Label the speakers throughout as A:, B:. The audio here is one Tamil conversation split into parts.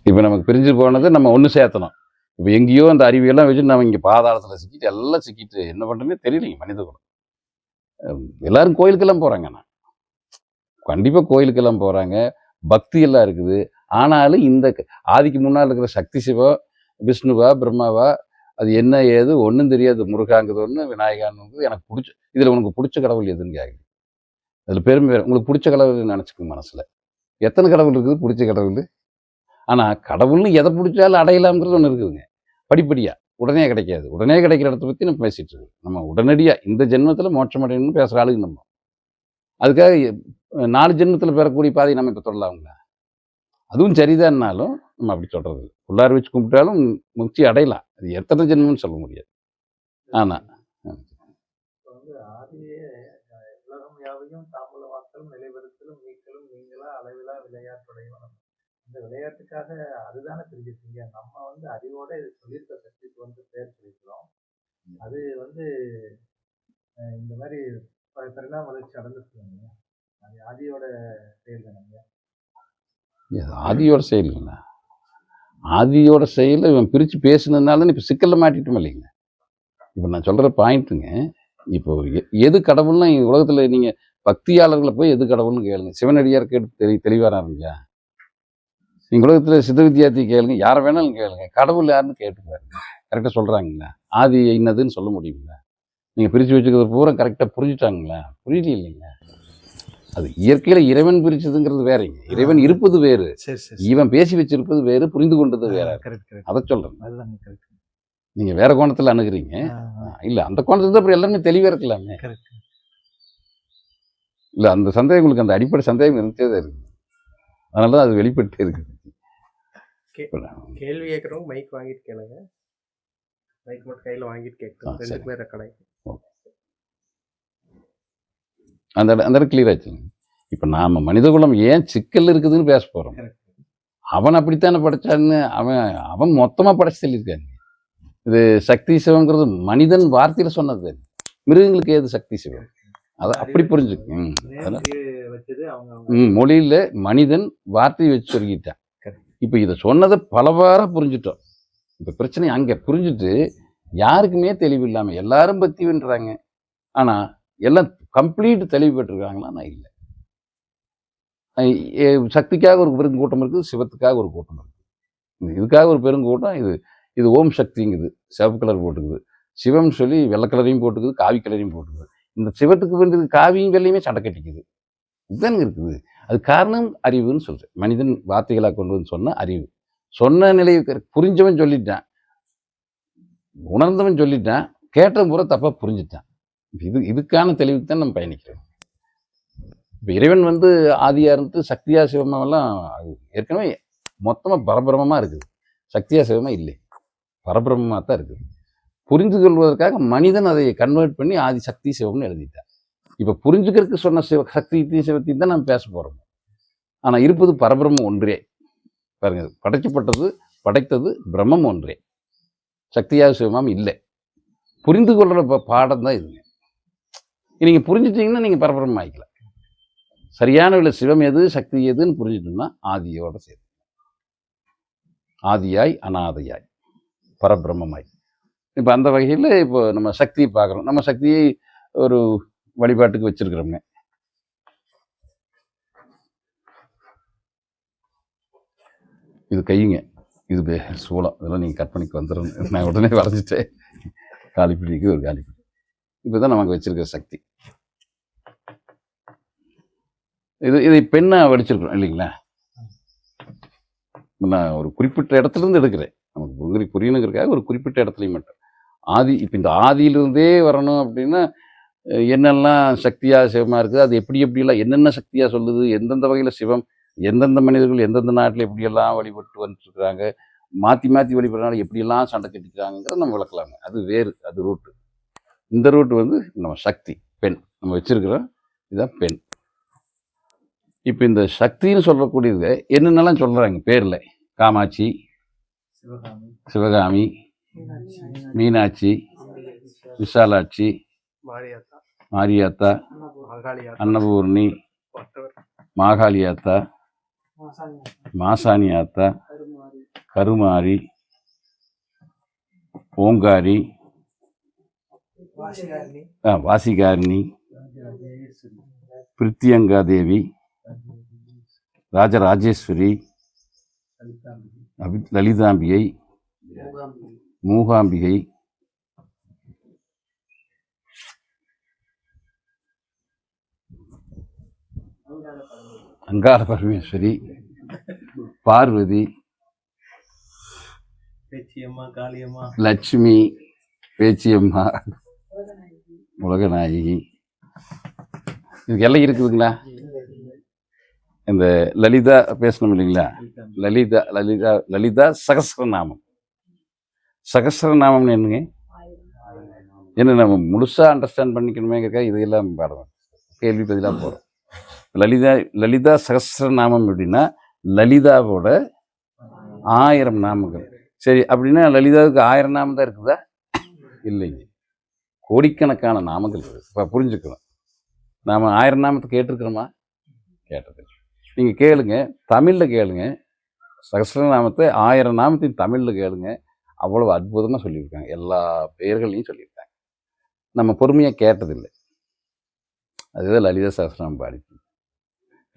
A: இப்போ நமக்கு பிரிஞ்சு போனது நம்ம ஒன்று சேர்த்தணும். இப்போ எங்கேயோ அந்த அறிவியெல்லாம் வச்சு நம்ம இங்கே பாதாளத்தில் சிக்கிட்டு எல்லாம் சிக்கிட்டு என்ன பண்ணுறதுனே தெரியலைங்க மனித குலம். எல்லாரும் கோயிலுக்கெல்லாம் போகிறாங்க. நான் கண்டிப்பாக கோயிலுக்கெல்லாம் போகிறாங்க, பக்தி எல்லாம் இருக்குது. ஆனாலும் இந்த ஆதிக்கு முன்னால் இருக்கிற சக்தி சிவா, விஷ்ணுவா, பிரம்மாவா, அது என்ன ஏது ஒன்றும் தெரியாது. முருகாங்கிறது ஒன்று, விநாயகான்னு எனக்கு பிடிச்ச. இதில் உனக்கு பிடிச்ச கடவுள் எதுன்னு கேட்குது. அதில் பெருமை வேறு. உங்களுக்கு பிடிச்ச கடவுள் நினச்சிக்கோங்க மனசில். எத்தனை கடவுள் இருக்குது பிடிச்ச கடவுள்? ஆனால் கடவுள்னு எதை பிடிச்சாலும் அடையலாம்ங்கிறது ஒன்று இருக்குதுங்க. படிப்படியாக உடனே கிடைக்காது. உடனே கிடைக்கிற இடத்த பற்றி நம்ம பேசிகிட்டு இருக்கோம். நம்ம உடனடியாக இந்த ஜென்மத்தில் மோட்சம் அடையணும்னு பேசுகிற ஆளுங்க நம்ம. அதுக்காக 4 ஜென்மத்தில் பெறக்கூடிய பாதையை நம்ம இப்போ தொடலாங்களா? அதுவும் சரிதான்னாலும் நம்ம அப்படி சொல்கிறது இல்லை. உள்ளார வச்சு கும்பிட்டாலும் முக்தி அடையலாம். அது எத்தனை ஜென்மம்னு சொல்ல முடியாது. ஆனால்
B: இந்த விளையாட்டுக்காக அதுதானே தெரிஞ்சிருக்கீங்க. நம்ம வந்து அறிவோட இது சொல்லியிருக்க சக்திக்கு வந்து பேர் சொல்லிக்கிறோம். அது வந்து இந்த மாதிரி பரிணாம வளர்ச்சி அடைஞ்சிருக்காங்க. அது ஆதியோட செயல் தானங்க.
A: ஆதியோட செயல் இல்லைங்க. ஆதியோட செயலை இவன் பிரித்து பேசுனதுனால தான் இப்போ சிக்கலில் மாட்டிட்டோம் இல்லைங்க. இப்போ நான் சொல்கிற பாயிண்ட்டுங்க, இப்போ எது கடவுள்னா உலகத்தில் நீங்கள் பக்தியாளர்களை போய் எது கடவுள்னு கேளுங்க. சிவனடியார் கேட்டு தெளிவாக இருந்துச்சா? நீங்கள் உலகத்தில் சித்த வித்தியார்த்தி கேளுங்க, யாரை வேணாலும் கேளுங்க, கடவுள் யாருன்னு கேட்டு பாருங்க. கரெக்டாக சொல்கிறாங்களா? ஆதி என்னதுன்னு சொல்ல முடியுங்களா? நீங்கள் பிரித்து வச்சுக்கிறது பூரா கரெக்டாக புரிஞ்சுட்டாங்களா? புரியல இல்லைங்க. அது இயற்கையில் இறைவன் பிரிச்சதுங்கிறது வேறங்க. இறைவன் இருப்பது வேறு, இவன் பேசி வச்சிருப்பது வேறு, புரிந்து கொண்டது வேற. அதை சொல்கிறேன். நீங்கள் வேற கோணத்தில் அணுகிறீங்க. இல்லை, அந்த கோணத்தில் தான் அப்புறம் எல்லாருமே தெளிவாக இருக்கலாமே. இல்லை, அந்த சந்தேகம் உங்களுக்கு அந்த அடிப்படை சந்தேகம் இருந்துட்டே தான் இருக்குது. அதனால தான் அது வெளிப்பட்டு இருக்குது.
B: கேள்வி கேட்குறவங்க மைக் வாங்கிட்டு கேளுங்க. மைக் மட்டும் கையில் வாங்கிட்டு கேட்கணும். 2 பேர் ரெக்கார்ட்.
A: அந்த இடம் கிளியர் ஆச்சுங்க. இப்போ நாம் மனிதகுலம் ஏன் சிக்கல் இருக்குதுன்னு பேச போகிறோம். அவன் அப்படித்தானே படைச்சான்னு அவன் மொத்தமாக படைச்சு சொல்லியிருக்காங்க. இது சக்தி சிவங்கிறது மனிதன் வார்த்தையில் சொன்னது. மிருகங்களுக்கு ஏது சக்தி சிவம்? அதை அப்படி புரிஞ்சுக்கு. மொழியில் மனிதன் வார்த்தையை வச்சு சொல்லிட்டான். இப்போ இதை சொன்னதை பலவாறாக புரிஞ்சுட்டோம். இப்போ பிரச்சனை அங்கே புரிஞ்சுட்டு யாருக்குமே தெளிவு இல்லாமல் எல்லாரும் பற்றி வென்றாங்க. ஆனால் எல்லாம் கம்ப்ளீட் தெளிவு பெற்றிருக்காங்களா? நான் இல்லை. சக்திக்காக ஒரு பெருங்கூட்டம் இருக்குது, சிவத்துக்காக ஒரு கூட்டம் இருக்குது. இதுக்காக ஒரு பெருங்கூட்டம். இது ஓம் சக்திங்குது, சிவப்பு கலர் போட்டுக்குது. சிவம்னு சொல்லி வெள்ளை கலரையும் போட்டுக்குது, காவி கலரையும் போட்டுக்குது. இந்த சிவத்துக்கு வந்து காவியும் வெள்ளையுமே சண்டை கட்டிக்குது. இதுதானே இருக்குது. அது காரணம் அறிவுன்னு சொல்கிறேன். மனிதன் வார்த்தைகளாக கொண்டு வந்து சொன்ன அறிவு. சொன்ன நிலையை புரிஞ்சவன் சொல்லிட்டான், உணர்ந்தவன் சொல்லிட்டான், கேட்டவன் பூரா தப்பாக புரிஞ்சுட்டான். இதுக்கான தெளிவுக்கு தான் நம்ம பயணிக்கிறோம். இப்போ இறைவன் வந்து ஆதியாக இருந்து சக்தியா சிவமெல்லாம் அது ஏற்கனவே மொத்தமாக பரபிரமமாக இருக்குது. சக்தியா சிவமாக இல்லை, பரபிரமமாக தான் இருக்குது. புரிந்து கொள்வதற்காக மனிதன் அதை கன்வெர்ட் பண்ணி ஆதி சக்தி சிவம்னு எழுதிட்டான். இப்போ புரிஞ்சுக்கிறதுக்கு சொன்ன சக்தி சிவத்தையும் தான் நம்ம பேச போகிறோம். ஆனால் இருப்பது பரபிரமம் ஒன்றே. பாருங்க, படைத்தது பிரம்மம் ஒன்றே, சக்தியாக சிவமாம் இல்லை. புரிந்து கொள்கிற பாடம் தான் இதுங்க. நீங்கள் புரிஞ்சுட்டிங்கன்னா நீங்கள் பரபிரமம் ஆகிக்கலாம். சரியான விட சிவம் எது சக்தி எதுன்னு புரிஞ்சுட்டோம்னா ஆதியோட சேர்த்து ஆதியாய் அனாதையாய் பரபிரமமாய். இப்போ அந்த வகையில் இப்போ நம்ம சக்தியை பார்க்குறோம். நம்ம சக்தியை ஒரு வழிபாட்டுக்கு வச்சிருக்கிறோங்க. இது கையுங்க, இது சூளம், இதெல்லாம் நீங்கள் கற்பனைக்கு வந்துடும். நான் உடனே வரைஞ்சிட்டேன். காலிப்பிடிக்கு ஒரு காலிப்பிடி. இப்போ தான் நமக்கு வச்சிருக்கிற சக்தி. இதை பெண்ணாக வடிச்சிருக்கிறோம் இல்லைங்களா? நான் ஒரு குறிப்பிட்ட இடத்துலேருந்து எடுக்கிறேன். நமக்கு புரியணுங்கிறதுக்காக ஒரு குறிப்பிட்ட இடத்துலையும் மட்டும் இப்போ இந்த ஆதியிலிருந்தே வரணும் அப்படின்னா என்னெல்லாம் சக்தியாக சிவமாக இருக்குது, அது எப்படியெல்லாம் என்னென்ன சக்தியாக சொல்லுது, எந்தெந்த வகையில் சிவம், எந்தெந்த மனிதர்கள் எந்தெந்த நாட்டில் எப்படியெல்லாம் வழிபட்டு வந்துட்டுருக்குறாங்க, மாற்றி வழிபடுறதுனால எப்படியெல்லாம் சண்டை கட்டிக்கிறாங்கிறத நம்ம விளக்கலாங்க. அது வேறு, அது ரூட்டு. இந்த ரூட்டு வந்து நம்ம சக்தி பெண் நம்ம வச்சிருக்கிறோம். இதுதான் பெண். இப்போ இந்த சக்தின்னு சொல்லக்கூடியது என்னென்னலாம் சொல்கிறாங்க பேரில்: காமாட்சி, சிவகாமி, மீனாட்சி, விசாலாட்சி, மாரியாத்தா, அன்னபூர்ணி, மாகாளியாத்தா, மாசாணியாத்தா, கருமாரி, ஓங்காரி, வாசிகாரிணி, பிரித்தியங்காதேவி, ராஜராஜேஸ்வரி, லலிதாம்பிகை, மூகாம்பிகை, அங்காள பரமேஸ்வரி, பார்வதி,
B: பேச்சியம்மா, காளியம்மா,
A: லட்சுமி, பேச்சியம்மா, உலகநாயகி, இதுக்கு எல்லாம் இருக்குதுங்களா? இந்த லலிதா பேசணும் இல்லைங்களா? லலிதா லலிதா லலிதா சகஸ்ரநாமம். சகஸ்ரநாமம்னு என்னங்க? என்ன நம்ம முழுசாக அண்டர்ஸ்டாண்ட் பண்ணிக்கணுமேங்க, இதெல்லாம் பாடம் கேள்வி பதிலாக போகிறோம். லலிதா சகஸ்ரநாமம் அப்படின்னா லலிதாவோட 1000 நாமங்கள். சரி, அப்படின்னா லலிதாவுக்கு 1000 நாமம் தான் இருக்குதா? இல்லைங்க, கோடிக்கணக்கான நாமங்கள் இருக்குது. இப்போ புரிஞ்சுக்கணும். நாம் 1000 நாமத்தை கேட்டிருக்கிறோமா? கேட்டது. நீங்கள் கேளுங்க, தமிழில் கேளுங்க. சகஸ்ரநாமத்தை 1000 நாமத்தையும் தமிழில் கேளுங்க. அவ்வளோ அற்புதமாக சொல்லியிருக்காங்க. எல்லா பெயர்களையும் சொல்லியிருக்காங்க. நம்ம பொறுமையாக கேட்டதில்லை. அதுதான் லலிதா சகஸ்ரநாமம் பாடி.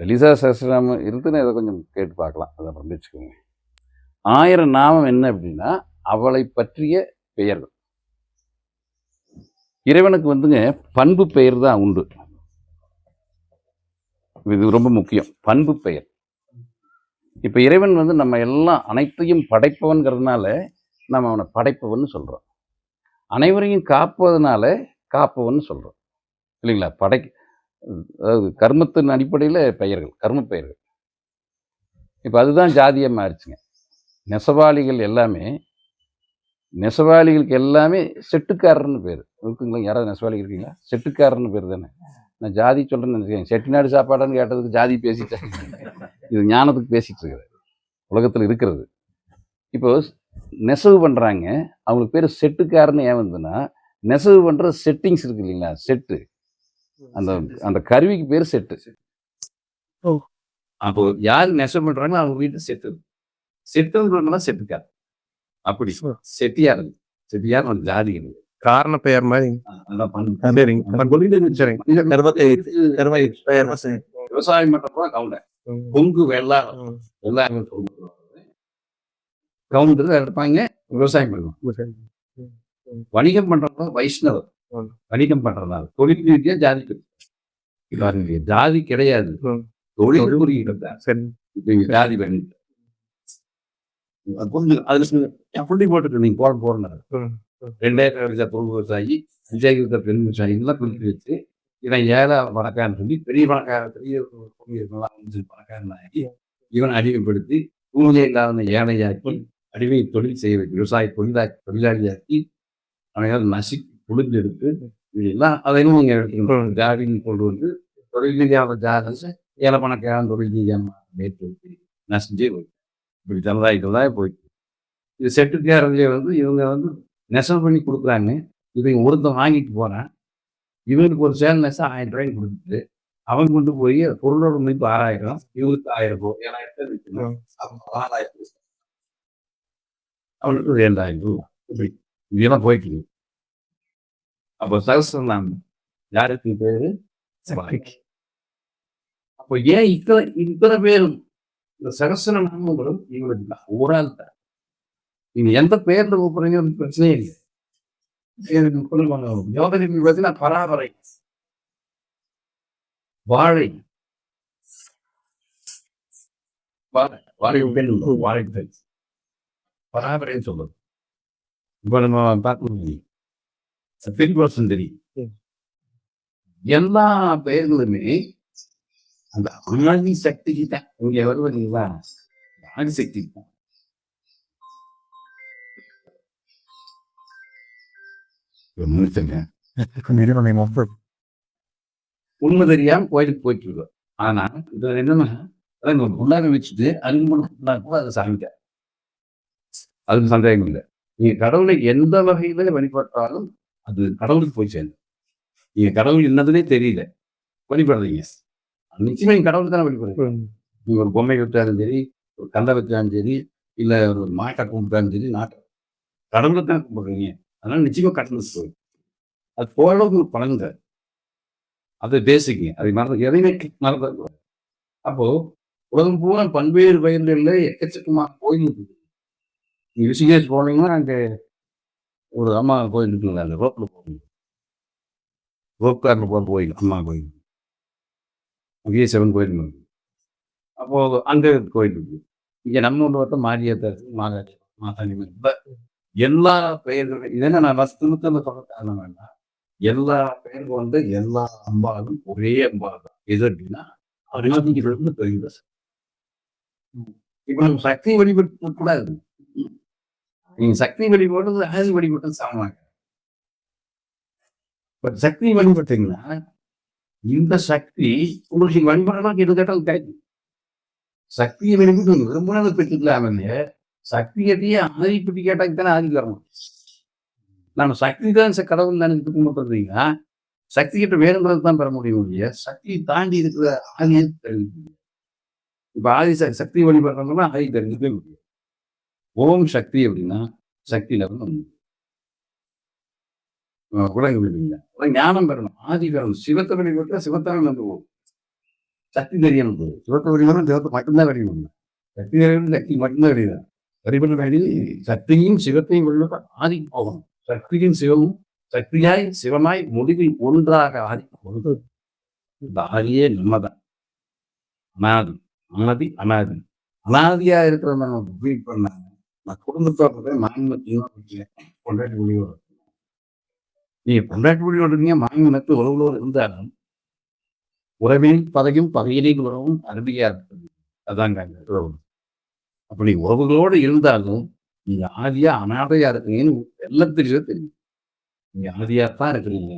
A: லலிதா சகஸ்ரநாமம் இருக்குன்னு அதை கொஞ்சம் கேட்டு பார்க்கலாம். அதை அப்புறம் வச்சுக்கோங்க. 1000 நாமம் என்ன அப்படின்னா அவளை பற்றிய பெயர்கள். இறைவனுக்கு வந்துங்க பண்பு பெயர் தான் உண்டு. இது ரொம்ப முக்கியம். பண்பு பெயர். இப்போ இறைவன் வந்து நம்ம எல்லாம் அனைத்தையும் படைப்பவன்கிறதுனால நம்ம அவனை படைப்பவன் சொல்கிறோம். அனைவரையும் காப்பதனால காப்பவன் சொல்கிறோம் இல்லைங்களா? அதாவது கர்மத்தின் அடிப்படையில் பெயர்கள், கர்ம பெயர்கள். இப்போ அதுதான் ஜாதியாக மாறிச்சுங்க. நெசவாளிகளுக்கு எல்லாமே செட்டுக்காரர்னு பேர் இருக்குங்களா? யாராவது நெசவாளிகள் இருக்கீங்களா? செட்டுக்காரர்னு பேர் தானே. நான் ஜாதி சொல்கிறேன்னு நினைக்கிறேன். செட்டிநாடு சாப்பாடுன்னு கேட்டதுக்கு ஜாதி பேசிட்டேன். இது ஞானத்துக்கு பேசிகிட்டு இருக்கிறது, உலகத்தில் இருக்கிறது. இப்போ நெசவு பண்ணுறாங்க, அவங்களுக்கு பேர் செட்டுக்காரன்னு ஏன் வந்ததுன்னா, நெசவு பண்ணுற செட்டிங்ஸ் இருக்கு இல்லைங்களா? செட்டு, அந்த அந்த கருவிக்கு பேர் செட்டு. அப்போ யார் நெசவு பண்ணுறாங்களோ அவங்க வீட்டு செட்டு. செட்டுன்னு செட்டுக்கார். அப்படி செட்டியார் ஒரு ஜாதி
C: காரண பெயர் மாதிரி.
A: விவசாயம் பண்றப்ப கவுண்டர், பொங்கு வெள்ளாரம், வெள்ளாரம் கவுண்டர் இருப்பாங்க. விவசாயம் பண்ணுவாங்க. வணிகம் பண்றப்ப வைஷ்ணவர், வணிகம் பண்றதுனால தொழில் ரீதியா ஜாதி ஜாதி கிடையாது. தொழில் புரியுது ஜாதி பண்ணி அதுல புள்ளி போட்டுருக்கு. நீங்க போறேன் 2000 தொழில் விவசாயி, 5000 பெண் விவசாயி எல்லாம் குறித்து வச்சு இவன் ஏழை பணக்காரன் சொல்லி பெரிய பணக்காரனாகி இவன் அடிமைப்படுத்தி ஊழிய இல்லாத ஏழையாக்கி அடிமை தொழில் செய்ய வைக்கும். விவசாய தொழிலாளியாக்கி அவன் நசுக்கி புழிஞ்சு எடுத்து இதெல்லாம் அதையும் நீங்க ஜாதின்னு கொண்டு வந்து தொழில் ரீதியான ஜாதி ஏழை பணக்காரன் தொழில் ரீதியான மேற்று வச்சு நசிஞ்சே போய் இப்படி சமுதாயத்தில் தான் போயிட்டு. இது செட்டுக்காரங்களே வந்து இவங்க வந்து நெசவு பண்ணி கொடுக்குறாங்க. இவங்க ஒருத்தன் வாங்கிட்டு போகிறான். இவனுக்கு ஒரு சேல் நெசம் 1000 ரூபாய்க்கு கொடுத்துட்டு அவன் கொண்டு போய் பொருளோட மதிப்பு 6000, இவருக்கு 1000 ரூபாய், 7000 6000, அவனுக்கு 2000 ரூபாய். இப்படி இதெல்லாம் போயிட்டு. அப்போ சகஸ்ரநாமம் யாருக்கு பேரு? அப்போ ஏன் இத்தனை பேரும் இந்த சகஸ்ரநாமங்களும் இவங்களுக்கு ஒரு ஆள் தான். நீங்க எந்த பெயர்ல கூப்பிடுறீங்க பிரச்சனையே இல்லை. பராபரை, வாழை, வாழை பராபரைன்னு சொல்றது. இப்ப நம்ம பார்க்கணும் சுந்தரி, எல்லா பெயர்களுமே அந்த ஆதி சக்திக்கு தான். இங்க வருவீங்களா? ஆதி சக்தி தான். உண்மை தெரியாம கோயிலுக்கு போயிட்டு இருக்கோம். ஆனா இது என்னன்னா உள்ளாக வச்சுட்டு அருகுமணம் அதை சாமிக்க, அதுக்கு சந்தேகம் இல்லை. நீங்க கடவுளை எந்த வகையில வழிபட்டாலும் அது கடவுளுக்கு போய் சேரும். நீங்க கடவுள் என்னதுன்னே தெரியல, வழிபடுறீங்க. நிச்சயமா நீங்க கடவுள் தானே வழிபடுறீங்க. நீங்க ஒரு பொம்மை வச்சாலும் சரி, ஒரு கல்லை வச்சாலும் சரி, இல்லை ஒரு மாட்டை கும்பிட்டாலும் சரி நாட்டை கடவுளை தான் கும்பிடுறீங்க. அதனால நிச்சயமா கடவுள் போய் அது போகிறளவுக்கு ஒரு பலன் தான். அது பேசிக்குங்க. அதை மறந்து எதையுமே மறந்து. அப்போ உலகம் பூரா பல்வேறு வயல்களில் எக்கச்சக்கமான கோயில் இருக்குது. நீங்க ரிஷிகேஷ் போனீங்கன்னா அங்கே ஒரு அம்மா கோயில் இருக்குங்களா, அந்த ரோப்ல போகணும், ரோப்காரில் போகிற கோயில், அம்மா கோயில், அங்கேயே சிவன் கோயில் இருக்கு. அப்போ அங்கே கோயில் இருக்கு. இங்கே நம்ம ஊர்ல பார்த்தா மாரியாத்தா இருக்கு, மாகாளி, மாதாணி, எல்லா பெயர்களும் இதென்ன நான் வசனத்துல சொல்ல காரணம் வேண்டாம். எல்லா பெயர்கள் வந்து எல்லா அம்பாலும் ஒரே அம்பாள் தான். எது அப்படின்னா அருணாதிக்கு பெரிய. இப்ப நம்ம சக்தி வழிபட்டு கூடாது. நீங்க சக்தி வழிபடுறது ஆதி வழிபட்டு சமமாங்க. பட் சக்தி வழிபட்டீங்கன்னா இந்த சக்தி உங்களுக்கு வழிபடலாம் கிட்டத்தட்ட கிடைக்கும். சக்தியை வழிபட்டு விரும்பினதை பெற்றுக்கலாமே, சக்தியத்தையே ஆதி பற்றி கேட்டாக்கு தானே ஆதி தரணும். நம்ம சக்தி தான் கடவுள் தானே கும்பிட்டுறீங்கன்னா சக்தி கிட்ட வேறுங்கிறது தான் பெற முடியும் இல்லையா? சக்தியை தாண்டி இருக்கிற ஆதியை தெரிவிக்க. இப்ப ஆதி சக்தி வழிபடுறவங்கன்னா ஆதி தெரிஞ்சுக்கவே முடியும். ஓம் சக்தி அப்படின்னா சக்தி லெவல் உலகம் இல்லைங்க. ஞானம் பெறணும், ஆதி பெறணும். சிவத்தை வழிபட்டா சிவத்தான் நம்புவோம். சக்தி தெரியணும். சிவத்தை வழிபடும் சிவத்தை மட்டும்தான் வழிபடணும். சக்தி தெரியணும், சக்தி மட்டும்தான் வழிதான் வழிபட வேண்டி. சக்தியும் சிவத்தையும் வழிபட ஆதி போகணும். சக்தியும் சிவமும் சக்தியாய் சிவமாய் முடிவில் ஒன்றாக ஆதி ஒன்று. இந்த ஆதியே நம்மதான். அனாதி அனாதி அனாதி அனாதியா இருக்கிற நம்ம ஃபீல் பண்ணாங்க. நான் குடும்பத்தோட மாநிலத்தையும் கொண்டாடி முடிவோம். நீங்க கொண்டாட்டி முடிவோடுங்க மாநிலத்து உறவுகளோடு இருந்தாலும் உறவின் பதையும் பகையிலேயும் உறவும் அருமையா இருக்குது. அதாங்க உறவு. அப்படி உறவுகளோடு இருந்தாலும் நீங்க ஆதியா அனாதையா இருக்கீங்கன்னு எல்லாத்துக்கும் தெரியும். நீங்க ஆதியாத்தான் இருக்கிறீங்க,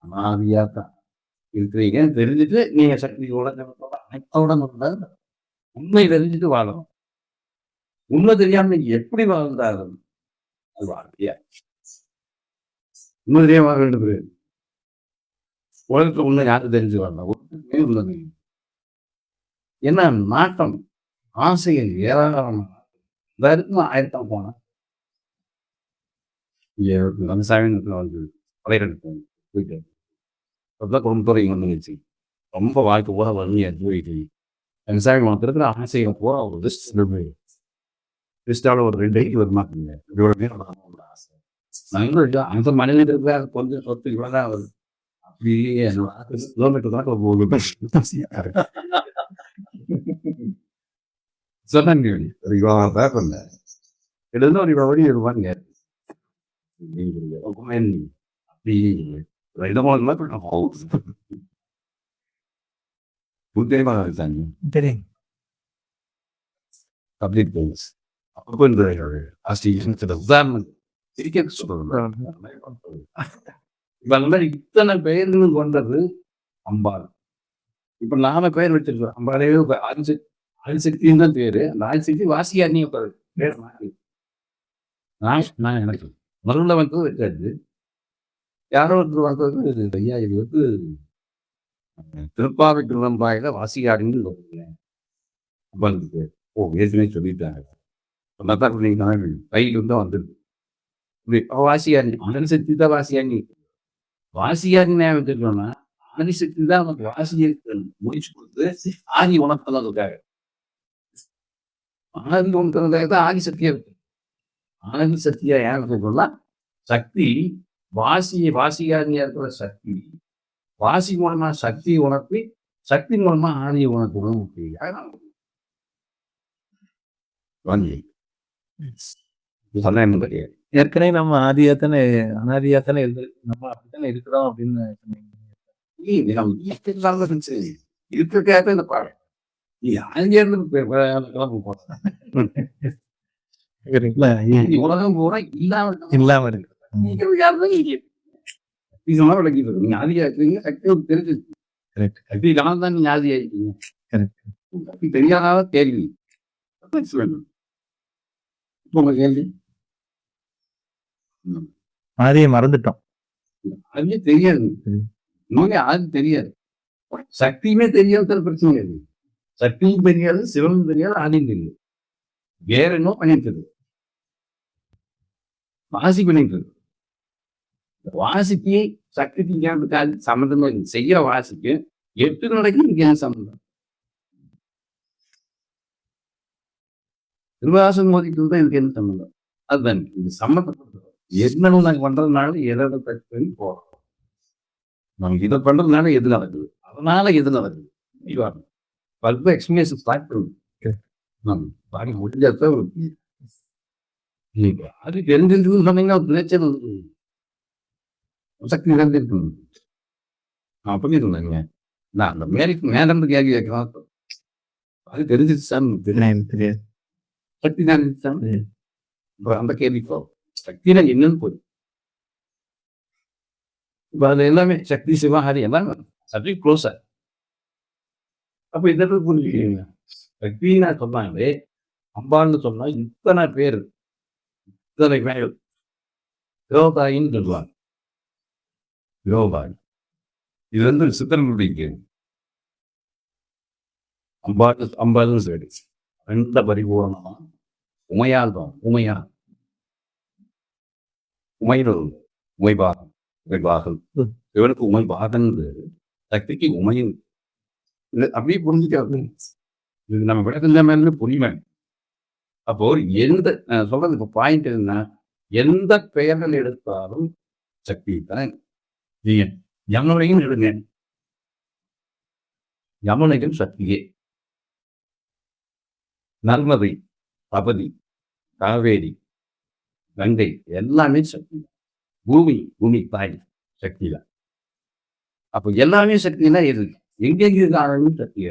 A: அனாதியாத்தான் இருக்கிறீங்கன்னு தெரிஞ்சுட்டு நீங்க சக்தியோட அனைத்தோட உண்மை தெரிஞ்சுட்டு வாழணும். உண்மை தெரியாம நீங்க எப்படி வாழ்ந்தாலும் அது வாழ்க்கையா உண்மை தெரியாம வாழ வேண்டும். உலகத்துல உண்மை யாரும் தெரிஞ்சு வரலாம். என்ன நாட்டம் ஆசைகள் ஏராளமான இருக்கும். ஆயிரத்தான் போனா விவசாயம் வந்து பயிரெடுப்போம் போயிட்டு குடும்பத்தோட இங்க வந்துச்சு. ரொம்ப வாழ்க்கை போக வறுமையா போயிட்டு விவசாயம் இருக்கிற ஆசைகள் போக ஒரு லிஸ்டால ஒரு 2 ஐக்கு வருமாக்குங்க. ஆசை அந்த மனிதனுக்கு கொஞ்சம் சொத்து இவ்வளவுதான் வருது. அப்படியே கிலோமீட்டர் தான் சொன்னாங்க. எழுதுனா ஒரு வழி இருப்பாங்க. இத்தனை பெயர்களும் கொண்டது அம்பாள். இப்ப நாம பெயர் வச்சிருக்கோம் அம்பாலே. ஆதிசக்தின்னு தான் பேரு. அந்த ஆதிசக்தி வாசியானி பேர் மாறி நான் எனக்கு முதல்ல வந்து இருக்காது. யாரோ ஒருத்தர் வந்தது ஐயா, இது வந்து திருப்பாவை திருவம்பாயில வாசியாடின்னு சொல்லுங்க. ஓ ஏற்கனவே சொல்லிட்டாங்க. கையில் தான் வந்துருக்கு. வாசியாணி அனசக்தி தான் வாசியாணி. வாசியாணி நான் வச்சிருக்கோம்னா அனசக்தி தான் நமக்கு வாசியை முடிச்சு கொடுத்து ஆதி உணர்த்தலாம் இருக்காங்க. ஆனந்த் உணர்த்ததாக தான் ஆதி சக்தியா இருக்கு. ஆனந்த சக்தியா யாருக்கு சொல்லலாம்? சக்தி வாசியானியா இருக்கிற சக்தி வாசி மூலமா சக்தியை உணர்த்தி சக்தி மூலமா ஆதியை உணர்த்தணும்.
B: ஏற்கனவே நம்ம ஆதியாத்தானே அனாதியாத்தானே நம்ம அப்படித்தானே இருக்கிறோம் அப்படின்னு
A: இருக்கிற இந்த பாடம் நீ ஆங்கிலேருந்து உலகம் பூரா
B: இல்லாம இருக்கு.
A: நீங்க ஆதியா இருக்கீங்க, சக்தி தெரிஞ்சு சக்தி இல்லாம தான் நீங்க ஆதியா இருக்கீங்க. தெரியாத கேள்வி உங்க கேள்வி.
B: ஆதியை மறந்துட்டோம்.
A: அதுவே தெரியாது. இன்னொன்னு ஆதி தெரியாது, சக்தியுமே தெரியாத பிரச்சனை கிடையாது. சக்தியும் தெரியாது, சிவனும் தெரியாது, ஆதியும் தெரியாது. வேற என்ன பண்ணிட்டு இருக்கு, வாசி பண்ணிட்டு இருக்கு. வாசிக்கு சக்திக்கு ஞாபகத்துக்கு சம்மந்தமே இல்லை. செய்யற வாசிக்கு 8 நாளைக்கு ஏன் சம்மந்தம்? திருவாசகம் மோதிக்கு தான் இதுக்கு என்ன சம்மந்தம்? அதுதான் இது சம்மந்தப்படுறது. என்னன்னு நாங்க பண்றதுனால எதை டச் பண்ணி போறோம். நமக்கு இதை பண்றதுனால எது நடக்குது, அதனால எது நடக்குது, பல்ப எக்ஸ்பிளேஷன் ஸ்டார்ட் பண்ணும். பாடி முடிஞ்சப்ப ஒரு அது தெரிஞ்சிருக்கு சொன்னீங்கன்னா நேச்சர் சக்தி நிறைஞ்சிருக்கணும். நான் பண்ணிருந்தேங்க. நான் அந்த மேரிக்கு மேடம் கேள்வி கேட்கலாம். அது தெரிஞ்சிருச்சான்னு தெரியாது. சக்தி தான் அந்த கேள்வி சக்தினா என்னன்னு போய் இப்ப அது எல்லாமே சக்தி சிவஹாரி எல்லாமே சப்ஜெக்ட் க்ளோஸா. அப்ப இதற்கு புரிஞ்சுக்கிறீங்க. சக்தினா சொன்னாங்களே, அம்பான்னு சொன்னா இத்தனை பேர், இத்தனை பேர் யோகாயின்னு சொல்லுவாங்க. யோகாய் இது வந்து சித்தர்களுடைய கேள்வி. அம்பாள்னு சரி ரெண்ட பரிபூர்ணமா உமையால்தான் உமையா உமையினது உமைபாகம் உமைபாகம் இவனுக்கு உமைபாகன் சக்திக்கு உமையின் அப்படியே புரிஞ்சுக்க. இது நம்ம விளக்கமே புரியுமே. அப்போ எந்த சொல்றது இப்போ பாயிண்ட் என்ன, எந்த பெயர்கள் எடுத்தாலும் சக்தி தான். நீங்க யமுனையும் எடுங்க, யமுனையும் சக்தியே. நர்மதை, தபதி, காவேரி, கங்கை எல்லாமே சக்தி. பூமி தாய் சக்தி தான். அப்போ எல்லாமே சக்தினா எது, எங்கெங்கு காரணமும் சக்தி.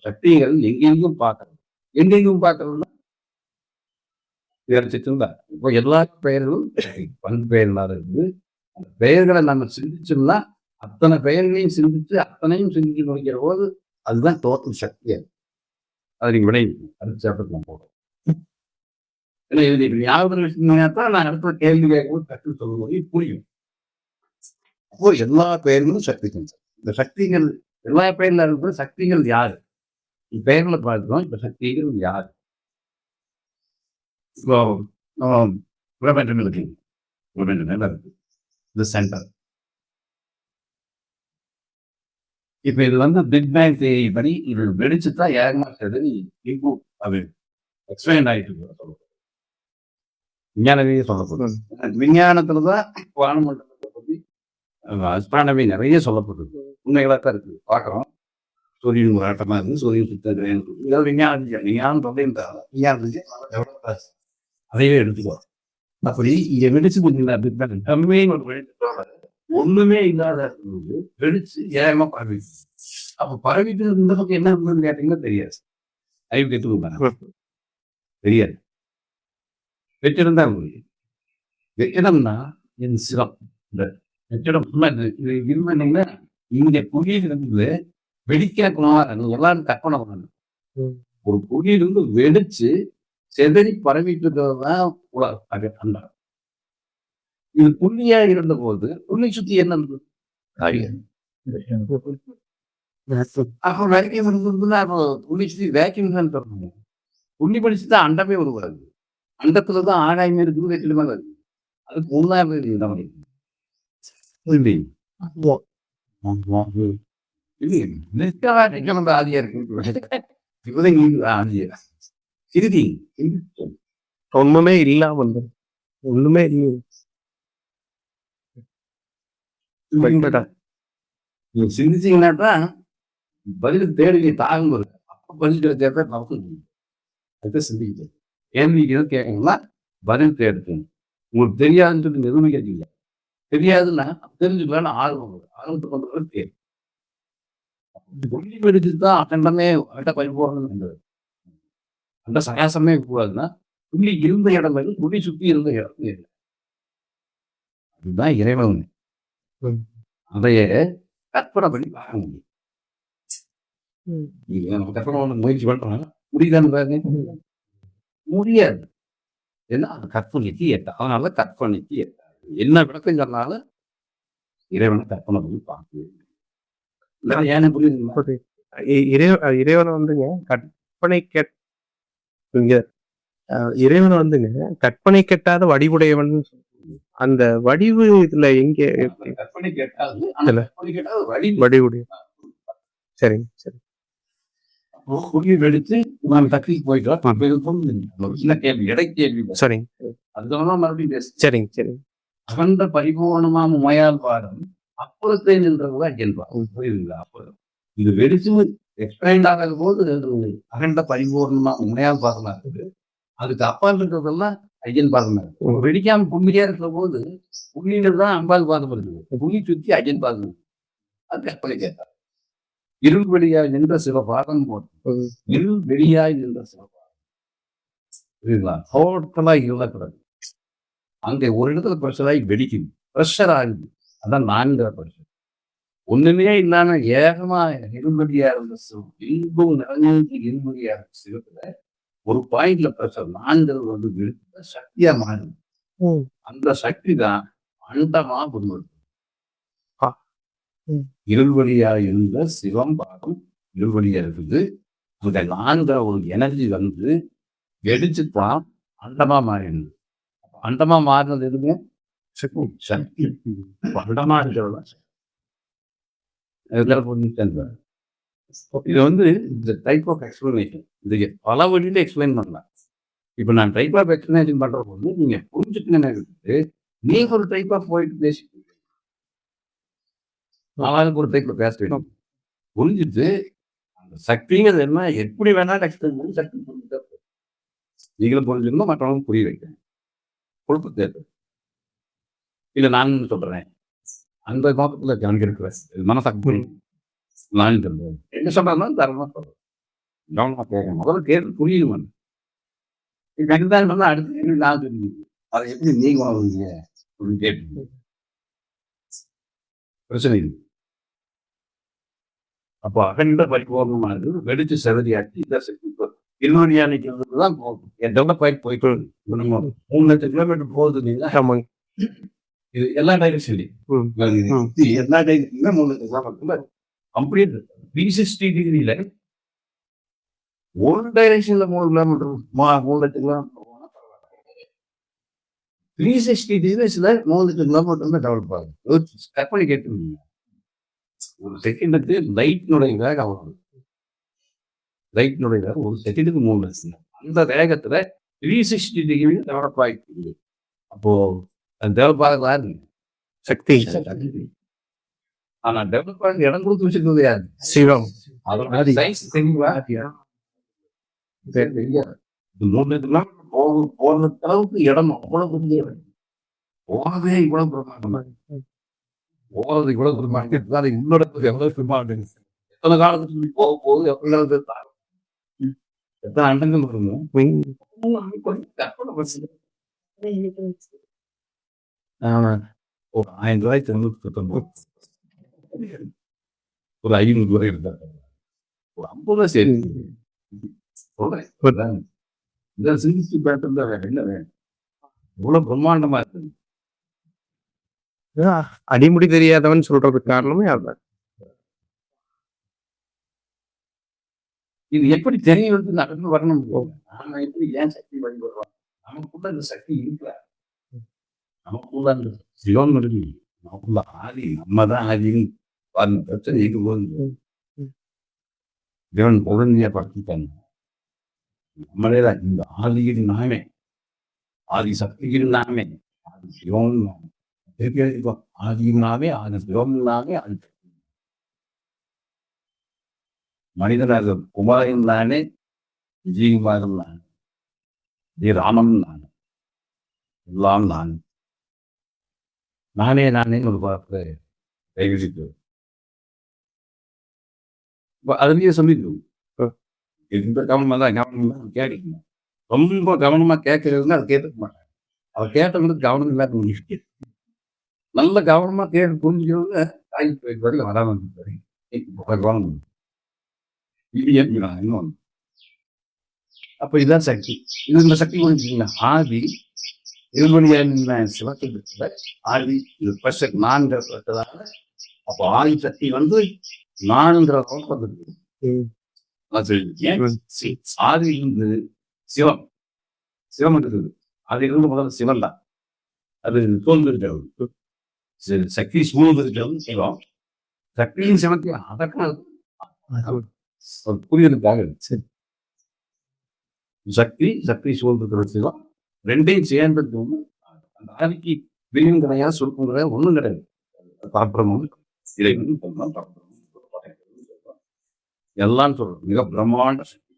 A: சக்திகள் எங்கெங்கும் பார்க்கணும். எங்கெங்கும் பார்க்கணும்னா விவரிச்சுங்களா. இப்போ எல்லா பெயர்களும் பண்பு பெயர்களாக இருக்குது. அந்த பெயர்களை நம்ம சிந்திச்சோம்னா அத்தனை பெயர்களையும் சிந்திச்சு அத்தனையும் சிந்திச்சு முடிக்கிற போது அதுதான் டோட்டல் சக்தி. அது நீங்க வினை அடுத்த சாப்டர் போகிறோம். ஏன்னா இது ஞாபகம் வச்சுதான் நான் அடுத்த கேள்வி கேட்கும்போது கற்று சொல்லும்போது புரியும். அப்போ எல்லா பெயர்களும் சக்திகள். இந்த சக்திகள் எல்லா பெயர்ல இருக்கிற சக்திகள் யாரு, பெயர்களை பார்க்கிறோம். இப்ப சக்திகள் யாரு? இப்போ பிரபஞ்சம் இருக்கு, பிரபஞ்சம் இருக்கு, இந்த சென்டர். இப்ப இது வந்து பிக் பேங் தியரி படி இது வெடிச்சுதான் ஏகமாட்டது அது எக்ஸ்பிளைன் ஆயிட்டு சொல்லுவோம். விஞ்ஞானமே சொல்லப்படுது. விஞ்ஞானத்துலதான் வானமண்டலத்தை பத்தி அஸ்ட்ரானமி நிறைய சொல்லப்படுது. உண்மைகளாத்தான் இருக்கு, பார்க்குறோம். சூரியன் ஒரு ஆட்டமா இருக்கு, சூரியன் சுத்தம் இதாவது விஞ்ஞானம் தொகை விஞ்ஞானம் அதையே எடுத்துக்குவோம். அப்படி இங்க வெடிச்சு ஒண்ணுமே இல்லாத வெடிச்சு ஏகமா பரவிச்சு. அப்ப பரவிட்டு இந்த பக்கம் என்ன இருந்ததுன்னு கேட்டீங்கன்னா தெரியாது. அறிவு கேட்டு தெரியாது. வெற்றிடம் தான் வெற்றிடம்னா என் சிரம். இந்த வெற்றிடம் இருந்தீங்கன்னா இங்க புதிய இருந்தது வெடிக்கணுமா எல்லாரும் கற்பனை பண்ணணும். ஒரு புதியிலிருந்து வெடிச்சு செதறி பரவிட்டு இருக்கிறதுதான் உலகம். அது அண்டா இது புள்ளியா இருந்த போது புள்ளி சுத்தி என்ன இருந்தது? அப்போ வேக்யூம் இருந்ததுன்னா அப்போ புள்ளி சுத்தி வேக்யூம் தான் தரணும். புள்ளி படிச்சுதான் அண்டமே உருவாது. அண்டத்துலதான் ஆகாயமே இருக்குது, வெற்றிடமா இருக்கு. அதுக்கு முன்னாடி ஆதியா இருக்கு.
C: ஒண்ணுமே இல்லாம ஒண்ணுமே இல்லை.
A: நீங்க சிந்திச்சீங்கன்னாதான் பதில் தேடி தாங்கும்போது அப்ப பதில் தேவை நமக்கு அதை சிந்திக்க கேள்வி கேட்கணும்னா பதில் தேடுங்க. உங்களுக்கு தெரியாதுன்னு சொல்லி நிரூபிக்கிறீங்க. தெரியாதுன்னா தெரிஞ்சுக்கலான்னு ஆர்வத்தை கொண்டு தேவை. புள்ளி வெடிச்சுதான் அண்டமே அண்ட பரிபூரணம் அந்த சகாசமே கூடாதுன்னா புள்ளி இருந்த இடம் வந்து புள்ளி சுத்தி இருந்த இடம். அதுதான் இறைவன். அதையே கற்பனை பண்ணி பார்க்க முடியும். நம்ம கற்பனை பண்ண முயற்சி பண்றோம், முடியுதான்னு பாருங்க. முடியாது. ஏன்னா அது கற்பனைக்கு ஏற்ற, அதனால கற்பனைக்கு ஏற்ற என்ன விளக்கம் சொன்னாலும் இறைவனை கற்பனை பண்ணி பார்க்க. ஏன்னு புரியுது?
C: இறைவனை வந்துங்க கற்பனை இறைவன் வந்துங்க கற்பனை கெட்டாத வடிவுடையவன். அந்த வடிவு இதுல எங்க எப்படி?
A: கற்பனை கேட்டாது அந்த
C: இல்ல.
A: கற்பனை கேட்டாது வழி
C: வடிவுடைய. சரிங்க சரி.
A: குடியை வெடித்து நான் சக்திக்கு போயிட்டோம். அப்ப இது பொண்ணு சின்ன கேள்வி இடை கேள்வி
C: சரிங்க
A: அதுதான் மறுபடியும் பேசு
C: சரிங்க சரிங்க.
A: அகண்ட பரிபூர்ணமா முமையால் பாடம் அப்புறத்தை நின்றவங்க அஜென்பாகம் புரியுதுங்களா? அப்போ இது வெடிச்சு எக்ஸ்பேண்ட் ஆகாத போது அகண்ட பரிபூர்ணமா உண்மையால் பாகமா இருக்குது. அதுக்கு அப்பால் இருக்கிறதெல்லாம் ஐயன் பாகமா இருக்கு. வெடிக்காம கும்மியா இருக்கிற போது புள்ளிங்கிறது தான் அம்பாள் பாதம் இருக்குது. புள்ளி சுத்தி ஐயன் பாதம் இருக்கு. அது கற்பனை கேட்டார். இருள் வெளியாய் நின்ற சில பாகம் போட்டு இருள் வெளியாய் நின்ற சில பாகம் புரியுதுங்களா? டோட்டலா இழக்கிறது. அங்கே ஒரு இடத்துல ப்ரெஷர் ஆகி வெடிக்குது. ப்ரெஷர் ஆகுது. அதான் நான்கிற ப்ரெஷர். ஒண்ணுமே இல்லாம ஏகமா இரும்படியா இருந்த இன்பம் நிறைஞ்சு இரும்படியா இருந்த சிவத்துல ஒரு பாயிண்ட்ல ப்ரெஷர் நான்கிறது வந்து விழுந்த சக்தியா மாறுது. அந்த சக்தி தான் அண்டமா உருவெடுக்கும். இருள்வழியா இருந்த சிவம் பாகம் இருள்வழியா இருக்குது. அந்த நான்கிற ஒரு எனர்ஜி வந்து வெடிச்சுதான் அண்டமா மாறிடுது. அண்டமா மாறினது எதுவுமே சக்தி. அண்டமா இருக்கிறதா இது வந்து இந்த டைப் ஆஃப் எக்ஸ்பிளனேஷன் இது பல வழியில எக்ஸ்பிளைன் பண்ணலாம். இப்ப நான் டைப் ஆஃப் எக்ஸ்பிளனேஷன் பண்ற போது நீங்க புரிஞ்சுக்கணும்னு நீங்க ஒரு டைப் ஆஃப் போயிட்டு பேசிட்டு நாளாக ஒரு டைப்ல பேச வேணும். புரிஞ்சுட்டு அந்த சக்திங்கிறது என்ன எப்படி வேணாலும் எக்ஸ்பிளைன் பண்ணி சக்தி புரிஞ்சுட்டா நீங்களும் புரிஞ்சுக்கணும், மற்றவங்க புரிய வைக்கணும். கொழுப்பு தேவை இல்லை. நான் சொல்றேன் அந்த நோக்கத்துல கவனிக்கிறேன். மனசக்தி நான் என்ன சொல்றேன்னா தரமா சொல்றேன். கவனமா கேட்கணும். முதல்ல கேட்டு புரியுது. கண்டிதான் வந்து அடுத்து நான் தெரிஞ்சு அதை எப்படி நீங்க வாங்குவீங்க அப்படின்னு கேட்டு பிரச்சனை இல்லை. அப்போ அகண்ட பரிபூர்ணமானது வெடிச்சு செவதியாச்சு இந்த சக்தி இருவடியா நிற்கிறது தான் போகும். என் டெவலப் ஆகிட்டு போயிட்டு 3,00,000 கிலோமீட்டர் போகுது. இது எல்லா டைரக்ஷன்லையும் எல்லா டைரக்ஷன்ல 3,00,000 கம்ப்ளீட் 360 டிகிரியில ஒரு டைரக்ஷன்ல 3 கிலோமீட்டர் 3,00,000 கிலோமீட்டர் 360 டிகிரிஸ்ல 3,00,000 கிலோமீட்டர் டெவலப் ஆகுது. கற்பனை கேட்டுருந்தீங்க ஒரு செகண்டுக்கு லைட்னுடைய வேகம் ஆகும். லைட்னுடைய வேகம் ஒரு செகண்டுக்கு 3,00,000. அந்த வேகத்துல 360 டிகிரி டெவலப் ஆகிட்டு அப்போ டெவலப் ஆகுது
C: சக்தி.
A: ஆனா டெவலப் ஆக இடம் கொடுத்து வச்சிருக்கிறது யாரு?
C: சிவம்.
A: அதோட சைஸ் தெரியுமா? போன அளவுக்கு இடம் அவ்வளவு போனதே இவ்வளவு பிரமாண்டமா போறது இவ்வளவு பிரமாண்டம் இன்னொரு எவ்வளவு பிரமாண்டம் எத்தனை காலத்துக்கு போக போகுது எவ்வளவு எத்தனை அண்டங்கள் வருமோ ஒரு 1000 ரூபாய்க்கு ஒரு 500 ரூபாய் இருந்தாங்க. ஒரு 50 ரூபாய் சரி சொல்றேன். இந்த சிந்திச்சு பேட்டர் தான் என்ன வேணும்? இவ்வளவு பிரம்மாண்டமா இருக்கு.
C: அடிமுடி தெரியாதவன் சொல்றதுக்கு காரணமே அதுதான்.
A: இது எப்படி தெரிய வந்து நடந்து வரணும்? நாம எப்படி ஏன் சக்தி வழிபடுறோம்? நமக்குள்ள இந்த சக்தி இருக்கல. நமக்குள்ள அந்த சிவம் இருக்கு. நமக்குள்ள ஆதி நம்ம தான் ஆதின்னு பிரச்சனை இருக்கும்போது தேவன் உடனடியா படுத்திட்டாங்க. நம்மளே தான் இந்த ஆதியின் நாமே ஆதி சக்தியின் நாமே ஆதி சிவம் ஆதியின் நாமே ஆதி சிவம் நாமே ஆதி மனிதனாக குமாரன் நானே விஜயகுமாரன் நான் ஜி ராமன் நான் எல்லாம் நான் நானே ஒரு பார்த்து கைவிட்டு அதுலயே சொல்லிடுவோம். எந்த கவனமா தான் கேட்கணும். ரொம்ப கவனமா கேட்கறதுன்னா அதை கேட்டுக்க மாட்டேன். அவள் கேட்டவங்களுக்கு கவனம் இல்லாத நல்ல கவனமா கேட்டு புரிஞ்சுக்கிறது தாய்க்கு வரையில் வராமல் கவனம் இது ஏற்கலாம் இன்னொன்று. அப்ப இதுதான் சக்தி. இது இந்த சக்தி புரிஞ்சுக்கீங்களா? ஆதி இருமணியான சிவத்தை ஆதி இது பர்சன் நான்கிற பட்டதால அப்போ ஆதி சக்தி வந்து நான்கிற வந்துருக்கு. ஆதி இருந்து சிவம் சிவம் இருக்குது. அது இருந்து முதல்ல சிவன் தான். அது தோன்றிருக்கிறது. சக்தி சூழ்ந்திருக்கிறது சிவம். சக்தியும் சிவத்தையும் அதற்கான புரிதலுக்காக
C: சரி.
A: சக்தி சூழ்ந்திருக்கிறது சிவம். ரெண்டையும் சேர்ந்தது வந்து அந்த ஆதிக்கு விரிவும் கிடையாது, சுருக்கம் கிடையாது, ஒண்ணும் கிடையாது. பரபிரமும் இறைவனும் சொல்லலாம், பரபிரமும் சொல்லலாம். எல்லாம் சொல்றோம். மிக பிரம்மாண்ட சக்தி.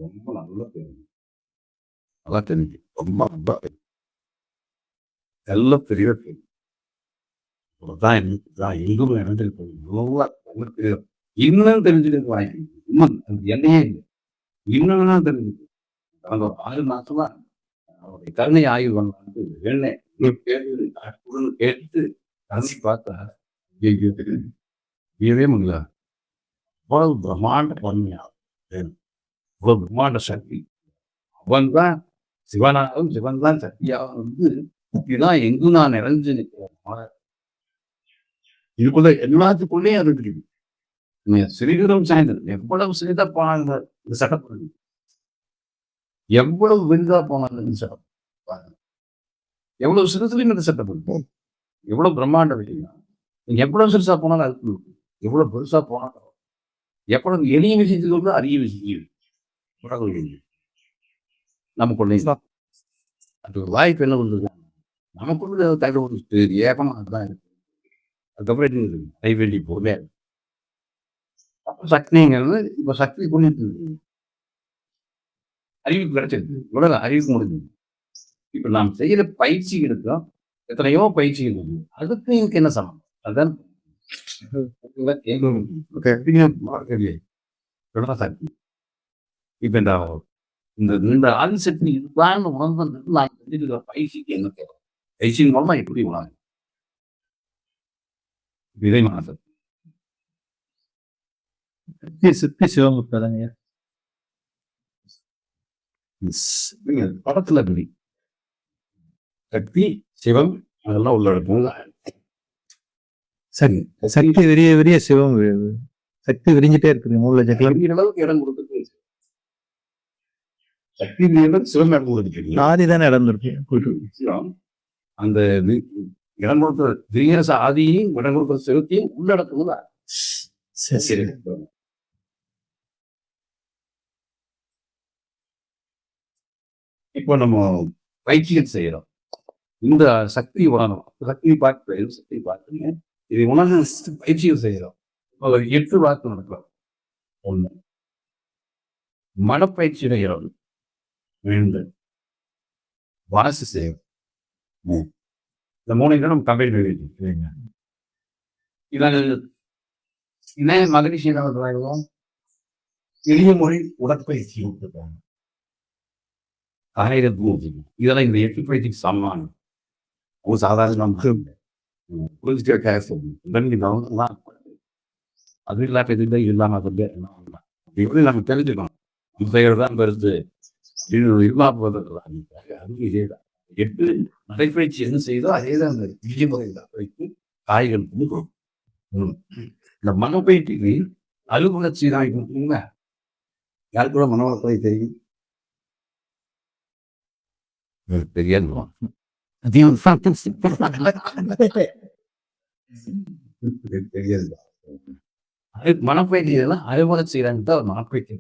A: ரொம்ப நல்லா தெரியும். நல்லா தெரிஞ்சு ரொம்ப ரொம்ப எல்லாம் பெரிய தெரியும். எங்கும் இணைஞ்சிருக்கோம். இன்னும் தெரிஞ்சுட்டு வாங்க. இன்னும் என்னையே இல்லை. இன்னும் தெரிஞ்சு அந்த 6 மாசமா அவருடைய கருணை ஆய்வு பண்ணலான்ட்டு வேணேன் கேட்டு கருணை பார்த்தா முடியல. அவ்வளவு பிரம்மாண்ட பொறுமையா, இவ்வளவு பிரம்மாண்ட சக்தி. அவன் தான் சிவனாகவும் சிவன் தான் சக்தியாகவும் வந்து இதுதான் எங்கும் நான் நிறைஞ்சு நிற்கிறேன். இதுக்குள்ள எல்லாத்துக்குள்ளேயும் அது இருக்கு. சிறிதும் சாய்ந்தது எவ்வளவு சிறிதா போனாங்க இந்த சட்டப்பகுதி, எவ்வளவு விரிதா போனாங்க இந்த சட்டம், எவ்வளவு சிறுசுலையும் இந்த சட்டப்பகுதி எவ்வளவு பிரம்மாண்ட விஷயம். நீங்க எவ்வளவு சிறுசா போனாலும் அதுக்கு எவ்வளவு பெருசா போனாலும் எவ்வளவு எளிய விஷயத்துல வந்து அரிய விஷயம் நமக்குள்ள அது ஒரு வாய்ப்பு என்ன பண்ணுறது, நமக்குள்ள தகவல் ஏகமா அதுதான் இருக்கு. அதுக்கப்புறம் கைவெளி போவே அப்போ சக்திங்கிறது இப்போ சக்தி புரிஞ்சு அறிவுக்கு கிடைச்சிருக்கு. இவ்வளவு அறிவுக்கு முடிஞ்சது. இப்ப நாம் செய்யற பயிற்சி எடுக்கிறோம், எத்தனையோ பயிற்சி இருக்கு. அதுக்கு எனக்கு என்ன சமம்? அதுதான் சக்தி. இப்ப இந்த ஆதிசக்தி இதுதான் உணர்ந்து நான் செஞ்சுட்டு பயிற்சிக்கு என்ன தேவை? பயிற்சியின் மூலமா எப்படி உணர்ந்து விதை மாசம்
B: சித்தி சிவமுத்தாங்க
A: படத்துல அப்படி சக்தி சிவம் அதெல்லாம் உள்ளடக்கும்.
C: சரி.
B: சக்தி விரிய விரிய சிவம் சக்தி விரிஞ்சிட்டே இருக்குது. மூல ஜெகலம்
A: அளவுக்கு இடம் கொடுத்து சக்தி சிவம் இடம் கொடுத்து
B: ஆதி தானே இடம் இருக்கு.
A: அந்த இடம் கொடுத்த திரியரச ஆதியையும் இடம் கொடுத்த சிவத்தையும் உள்ளடக்குங்களா? சரி. இப்போ நம்ம பயிற்சிகள் செய்யறோம். இந்த சக்தி உணரணும். சக்தி பார்த்து சக்தி பார்த்துங்க இதை உணர்ந்து பயிற்சிகள் செய்யறோம். 8 வாக்கு நடக்கலாம். 1 மனப்பயிற்சி செய்யறோம். 2 வாசி செய்யறோம். இந்த 3 நம்ம கம்பெனி எழுதிங்க. இதான் மகிழ்ச்சி என்ன எளிய மொழி உடற்பயிற்சி கொடுத்துருக்காங்க. 1000 இதெல்லாம் இந்த 8 பயிற்சிக்கு சமமான ஒரு சாதாரண அது இல்லாம எதுல இல்லாம எப்படி நம்ம தெரிஞ்சுக்கணும். தான் பெருசு இதேதான் 8 நடைப்பயிற்சி என்ன செய்தோ அதேதான் அந்த விதிமுறையில் வைத்து காய்கள் இந்த மனப்பயிற்சிக்கு அலுவலர்ச்சி தான் இருக்குங்க. யாருக்கு கூட மனவளத்தை தெரியும் தெரியாது. தெரியாது. மனப்பயிற்சி இதெல்லாம் அலுவலர் செய்யறாங்க தான் மனப்பயிற்சி.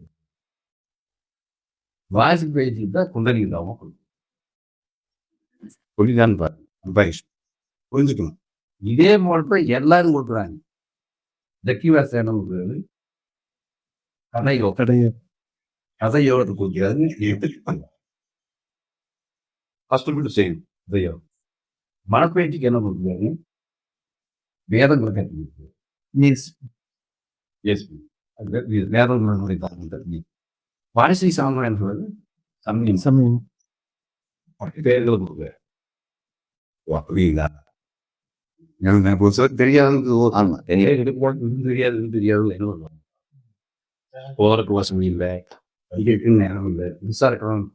A: வாசி பயிற்சி தான் குண்டலி இல்லாம புரிதான் புரிஞ்சுக்கணும். இதே போல எல்லாரும் கொடுக்குறாங்க. ஜக்கிவாசனம் கொடுக்குறது, கதையோடு கொடுக்கிறாரு. கஷ்டப்பட்டு செய்யணும். இதையோ மனப்பயிற்சிக்கு என்ன கொடுக்குறாரு? வேதங்களை கற்றுக் வேதங்களுடைய வாரிசை சாமம் என்பது சமயம் பேர்களை கொடுக்குறாரு. தெரியாது என்ன போறதுக்கு வசதி இல்லை, நேரம் இல்லை, விசாரிக்கணும்.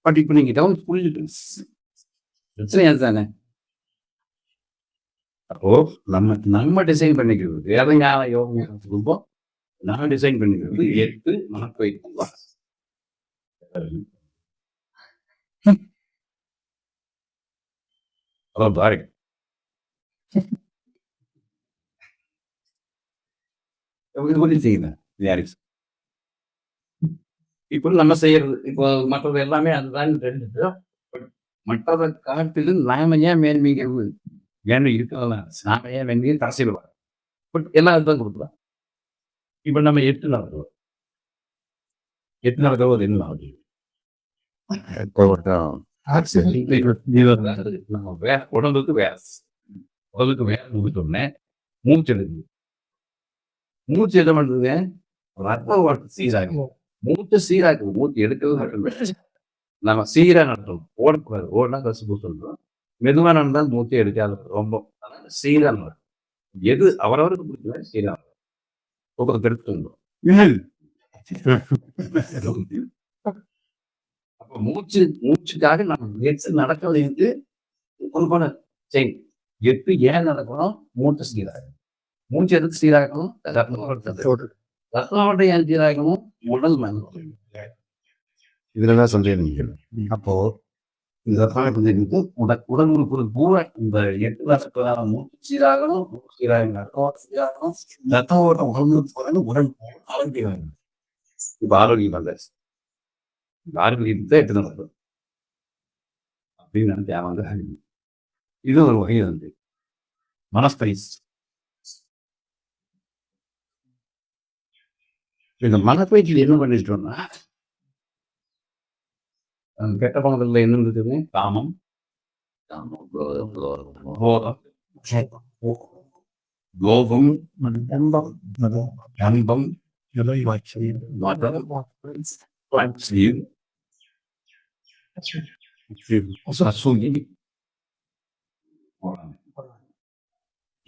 A: பட் இப்ப நீங்க டவுன் புரிஞ்சுட்டு பிரச்சனை தானே. அப்போ நம்ம டிசைன் பண்ணிக்கிறது வேற ஞான யோகம் நான் டிசைன் பண்ணிக்கிறது 8 மணக்கு வைக்கும் அதான் பாருங்க. இது கொஞ்சம் செய்யுங்க யாரிஸ். இப்போ நம்ம செய்யறது இப்போ மற்றது எல்லாமே அதுதான் தெரிஞ்சது. மற்றதை காட்டிலும் நாம ஏன் மேன்மைக்கு மேன்மை இருக்கலாம், நாம ஏன் மேன்மையை கடைசியில் வரும். பட் எல்லாம் அதுதான் கொடுக்கலாம். இப்போ நம்ம 8 நடக்கிறோம். 8 நடக்கிறது என்ன ஆகுது? நம்ம உடம்புக்கு வேலை உடம்புக்கு வேலை முடிச்சோடனே மூச்சு எடுக்குது. மூச்சு என்ன பண்றது? ரத்த ஓட்டம் சீராகும். மூச்சு சீராக்குது. மூச்சு எடுக்கிறது நம்ம சீரா நடத்தணும். ஓடக்கூடாது. ஓடனா கசு சொல்றோம். மெதுவா நடந்தால் மூச்சை எடுக்காது. ரொம்ப சீரா நடக்கும். எது அவரவருக்கு பிடிக்கல சீரா எடுத்துக்கணும். அப்ப மூச்சுக்காக நம்ம எட்டு நடக்கிறது குறிப்பான செயின். 8 ஏன் நடக்கணும்? மூச்சு சீராகணும். மூச்சு எதுக்கு சீராகணும்? ரத்தம் ஓட்டம் ஏன் சீராகணும்? உடல் மனம்.
D: இதுலதான் சொல்றீங்க.
A: அப்போ இந்த உடல் உறுப்பு பூரா இந்த 8 வருஷத்துக்கான மூச்சு சீராகணும். சீராகணும். ரத்தம் ஓட்டம் உடம்பு உடல் ஆரோக்கியம். இப்ப ஆரோக்கியம் அல்ல. ஆரோக்கியத்தை 8 நடக்கும் அப்படின்னு நினைச்சாங்க. இது ஒரு வகை வந்து மனஸ்பைஸ். இந்த மனப்பயிற்சியில் என்ன பண்ணிட்டோம்னா, கெட்ட பணத்துல என்ன இருந்ததுன்னு காமம், கோபம், அன்பம்,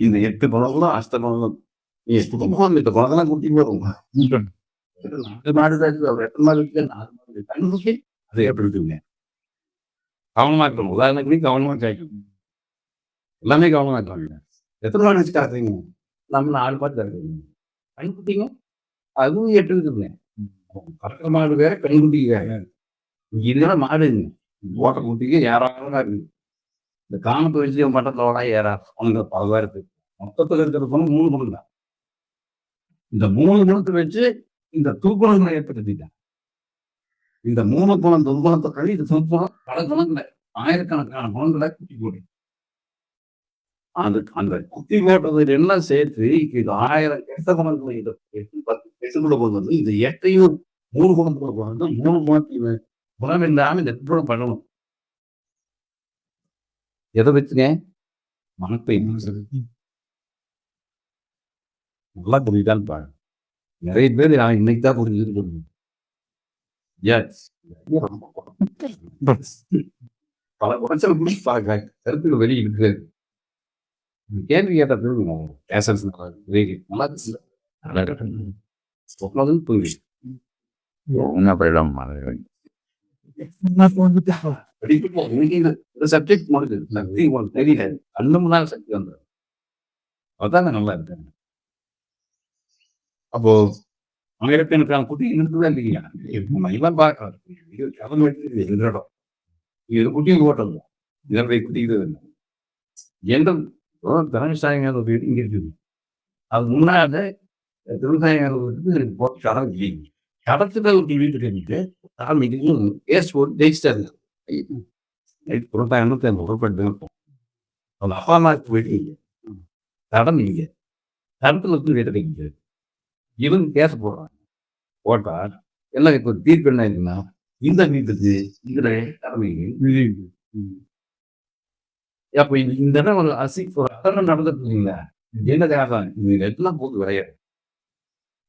A: இந்த 8 குணங்களும் அஷ்டகுணங்களும். இந்த குணங்கள்லாம் குட்டிங்க அதை எப்படி இருக்குங்க? கவனமா இருக்கணும். உதாரணத்துக்கு கவனமா கேட்கணும். எல்லாமே கவனமா இருக்காங்க. எத்தனை நாள் வச்சு காட்டுறீங்க? நம்ம 4 பார்த்து தருவீங்க. கண்குட்டிங்க அதுவும் 8 இருக்குங்க. பறக்கிற மாடு வேற, கண்குட்டிக்கு வேற. இதெல்லாம் மாடுங்க. ஓட்ட குட்டிக்கு ஏறாம இருக்குது. இந்த காணப்பு வச்சு மட்டத்தோட ஏறாது. அவங்க 10,000 மொத்தத்தில் இருக்கிற பணம் 3 குணம் தான். இந்த 3 குணத்தை வச்சு இந்த துர்குணங்களை ஏற்படுத்திட்டாங்க. இந்த 3 குணம் துர்குணத்தை கழி இந்த துர்குணம் பல குணங்களை ஆயிரக்கணக்கான குணங்களை குட்டி போடு. அந்த குட்டி போட்டது எல்லாம் சேர்த்து இது 1000 கெட்ட குணங்களை 8 போது வந்து இந்த 8ஐயும் 3 குணத்துல வந்து 3 குணத்தையும் குணம் இல்லாம இந்த 8 குணம் பண்ணணும். எதை வச்சுங்க? மனப்பை நல்லா புரியுதான்னு பாருங்க. நிறைய பேர் நான் இன்னைக்கு தான் புரிஞ்சுட்டு பல குறைச்சல் கருத்துக்கு வெளியே இருக்கு. கேள்வி கேட்ட சப்ஜெக்ட் தெரியல. அண்ணன் சக்தி வந்து அதாங்க நல்லா இருக்காங்க. அப்போ ஆயிரக்கணக்கான குட்டி இருக்குதான் இல்லையா? எல்லாம் பார்க்கலாம். இது குட்டியும் ஓட்டல. இதனுடைய குட்டி இது எந்த திறமைசாலிங்க வீடு இங்க இருக்குது. அது முன்னால விவசாயிகள் போட்டு கடத்துல ஒரு வீட்டுக்கு இருந்துட்டு ஏஸ் போட்டு ஜெயிச்சிட்டாரு. அவங்க அப்பா அம்மா போயிட்டு தடம் இல்லைங்க. தடத்துல இருந்து வீட்டுக்கு இவங்க கேச போடுறாங்க. போட்டா எல்லாம் இப்போ தீர்ப்பு என்ன இருக்குன்னா, இந்த வீட்டுக்கு இதுல தலைமை அப்போ இந்த இடம் ஒரு அசனம் நடந்துட்டு இல்லைங்களா? என்ன காரணம்? இது எல்லாம் போது விளையாது.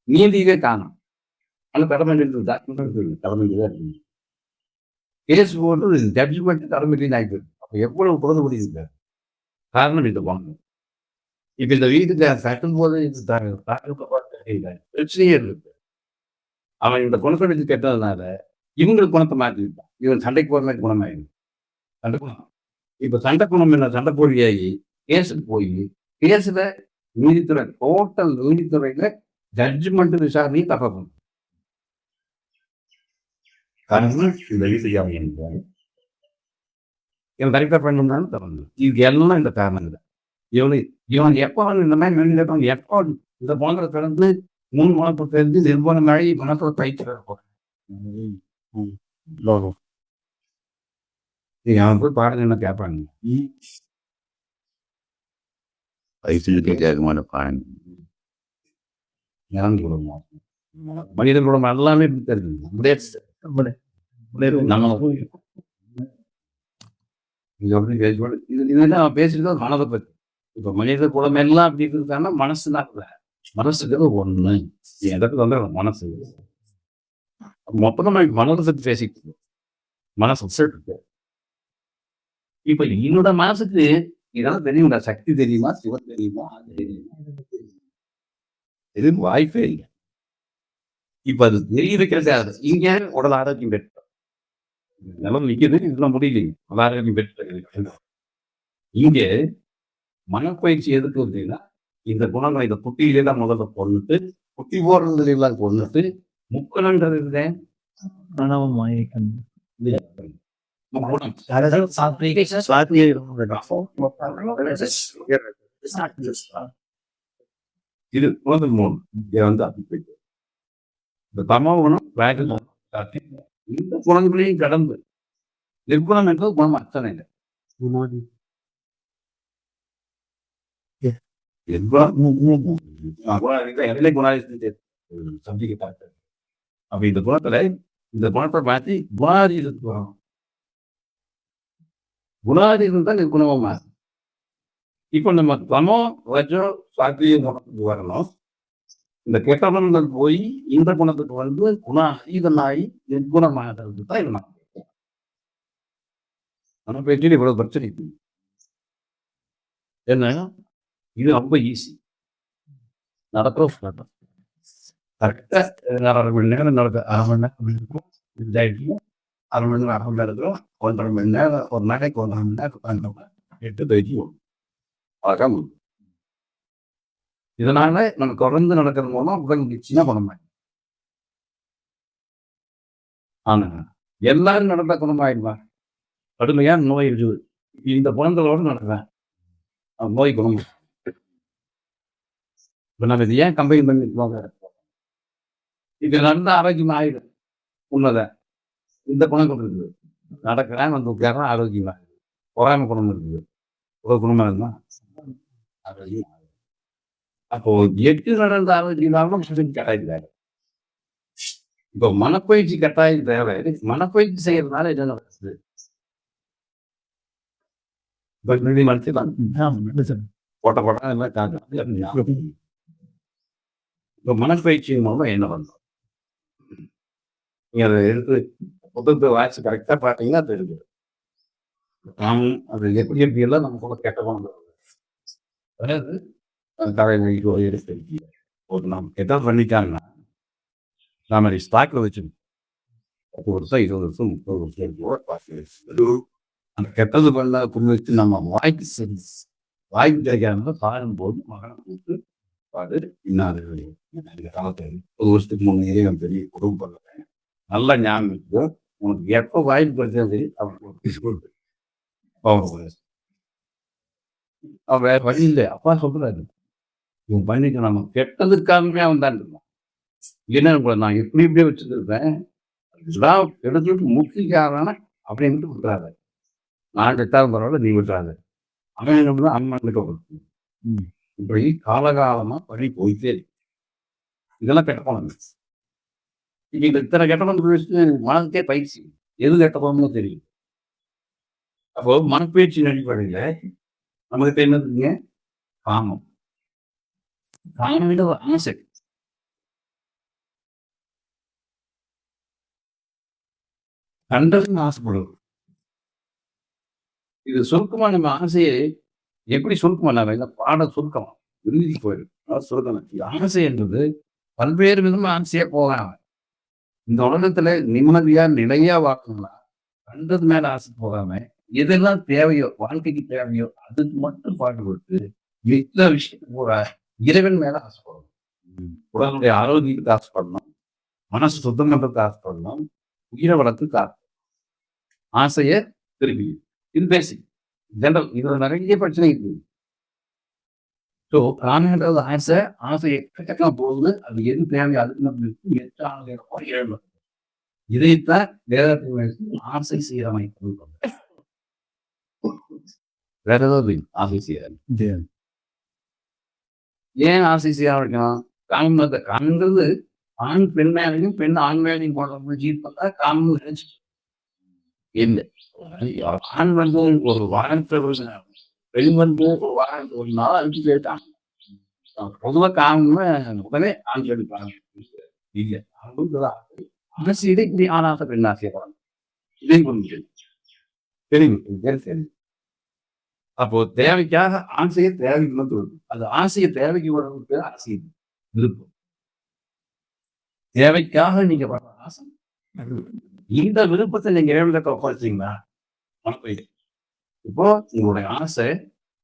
A: நீதியே காணும். ஆனால் தலைமை தலைமையில இருக்கு. கேஸ் போட்டு ஜட்ஜ்மெண்ட் தலைமையில ஆயிட்டு. அப்போ எவ்வளவு பொழுதுபடி இருக்கு. காரணம் இது வாங்க. இப்ப இந்த வீட்டுக்கு கட்டும் போது பிரச்சனையே இருக்கு. அவன் இந்த குணத்தை வச்சு கெட்டதுனால இவங்களுக்கு குணத்தை மாற்றிருப்பான். இவன் சண்டைக்கு போற மாதிரி குணமாயிடும். சண்டை குணம். இப்ப சண்டை குணம் என்ன? சண்டை போலியாகி கேஸுக்கு போய் கேஸுல நீதித்துறை டோட்டல் நீதித்துறையில ஜட்ஜ்மெண்ட் விசாரணையும் தப்பா பண்ணும்.
D: காரணம் உதவி செய்யாமல் இருக்கிறாங்க.
A: இவன் தனிப்பட்ட பண்ணணும்னாலும் தரணும். இது எல்லாம் இந்த காரணம் தான். இவன் எப்போ வந்து இந்த மாதிரி மனிதன் எப்போ இந்த போன்ற பிறந்து 3 மாதம் தெரிஞ்சு நிர்வாண மழை மனத்தோட பயிற்சி அவன் போய் பாருங்க என்ன கேட்பாங்க.
D: பயிற்சிக்கு கேட்கமான பயன்
A: இறந்து விடுவோம். மனிதர்களோட எல்லாமே தெரிஞ்சு நம்ம போய் இதெல்லாம் பேசிட்டு மனதை பற்றி. இப்போ மனித குலம் எல்லாம் அப்படி இருக்காங்கன்னா மனசு தான். மனசுக்கு ஒண்ணு எதற்கு வந்து மனசு மொத்தமா மனதை பற்றி பேசிட்டு மனசு. இப்ப என்னோட மனசுக்கு இதெல்லாம் தெரியுங்களா? சக்தி தெரியுமா? சிவம் தெரியுமா? அது தெரியுமா? இது வாய்ப்பே இல்லை. இப்ப அது தெரிய வைக்கிறது இங்க உடல் ஆரோக்கியம் பெற்ற நிலம் நிற்கிது. இதெல்லாம் முடியலைங்க. உடல் ஆரோக்கியம் பெற்ற இங்க மனப்பயிற்சி எதுக்கு அப்படின்னா இந்த குணங்களை இந்த குட்டியிலாம் முதல்ல கொண்டுட்டு குட்டி போடுறதுல எல்லாம் கொண்டுட்டு முக்கணன்றது இது வந்து 3 வந்து அப்படி இந்த தமோகுணம் வேககுணம் இந்த குணங்களையும் கடந்து நிர்குணம் என்பது குணம் அத்தனை இல்லை. எல்லை குணாதிசத்தை சந்திக்க பார்த்து அப்ப இந்த குணத்துல இந்த குணத்தை மாற்றி குணாதிசம் தான் நிர்குணமா மாறும். இப்போ நம்ம தமோ வஜோ சாத்தியம் வரணும். இந்த கெட்ட குணங்கள் போய் இந்த குணத்துக்கு வந்து குணாதீதனாகி நிர்குணமாகிறது தான் இது. நம்ம பேச்சு இவ்வளவு பிரச்சனை என்ன? இது ரொம்ப ஈஸி. நடக்கும் கரெக்டா 1/2 மணி நேரம் நடக்க 1/2 மணி நேரம் இருக்கும். 1/2 மணி நேரம் 1/2 மணி நேரம் இருக்கும். 1.5 மணி நேரம் ஒரு நாளைக்கு 1.5 மணி நேரம் 8 தைரியம் வரும். இதனால நம்ம தொடர்ந்து நடக்கிறது மூலம் உடல் நிச்சயமா பண்ண மாட்டோம். ஆனா எல்லாரும் நடந்த குணமாயிடுவா. கடுமையா நோய் இருக்குது. இந்த குணங்களோடு நடக்கிறேன் நோய் குணம். இப்ப நம்ம இது ஏன் கம்பைன் பண்ணிருக்கோங்க? இது நடந்த ஆரோக்கியம் ஆயிடும். உண்மைதான். இந்த குணங்கள் இருக்குது. நடக்கிறேன் வந்து உட்கார ஆரோக்கியமா இருக்குது. பொறாமை குணம் இருக்குது. ஒரு குணமா இருந்தா ஆரோக்கியம். அப்போ எட்டு நடந்த ஆரோக்கியம் கட்டாயம். இப்போ மனப்பயிற்சி கட்டாயம் தேவை. மனப்பயிற்சி செய்யறதுனால என்ன நடக்குது? இப்போ மனப்பயிற்சியின் மூலம் என்ன பண்றோம்? நீங்க அதை எடுத்து புத்தகத்தை வாட்சி கரெக்டா பார்த்தீங்கன்னா தெரியுது. அது எப்படி எப்படியெல்லாம் நம்ம கூட கெட்ட குணம். அதாவது ஒரு நாம் கெட்ட பண்ணிட்டாங்கன்னா நாம ஸ்டாக்ல வச்சிருக்கோம். 10 வருஷம் 20 வருஷம் 30 வருஷம் அந்த கெட்டது பண்ண வச்சு நம்ம வாய்ப்பு கிடைக்காம பாரும்போது மகனை கூப்பிட்டு பாரு இன்னாது காலத்தை 1 வருஷத்துக்கு முன்னே பெரிய குடும்பம் பண்ணுறேன். நல்லா ஞாபகம் இருக்கு. உனக்கு எப்போ வாய்ப்பு கிடைச்சா சரி அவனுக்கு அவன் வேற வழி இல்லை. அப்பா சொல்றாரு இவன் பயணிக்க நம்ம கெட்டதுக்காகவே அவன் தான் இருக்கான். என்ன கூட நான் எப்படி இப்படியே வச்சுருப்பேன் இதெல்லாம் எடுத்துட்டு முக்கிக்காரன அப்படின்ட்டு விட்டுறாரு. நான் கெட்டாலும் பரவாயில்ல நீ விட்டுறாரு. அவன் என்ன பண்ணா அம்மாளுக்கு இப்படி காலகாலமா பழி போயிட்டே இருக்கு. இதெல்லாம் கெட்ட குணம். இந்த இத்தனை கெட்ட குணம் மனதுக்கே பயிற்சி எது கெட்ட குணம்னு தெரியும். அப்போ மனப்பயிற்சியின் அடிப்படையில நமக்கு என்னதுங்க? காமம். காமம் விட ஆசை. கண்டதுன்னு ஆசைப்படுவது. இது சுருக்கமா நம்ம ஆசையை எப்படி சுருக்கமா நம்ம பாட சுருக்கமா விருதி போயிடும் சுருக்கணும். ஆசை என்பது பல்வேறு விதமா ஆசையா போகாம இந்த உலகத்துல நிம்மதியா நிலையா வாழணும்னா கண்டது மேல ஆசை போகாம எதெல்லாம் தேவையோ வாழ்க்கைக்கு தேவையோ அதுக்கு மட்டும் பாடுபட்டு எல்லா விஷயத்துக்கு கூட இறைவன் மேல ஆசைப்படணும். உடலுடைய ஆரோக்கியத்துக்கு ஆசைப்படணும், மனசு சுத்தம் பண்றதுக்கு ஆசைப்படணும், உயிரை வளர்த்துக்கு ஆசையை திருப்பி இது பேசிக் ஜெனரல். இதுல நிறைய பிரச்சனை இருக்குது. ஸோ காமன்றது ஆசை எக்கச்சக்கம் போகுது. அது எது தேவை அதுக்கு நம்ம எட்டான இதைத்தான் வேதத்தில் ஆசை சீரமைப்பு. வேற ஏதாவது ஆசை சீரமைப்பு. ஏன் ஆசை சீரமைக்கணும்? காமன்றது ஆண் பெண் மேலையும் பெண் ஆண் மேலையும் போடுற ஜீட் பார்த்தா காமன் நினைச்சு இல்லை. ஆண் வந்து ஒரு வாரத்தை பெண் வந்து ஒரு நாள் அழிச்சு போயிட்டான். பொதுவாக காமன் உடனே ஆண் எடுப்பாங்க இல்லை. அரசு இதை இப்படி ஆணாசை பெண் ஆசைப்படுறாங்க. இதை புரிஞ்சு தெரியும். அப்போ தேவைக்காக ஆசையை தேவைக்கு வந்து அது ஆசையை தேவைக்கு வர்றதுக்கு ஆசை விருப்பம். தேவைக்காக நீங்க வர்ற ஆசை, இந்த விருப்பத்தை நீங்க இறைவனுக்கு ஒப்படைச்சீங்கன்னா போயிட்டு. இப்போ உங்களுடைய ஆசை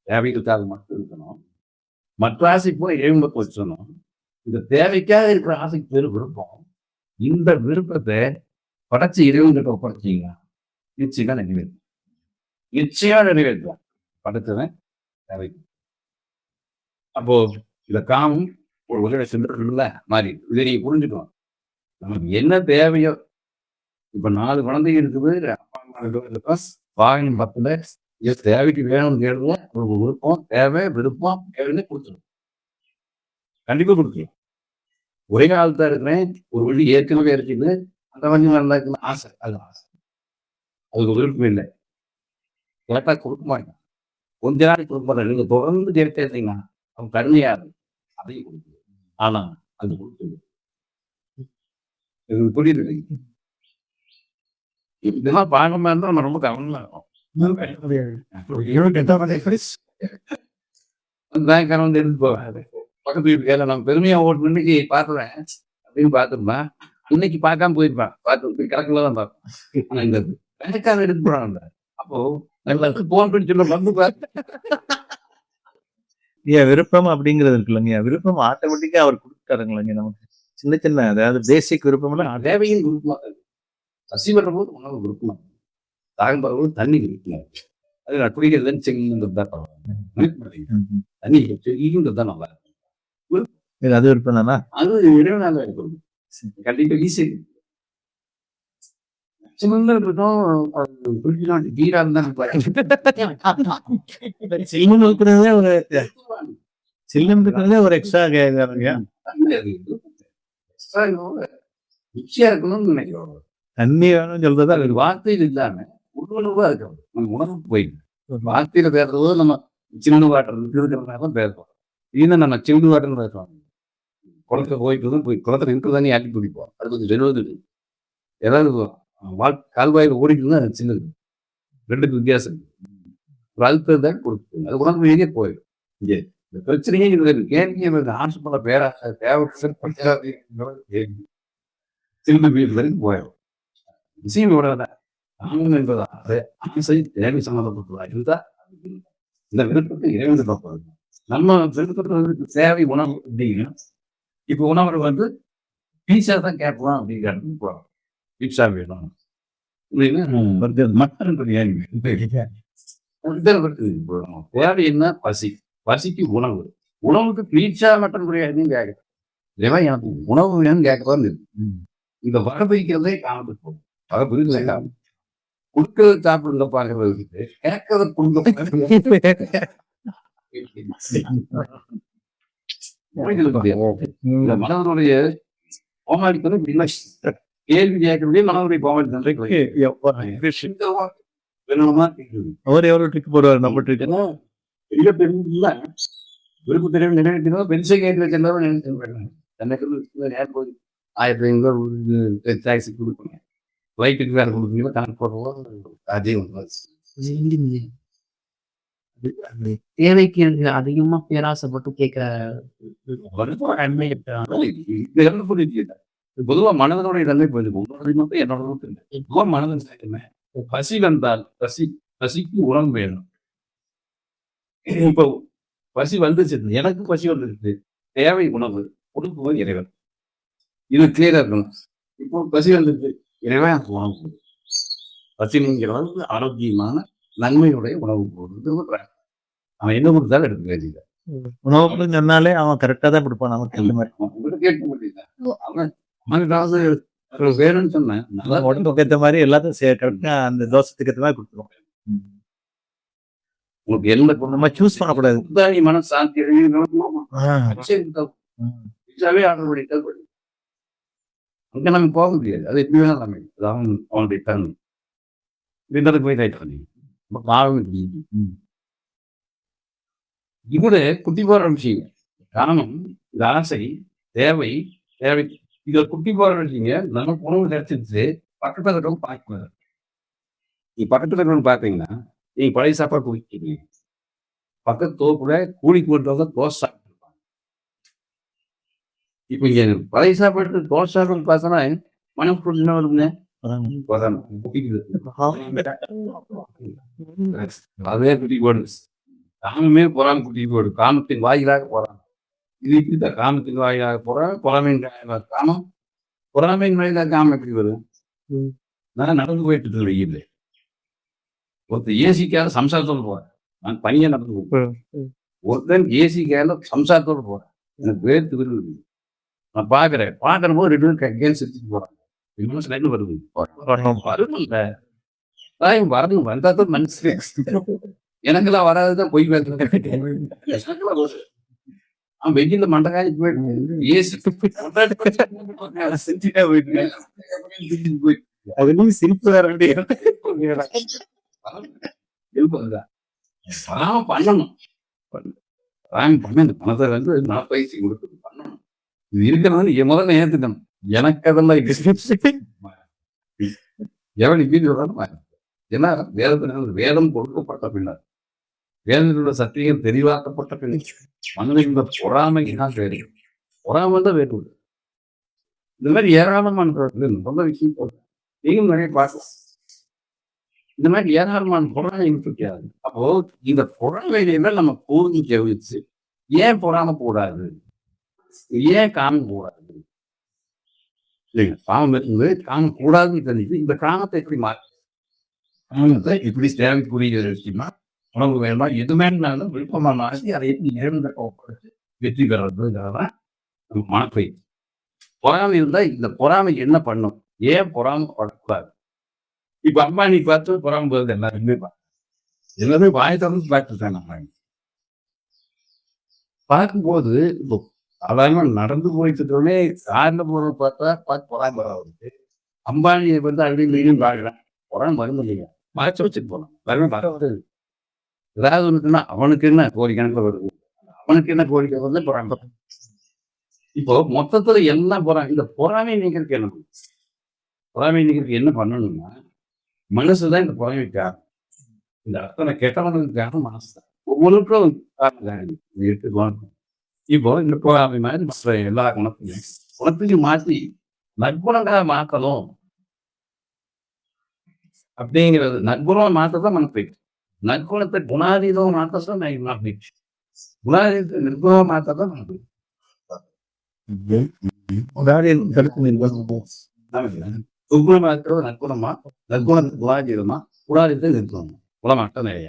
A: தேவைக்காக மட்டும் இருக்கணும். மற்ற ஆசை போல இறைவனுக்கு வச்சணும். இந்த தேவைக்காக இருக்கிற ஆசைக்கு பேரு விருப்பம். இந்த விருப்பத்தை படைச்சு இறைவனுக்கு ஒப்படைச்சீங்கன்னா நிச்சயமா நிறைவேற்றும். நிச்சயம் நிறைவேற்றுவோம் படைச்சவன் தேவைக்கு. அப்போ இத காமம் ஒரு உதவி செல்ல மாறி இதை நீங்க புரிஞ்சுக்கணும். நமக்கு என்ன தேவையோ, இப்ப 4 குழந்தை இருக்குது, வாகனம் 10 தேவைக்கு வேணும்னு கேடுவோம். ஒரு விருப்பம் தேவை விருப்பம் தேவைன்னு கொடுத்துரும். கண்டிப்பா கொடுத்துரும். ஒரே காலத்தான் இருக்கிறேன், ஒரு வழி ஏற்கனவே இருக்குது, அந்த வண்டி நல்லா இருக்குன்னு ஆசை. அது ஆசை, அதுக்கு விருப்பம் இல்லை. கேட்டா கொடுக்க மாட்டேன். கொஞ்ச நாளைக்கு கொடுக்க மாட்டேன். நீங்க தொடர்ந்து கேட்டே இருந்தீங்கன்னா அவன் கருணையா இருக்கும், அதையும் கொடுக்குது. ஆனா அது கொடுக்குது. இது புரியுது. இதெல்லாம் பார்க்கமா இருந்தா நம்ம ரொம்ப கவனமா இருக்கும். பேங்க்காரன் வந்து இருந்து போகாது. பக்கத்து வீட்டுக்கு நம்ம பெருமையா ஓட்டு இன்னைக்கு பார்த்துவேன் அப்படின்னு பார்த்துருப்பா. இன்னைக்கு பார்க்காம போயிருப்பான். பார்த்து கணக்குல தான் பார்ப்பேன். ஆனா இந்த பேங்க்காரன் எடுத்து போறாங்க. அப்போ போன் பண்ணி சொல்ல வந்து
B: விருப்பம் அப்படிங்கிறது இருக்குல்லங்க. விருப்பம் ஆட்டோமேட்டிக்கா அவர் கொடுத்தாருங்களங்க. நமக்கு சின்ன சின்ன அதாவது பேசிக் விருப்பம்லாம்
A: தேவையும் விருப்பமா பசி வர்ற போது உணவு விருப்பமா, தாகம் போது தண்ணி விருப்பமா. அது நான் குடிக்கிறதுன்னு செங்கிங்கிறது தான் தண்ணி செங்கிங்கிறது தான் நல்லா இருக்கும்.
B: அது விருப்பம் தானா? அது
A: இறைவனால இருக்கும். கண்டிப்பா ஈஸி.
B: ஒரு எக்ஸ்ட்ரா
A: இருக்கணும்னு நினைக்கிறோம்.
B: தண்ணி வேணும்னு சொல்றது
A: அது வார்த்தையில் இல்லாம உணர்வா இருக்கணும். நம்ம உணர்வு போயிடும். வார்த்தையில பேசுறது நம்ம சின்ன வாட்டர் இருக்கிறதுனால பேசுவோம். இன்னும் நம்ம சின்ன வாட்டர்னு பேசுவாங்க. குளத்துல போய்ட்டு போய் குளத்துல இருக்கிறதானே ஆட்டி பிடிப்போம். அது கொஞ்சம் எழுவது ஏதாவது கால்வாயில் ஓடிக்குதுன்னா சின்னது. ரெண்டுக்கு வித்தியாசம். ஒரு அழுத்தம் தான் கொடுக்கும். அது உணர்வு ஏரியா போயிடும். இங்கே இந்த பிரச்சனையே இது கேள்வி ஆசைப்பட பேராசை தேவை திரும்ப வீடு வரைக்கும் போயிடும். விஷயம் இவ்வளவுதான். ஆணும் என்பதா ஆசை தேவை சம்மந்தப்பட்டதா இருந்தா இந்த விருப்பத்தை இறைவன் பார்ப்பாங்க. நம்ம விருப்பத்துக்கு தேவை உணவு அப்படின்னா இப்போ உணவு வந்து பீஸா தான் கேட்கலாம் அப்படின்னு போறோம். பீட்சா வேணும் மட்டன் பிரியாணி தேவை என்ன? பசி. பசிக்கு உணவு. உணவுக்கு பீட்சா மட்டன் பிரியாணி கேட்க எனக்கு உணவு வேணும்னு கேட்கதான் இருக்கு. இந்த வகை பிரிக்கிறதே காணப்பட்டு போகும். வகை பிரிக்கிறதே கொடுக்கறது சாப்பிடுங்க பார்க்கறது கேட்கறத கொடுக்க இந்த மனதனுடைய போமாடிக்கிறது கேள்வி கேட்கறதே மனதுடைய போமாடி.
B: அவர் எவ்வளவு ட்ரிக் போடுவார் நம்ம ட்ரிக்
A: பெரிய பெரிய விருப்ப தெரியும் நிறைவேற்றினா பென்சை கேட்டு வச்சிருந்தவங்க நினைச்சு எனக்கு போகுது 1500 டாக்ஸி கொடுப்பீங்க, ஃப்ளைட்டுக்கு வேற கொடுப்பீங்களா கணக்கு போடுறோம். அதே
C: தேவைக்கு அதிகமா பேராசைப்பட்டு கேட்கிற
A: பொதுவா மனதனுடைய தன்மை போயிடுது. என்னோட மனதன் பசி வந்தால் பசிக்கு உணவு வேணும். இப்போ பசி வந்துச்சு, எனக்கு பசி வந்துருக்கு, தேவை உணவு. கொடுக்குவது இறைவன். இது கிளியரா இருக்கணும். இப்போ பசி வந்துருக்கு, இறைவன் எனக்கு உணவு கொடு. பசிங்கிற அளவுக்கு ஆரோக்கியமான நன்மையுடைய உணவு போடுறது அவன் என்ன கொடுத்தாலும் எடுக்க வேண்டியது.
B: உணவுன்னு சொன்னாலே அவன் கரெக்டா தான் கொடுப்பான் நமக்கு இந்த மாதிரி.
A: உங்களுக்கு கேட்க முடியல. அவன் அவனுக்காவது வேணும்னு சொன்னேன். நல்லா
B: உடம்புக்கு ஏற்ற மாதிரி எல்லாத்தையும் கரெக்டா அந்த தோசத்துக்கு ஏற்ற மாதிரி கொடுத்துருவோம்.
A: உங்களுக்கு என்ன
B: நம்ம சூஸ் பண்ணக்கூடாது.
A: உதாரணி மனசாந்தி ஆர்டர் பண்ணிட்டால் போதும். அங்க நம்ம போக முடியாது. அது எப்படி வேணாலும் நம்ம அதான் அவனுடைய தன்மை. இதற்கு போய் ரைட் பண்ணி இவரு குட்டி போற விஷயம். காரணம், இந்த ஆசை, தேவை தேவை இதை குட்டி போற விஷயங்க நமக்கு உணவு கிடைச்சிருச்சு. பக்கத்துல இருக்கவங்க பார்க்க நீ பக்கத்துல இருக்கவங்க பார்த்தீங்கன்னா நீங்க பழைய சாப்பாடு குடிக்கிறீங்க. பக்கத்து தோப்புல கூலி போட்டவங்க தோசை சாப்பிட்டுருப்பாங்க. இப்ப இங்க பழைய சாப்பாடு தோசை சாப்பிட்டு பார்த்தோன்னா மனசு என்ன வருங்க? அதே குட்டி போடு. காமமே பொறாம குட்டி போடு. காமத்தின் வாயிலாக போறாங்க. இது இப்படிதான் காமத்தின் வாயிலாக போறாங்க. பொறாமையின் வாயிலாக காமம். பொறாமையின் வாயிலாக காமம் எப்படி வரும்? நான் நடந்து போயிட்டு இருக்கேன் வெயில்ல. ஒருத்தர் ஏசிக்காக சம்சாரத்தோடு போறேன். நான் பனியா நடந்து போறேன். ஒருத்தன் ஏசிக்காக சம்சாரத்தோடு போறேன். எனக்கு வேர்த்து விருது. நான் பாக்குறேன். பாக்குற போது 2 பேரும் கேன் செஞ்சுட்டு போறாங்க. வருது வரணும் வந்தாதான் மனசு. எனக்கெல்லாம் வராதுதான் பொய் பேசுறேன். அவன் வெயில மண்டகாய் பண்ணணும். பணத்தை வந்து பயிற்சி கொடுத்து பண்ணணும். இது இருக்கிறது முதல்ல ஏத்துக்கணும். எனக்கு அதெல்லாம் எவன் இப்படி சொல்றாலும் ஏன்னா வேதம் கொடுக்கப்பட்ட பின்னர் வேதனோட சத்தியம் தெளிவாக்கப்பட்ட பின்னர் மனிதனோட பொறாமை தான் தெரியும். பொறாமை தான் வேறு. இந்த மாதிரி ஏராளமான ரொம்ப விஷயம் போடுறேன். நீங்களும் நிறைய பார்க்கலாம். இந்த மாதிரி ஏராளமான பொறாமை இருக்காது. அப்போ இந்த பொறாமையில நம்ம கூர்ந்து ஜெயிச்சு ஏன் பொறாம கூடாது, ஏன் காம கூடாது இல்லைங்க? காமம் இருந்து காமம் கூடாதுன்னு தெரிஞ்சு இந்த காமத்தை எப்படி மாற்று? காமத்தை இப்படி தேவைக்குரிய விஷயமா உணவு வேணுமா எது வேணும்னாலும் விருப்பமா மாற்றி அதை எப்படி நேர்ந்த கோப்படுத்தி வெற்றி பெறதுதான் மனப்பை. பொறாமை இருந்தா இந்த பொறாமை என்ன பண்ணும்? ஏன் பொறாமை படக்கூடாது? இப்ப அம்பானி பார்த்து பொறாமை போகிறது எல்லாருமே எல்லாருமே வாய் திறந்து பார்த்துட்டாங்க. நம்ம பார்க்கும்போது இப்போ சாதாரண நடந்து போயிட்டுமே காரில் போறத பார்த்தா பார்த்து பொறாமை வராது. அம்பானியை வந்து அடிமையும் பார்க்கலாம். பொறாமை மருந்து இல்லைங்க, மறைச்சு வச்சுட்டு போகலாம். வரவே பார்க்க ஏதாவது ஒன்றுன்னா அவனுக்கு என்ன கோடிக்கணக்கில் வருது, அவனுக்கு என்ன கோரிக்கை வந்து பொறாமை. இப்போ மொத்தத்துல எல்லாம் பொறாமை. இந்த பொறாமை நீங்கிறதுக்கு என்ன பண்ணும்? பொறாமை நீங்கிறதுக்கு என்ன பண்ணணும்னா மனசுதான் இந்த பொறாமை காரணம். இந்த அத்தனை கெட்டவனுக்கு காரணம் மனசு தான். ஒவ்வொருக்கும் காரணம் இருக்கு. இப்போ இந்த பொறாமை மாதிரி மற்ற எல்லா குணத்தையும் மாற்றி நற்குணங்களாக மாற்றணும் அப்படிங்கிறது. நற்குணம் மாற்றதான் மனப்பை. நற்குணத்தை குணாதீதம் மாற்றதான் மனப்பயிற்சி. குணாதீதத்தை நிர்குணம் மாற்றதான் மனப்பை. துர்குணமாக்குறது நற்குணமா, நற்குணத்தை குணாதீதமா, குணாதீதத்தை நிற்கணும். குணமாட்டம் நிறைய.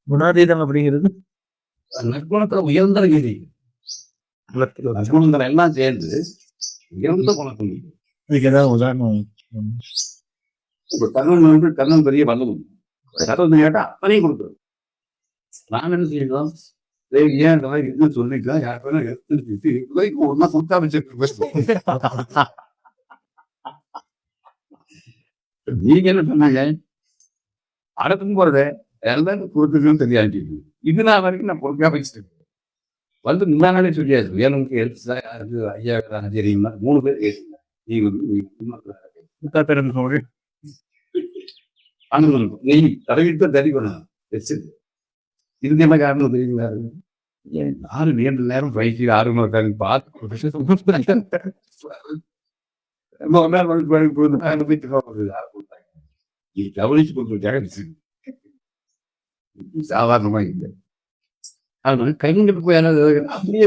B: குணாதீதம் அப்படிங்கிறது
A: நற்குணத்துல உயர்ந்த கீதி. நற்குணங்கள் எல்லாம் சேர்ந்து உயர்ந்த குணம்.
B: இதுக்கு ஏதாவது உதாரணம்?
A: இப்ப கண்ணன் வந்து கண்ணன் பெரிய வல்லவன். கண்ணன் கேட்டா அத்தனையும் கொடுக்குறது. நான் என்ன செய்யலாம்? ஏன் இந்த மாதிரி இது சொல்லிக்கலாம், யார் வேணா எடுத்துட்டு ஒன்னா சுத்தா வச்சிருக்க. நீங்க என்ன சொன்னாங்க? அடுத்து போறத எல்லாரும் கொடுத்துருக்கணும் தெரியாது. இது நான் வரைக்கும் நான் பொறுமையா வச்சுட்டு வந்து முன்னாலே சொல்லியாச்சு. வேணும்க்கு எடுத்து அது ஐயா தெரியுமா 3 பேர் கேட்டுங்க. நீ தடவிட்டு தடி பண்ணணும் வச்சிருக்கு. இதுக்கு என்ன காரணம் தெரியுங்களா? 6 நேரம் பயிற்சி 6 மணி நேரம் பார்த்து கவனிச்சு கொடுத்து சாதாரணமா இல்லை. அதனால கைங்களுக்கு போய் அப்படியே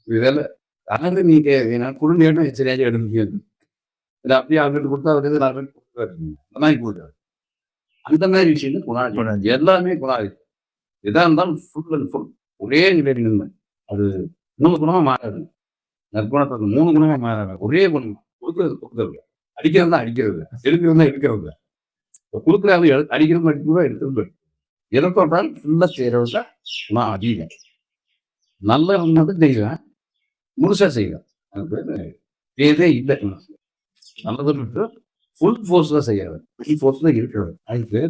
A: இதெல்லாம் அதனால நீங்க நான் குழந்தையோட சரியாக எடுத்துக்கணும். இல்லை அப்படியே அவர்கிட்ட கொடுத்தா அவர் நான் அந்த மாதிரி கொடுத்தாரு. அந்த மாதிரி விஷயம் குணாதி எல்லாமே குணாதி. எதா இருந்தாலும் ஃபுல் அண்ட் ஃபுல் ஒரே நிலையில் நின்று அது 3 குணமா மாறாது. நற்குணத்தை 3 குணமா மாறாது. ஒரே குணம் கொடுக்கறது அடிக்கிறது தான் அடிக்கிறது, எடுக்கிறது தான் எடுக்கிறது. கொடுக்குறாரு அடிக்கிறது அடிக்கிறதா எடுக்கிறது. எதை சொல்றாலும் ஃபுல்லாக செய்கிறவங்க தான் நான் அதிகம். நல்ல மட்டும் செய்வேன், முழுசாக செய்வேன். இதே இல்லை நல்லது மட்டும் ஃபுல் ஃபோர்ஸில் செய்யறது, ஃபுல் ஃபோர்ஸில் இருக்கிறது. அதுக்கு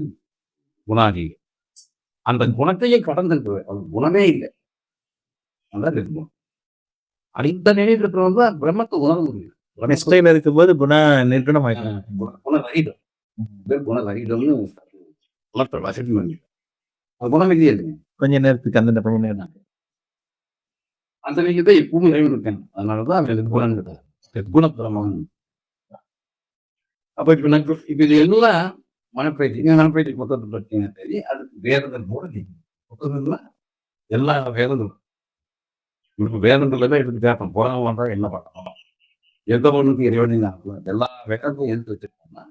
A: குணாதி. அந்த குணத்தையே கடந்துருக்குது, அது குணமே இல்லை. அதான் இருக்கும். அந்த நிலையில் இருக்கிறவங்க தான் பிரம்மத்தை உணர முடியும்.
C: நிஷ்டையில இருக்கும்போது நிர்குணமாயிடும்.
A: குணரகிதம், குணரகிதம்னு உணர்த்த வசதி பண்ணி அது குணமில்லையே இல்லைங்க.
C: கொஞ்ச நேரத்துக்கு அந்த கொஞ்ச நேரம்
A: அந்த நீங்க எப்பவும் இறைவன் இருக்கேன். அதனாலதான் அவன் குணங்கிறது குணப்பிரமம். அப்ப இப்ப இது எல்லாம் மனப்பயிற்சி. மனப்பயிற்சி மொத்தத்தை பார்த்தீங்கன்னா சரி, அதுக்கு வேதங்கள் கூட மொத்தத்துல எல்லா வேதங்களும் இப்ப வேதங்கள்ல தான் எடுத்து கேட்போம். போறவங்க வந்தா என்ன பண்ணணும், எந்த ஒண்ணுக்கு இறைவனை எல்லா வேதங்களும் எடுத்து வச்சிருக்கோம்னா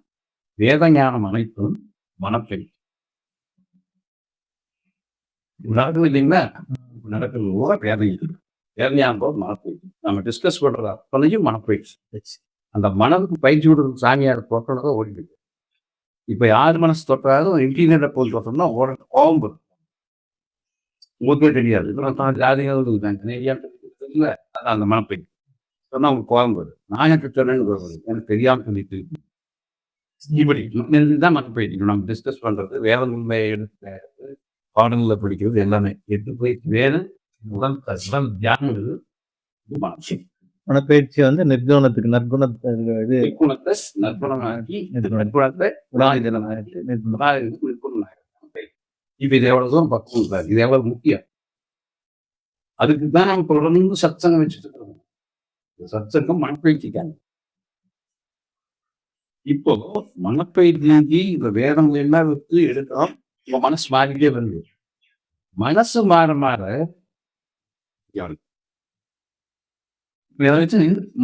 A: வேத ஞானம் அனைத்தும் மனப்பயிற்சி நடக்குது இல்லைங்களா? நடக்கிறது கூட வேத ஞானம் மனப்பயிற்சி. நம்ம டிஸ்கஸ் பண்றது அத்தனையும் மனப்பயிற்சி. அந்த மனதுக்கு பயிற்சி விடுறது சாமியார் தொட்டதை ஓடிட்டு. இப்ப யார் மனசு தொட்டாலும் இன்டீரியரை போல் தொட்டோம்னா கோபம் வரும். உங்களுக்கே தெரியாது. இதெல்லாம் ஜாதிகள் இல்லை, அதான் அந்த மனப்பயிற்சி சொன்னா உங்களுக்கு கோபம் வரும். நான் எனக்கு சொன்னேன்னு வருது, எனக்கு தெரியாம சொல்லிட்டு இப்படி தான் மனப்பயிற்சி. நம்ம டிஸ்கஸ் பண்றது வேத உண்மையை எடுத்து பாடங்களில் படிக்கிறது எல்லாமே எட்டு பயிற்சி வேறு முதல் தியானம்.
C: மனப்பயிற்சி வந்து நிர்குணத்துக்கு நற்குணத்தை இது
A: நிர்குணத்தை நற்குணமாக்கி நற்குணத்தை குணாதிதனமாக்கி இப்ப இது எவ்வளவு தூரம் பக்குவம் இருக்காது, இது எவ்வளவு முக்கியம். அதுக்கு தான் நம்ம தொடர்ந்து சத்சங்கம் வச்சுட்டு இருக்கோம். சத்சங்கம் மனப்பயிற்சிக்காங்க. இப்போ மனப்பயிற்சிக்கு இந்த வேதங்கள் எல்லாம் வச்சு எடுக்கிறோம். இப்ப மனசு மாறிக்கிட்டே வருது. மனசு மாற மாற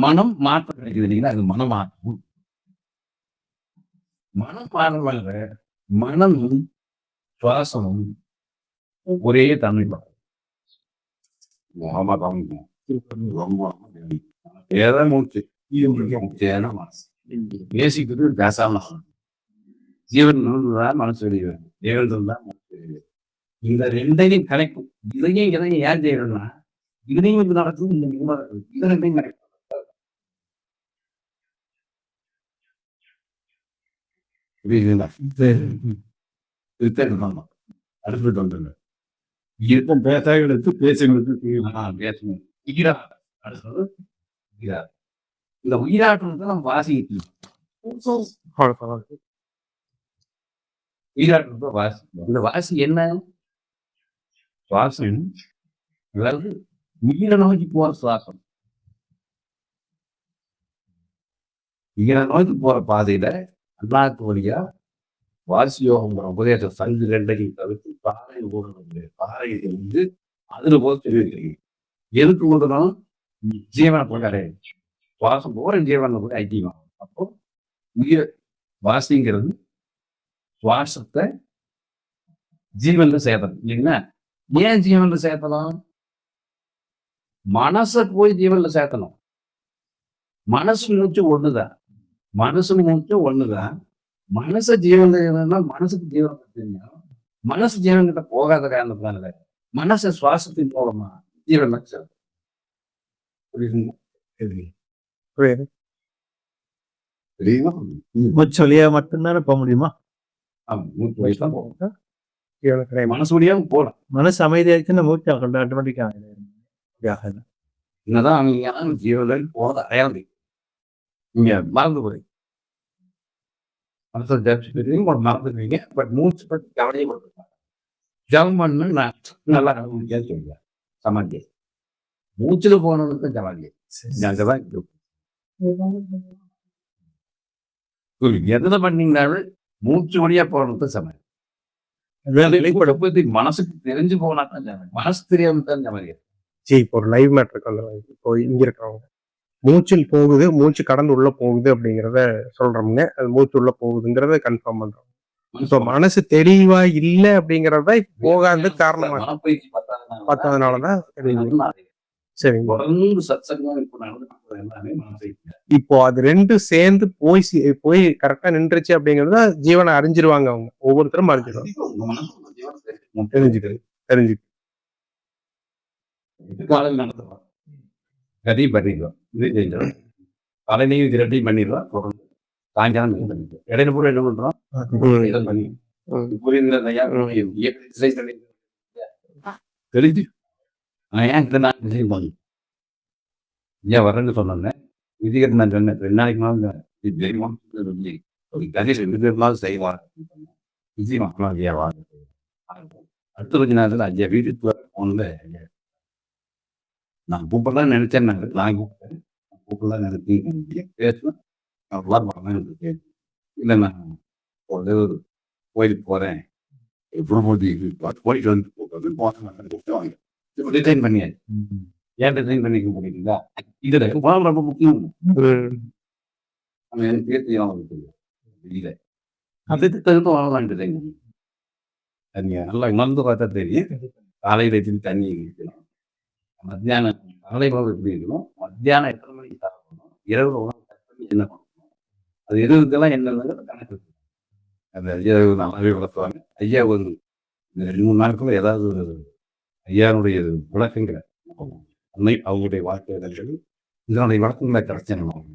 A: மனம் மாற்றம் கிடைக்குது இல்லைங்களா? அது மனம் மாற்றம். மனம் மாற மாற மனமும் சுவாசமும் ஒரே தன்மை. பேசிக்கிட்டு பேசாம ஜீவன் மனசு வெளியே, தேவன் தான் மனசு வெளியே. இந்த ரெண்டையும் கணக்கும். இதையும் எதையும் ஏன் செய்யணும்னா இதையும் நடக்கும், இந்த ரெண்டையும் கணக்கும். அடுத்து வந்துங்க இருக்கும் பேசாங்களுக்கு பேசுங்களுக்கு பேசணும். இந்த உயிராட்டம் தான் நம்ம வாசிக்கிட்டு உயிராட்டம் தான் வாசி. இந்த வாசி என்ன சுவாசம், அதாவது உயிரை நோக்கி போற சுவாசம். உயிரை நோக்கி போற பாதையில அண்ணாக்கு வழியா வாசி யோகம் உபதேச சங்கு ரெண்டையும் தவிர்த்து பாறை ஓடுறது. பாறையை வந்து அதுல போக தெரிவிக்கிறீங்க. எதுக்கு ஓடணும்? ஜீவனை கொண்டாடே சுவாசம் போற ஜீவனை போய் ஐக்கியம். அப்போ உயிர் வாசிங்கிறது சுவாசத்தை ஜீவன்ல சேர்த்தணும் இல்லைங்களா? ஏன் ஜீவன்ல சேர்த்தலாம்? மனசை போய் ஜீவன்ல சேர்த்தணும். மனசு மூச்சு ஒண்ணுதான், மனசு மூச்சு ஒண்ணுதான். மனச ஜீவன்ல மனசுக்கு ஜீவன் தெரியும். மனசு ஜீவன் கிட்ட போகாத காரணத்தினால மனசை சுவாசத்தின் மூலமா ஜீவன்
C: மூச்சு வழியா மட்டும்தானே போக முடியுமா?
A: மனசு வழியாக போகலாம்.
C: மனசு அமைதியாச்சுன்னா மூச்சு ஆட்டோமேட்டிக்கா
A: என்னதான் அவங்க ஜீவன் போறத அடையாளம் இங்க மறந்து போய் மறந்துடுவீங்க. பட் மூச்சு பற்றி கவலையை கொடுத்துருப்பாங்க. ஜபம் பண்ணு நான் நல்லா சொல்லுவேன். சமாதி மூச்சுல போனவனுக்கு சமாதி எதுல பண்ணீங்கன்னாலும் மூச்சு வழியா போனது சமாதி. மனசுக்கு தெரிஞ்சு போனா தான் மனசு தெரியாம தான் சமாதி.
C: இப்போ ஒரு லைவ் மேட்ருக்கு வந்துடும். இப்போ இங்க இருக்கிறவங்க மூச்சில் போகுது, மூச்சு கடந்து உள்ள போகுது அப்படிங்கிறத சொல்றோம்ங்க. அது மூச்சு உள்ள போகுதுங்கிறத கன்ஃபார்ம் பண்றோம். இப்போ மனசு தெளிவா இல்ல அப்படிங்கிறது தான் போகாததுக்கு காரணமா இருக்கு.
A: மனப்பயிற்சி
C: பத்தாதனாலதான் சரிங்க.
A: தொடர்ந்து சத்சங்கம் இப்போ நடந்து எல்லாமே மனப்பயிற்சி.
C: இப்போ அது 2 சேர்ந்து போய் கரெக்டா நின்றுச்சு அப்படிங்கிறது தான் ஜீவனை அறிஞ்சிருவாங்க அவங்க. ஒவ்வொருத்தரும் அறிஞ்சிருவாங்க.
A: கண்டிப்பா உங்க மனசு உங்க ஜீவனை தெரிஞ்சுக்கணும்.
C: தெரிஞ்சுக்கு
A: காலையில் நடந்துடும் கதையும் பண்ணிடுவோம். இது செஞ்சிடும் காலையிலையும் இது ரெண்டையும் பண்ணிடுவோம். தொடர்ந்து சாயங்காலம் இது பண்ணிடுவோம். இடையில பூரா என்ன பண்றோம்? இதை பண்ணி புரியுதுல ஐயா? இசை தெரிஞ்சு நான் ஏன் இந்த நாள் இசை பண்ணணும் ஏன் வரேன்னு சொன்னேன். விதிகட்டு நான் சொன்னேன் 2 நாளைக்கு மேலே இது தெரியுமா கதை இருந்தாலும் செய்வாங்க விஜய் ஐயா வாங்க. அடுத்த கொஞ்ச நேரத்தில் ஐயா வீட்டுக்கு போனது நான் கூப்பிடலாம் நினைச்சேன். நான் கூப்பிட்டேன் கூப்பிடலாம் நினைச்சி பேசணும். இல்லை நான் ஒரு கோயிலுக்கு போகிறேன் போயிட்டு வந்து போனேன் டிசைன் பண்ணியாச்சு. ஏன் டிசைன் பண்ணிக்க முடியுங்களா? இதில் பணம் ரொம்ப முக்கியம். நம்ம எனக்கு பேசி அவங்களுக்கு இல்லை அதுக்கு தகுந்த வாழலாம் டிசைன் தண்ணியை நல்லா உணர்ந்து பார்த்தா தெரியும். காலையில் எடுத்து தண்ணி இருக்கணும். மத்தியானம் காலை உணவு எப்படி இருக்கணும், மத்தியானம் எத்தனை மணிக்கு சாப்பிடணும், இரவு உணவு என்ன பண்ணணும், அது எதுக்கெல்லாம் என்னென்ன கணக்கு இருக்கு. அந்த ஐயா நல்லாவே வளர்த்துவாங்க. ஐயா ஒரு இந்த 2-3 நாளுக்குள்ள ஏதாவது ஐயாவுடைய விளக்கங்களை அன்னை அவங்களுடைய வாழ்க்கை நிகழ்வு இதனுடைய விளக்கங்களை கிடைச்சிடணும்.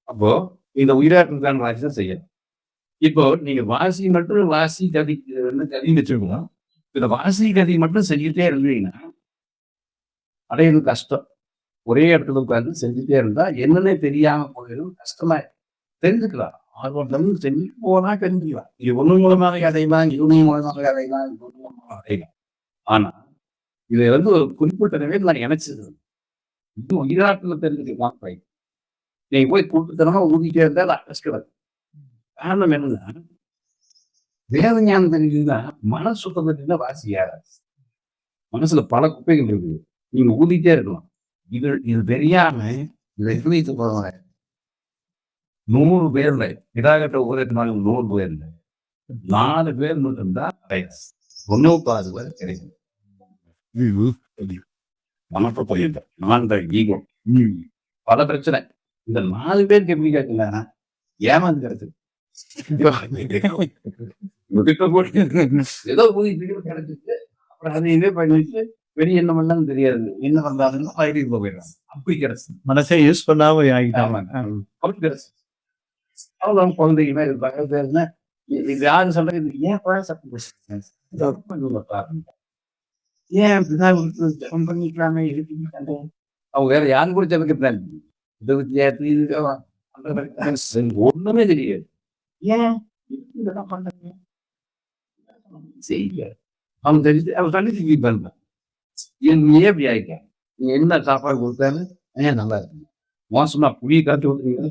A: அப்போ இந்த உயிராற்றல் வாசி தான் செய்யணும். இப்போ நீங்க வாசி மட்டும் வாசி கதி கதி வச்சுக்கணும். இந்த வாசி கதி மட்டும் செஞ்சுட்டே இருந்தீங்கன்னா அடையிறது கஷ்டம். ஒரே இடத்துல உட்காந்து செஞ்சுட்டே இருந்தா என்னன்னே தெரியாம போயிடும். கஷ்டமா தெரிஞ்சுக்கலாம். ஆர்வம் செஞ்சு போனா தெரிஞ்சுக்கலாம். இது ஒண்ணு மூலமாக அடையலாம், இவனையும் மூலமாக அடையலாம், அடையலாம். ஆனா இதை ஒரு குறிப்பிட்ட நிலையில் நான் இணைச்சது இன்னும் உயிராற்றல தெரிஞ்சுக்கலாம். நீங்க போய் கூட்டுத்தனமா ஊதிட்டே இருந்தா அது கஷ்டம். காரணம் என்னன்னா வேத ஞானம் தெரிஞ்சுன்னா மன சுத்தம் வாசி ஏறாது. மனசுல பல குப்பைகள் இருக்குது. நீங்க ஊதிட்டே இருக்கலாம். இது தெரியாம இதை வைத்து போவாங்க. 100 பேர்ல இதாகட்ட ஊரேற்று 100 பேர்ல 4 பேர் மட்டும்தான் ஒன்னோக்காது கிடைக்கும். மனப்ப போயிருந்தேன் நான் ஈகோ பல பிரச்சனை. இந்த 4 பேருக்கு எப்படி கேட்கல ஏமாந்து கிடைச்சது. ஏதோ கிடைச்சிட்டு அப்புறம் அதை இதே பண்ணிட்டு வெளியே என்ன பண்ணாலும் தெரியாது. என்ன வந்தாலும் போயிடுறாங்க. அப்படி கிடைச்சு
B: மனசை யூஸ் பண்ணாம ஆகிட்டாங்க.
A: அப்படி கிடைச்சு அவங்க குழந்தைங்க இருப்பாங்க. இது யாரு சொல்றது ஏன் ஏன் பண்ணிக்கலாமே அவங்க வேற யாரும் கூட ஜெபிக்கிறாங்க. ஒண்ணுமே தெரியாது. ஏன் செய்ய அவன் தெரிஞ்சு அவன் தண்ணி பண்ண ஏன் எப்படி ஆயிக்க நீங்க என்ன சாப்பாடு கொடுத்தாலும் ஏன் நல்லா இருக்கு. மோசமா புளிய காத்து விட்டுறீங்க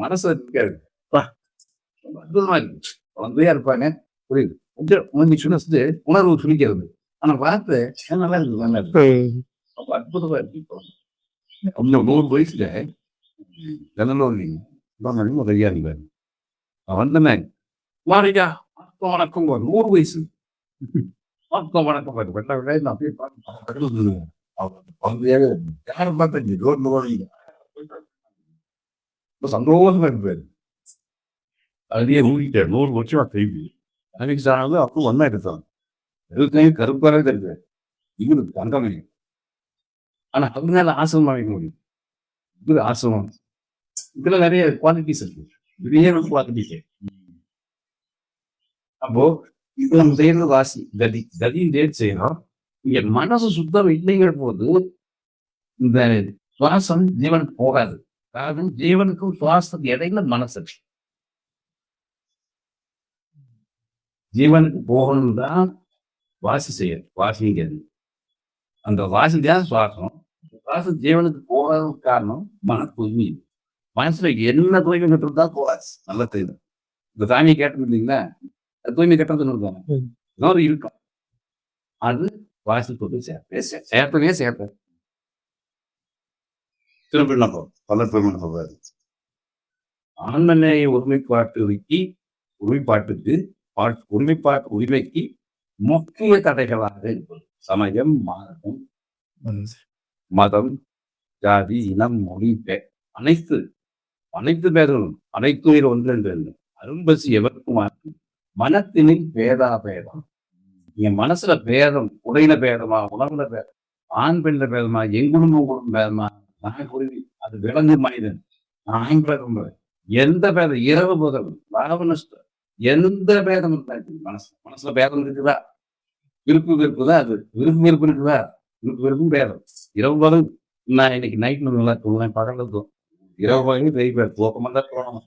A: மனசு இருக்காது. அற்புதமா இருக்கு. குழந்தையா இருப்பாங்க புரியுது. கொஞ்சம் சுனச்சு உணர்வு சுழிக்கிறது. ஆனா பார்த்து நல்லா இருக்கு நல்லா இருக்கு. அப்ப அற்புதமா இருக்கு. கொஞ்சம் 100 வயசுல உதவியா இருப்பாரு. வந்தமே மாறியா வணக்கம் 100 வயசு வணக்கம் சந்தோஷமா இருப்பாரு. அதே ஊறிட்டார் 100 வருஷமா செய்தி அன்னைக்கு சாணது அப்போ ஒன்னா எடுத்தான். எதுக்கையும் கருப்பாக தெரியுது. இவரு தங்கமே. ஆனா அதனால ஆசிரமம் வாங்கிக்க முடியும். இது ஆசிரமம். இதுல நிறைய குவாலிட்டிஸ் இருக்கு. நிறைய குவாலிட்டிஸ். அப்போ இது நம்ம செய்யறது வாசி கதி கதியும் தேடி செய்யணும். இங்க மனசு சுத்தம் இல்லைங்கிற போது இந்த சுவாசம் ஜீவனுக்கு போகாது. காரணம் ஜீவனுக்கும் சுவாசத்துக்கு இடையில மனசு ஜீவனுக்கு போகணும் தான் வாசி செய்யணும். வாசிங்கிறது அந்த வாசி தான் சுவாசம். சுவாசம் ஜீவனுக்கு போகாத காரணம் மன தூய்மை. மனசுல என்ன தூய்மை கட்டுறது தான் வாசி நல்லா தெரியும். இந்த சாமியை கேட்டது இல்லைங்களா? தூய்மை கட்டுறது சொல்லுவாங்க.
E: இன்னொரு இருக்கும். அது வாசல் கொண்டு சேர்த்தவே சேர்த்தேன். திரும்ப நம்ம பலர் சொல்றாரு. ஆண்மனையை ஒருமைப்பாட்டுக்கு உரிமைக்கு முக்கிய தடைகளாக இருப்பது சமயம், மதம், ஜாதி, இனம், மொழி, அனைத்து பேர்களும் அனைத்துயிர் ஒன்றென்று அரும்பசி எவருக்கும் மனத்தினில் பேதம். நீங்க மனசுல பேதம், உடையில பேதமா, உணவுல பேதம், ஆண் பெண்ல பேதமா, எங்குடும் பேதமா, நான் குருவி, அது விலங்கு மனிதன், நான் பேதம், எந்த பேதம், இரவு போதம், ராவணஸ்தர், எந்த பேதம் இருக்காது. மனசுல பேதம் இருக்குதா? விருப்பு தான் அது. விருப்பு இருக்குதா? விருப்பும் பேதம். இரவு போதும் நான் இன்னைக்கு நைட் நல்லா தூங்குவேன், பகல்ல தூங்கும். இரவு போதும் பெரிய பேர் தூக்கமா தான் தோணும்.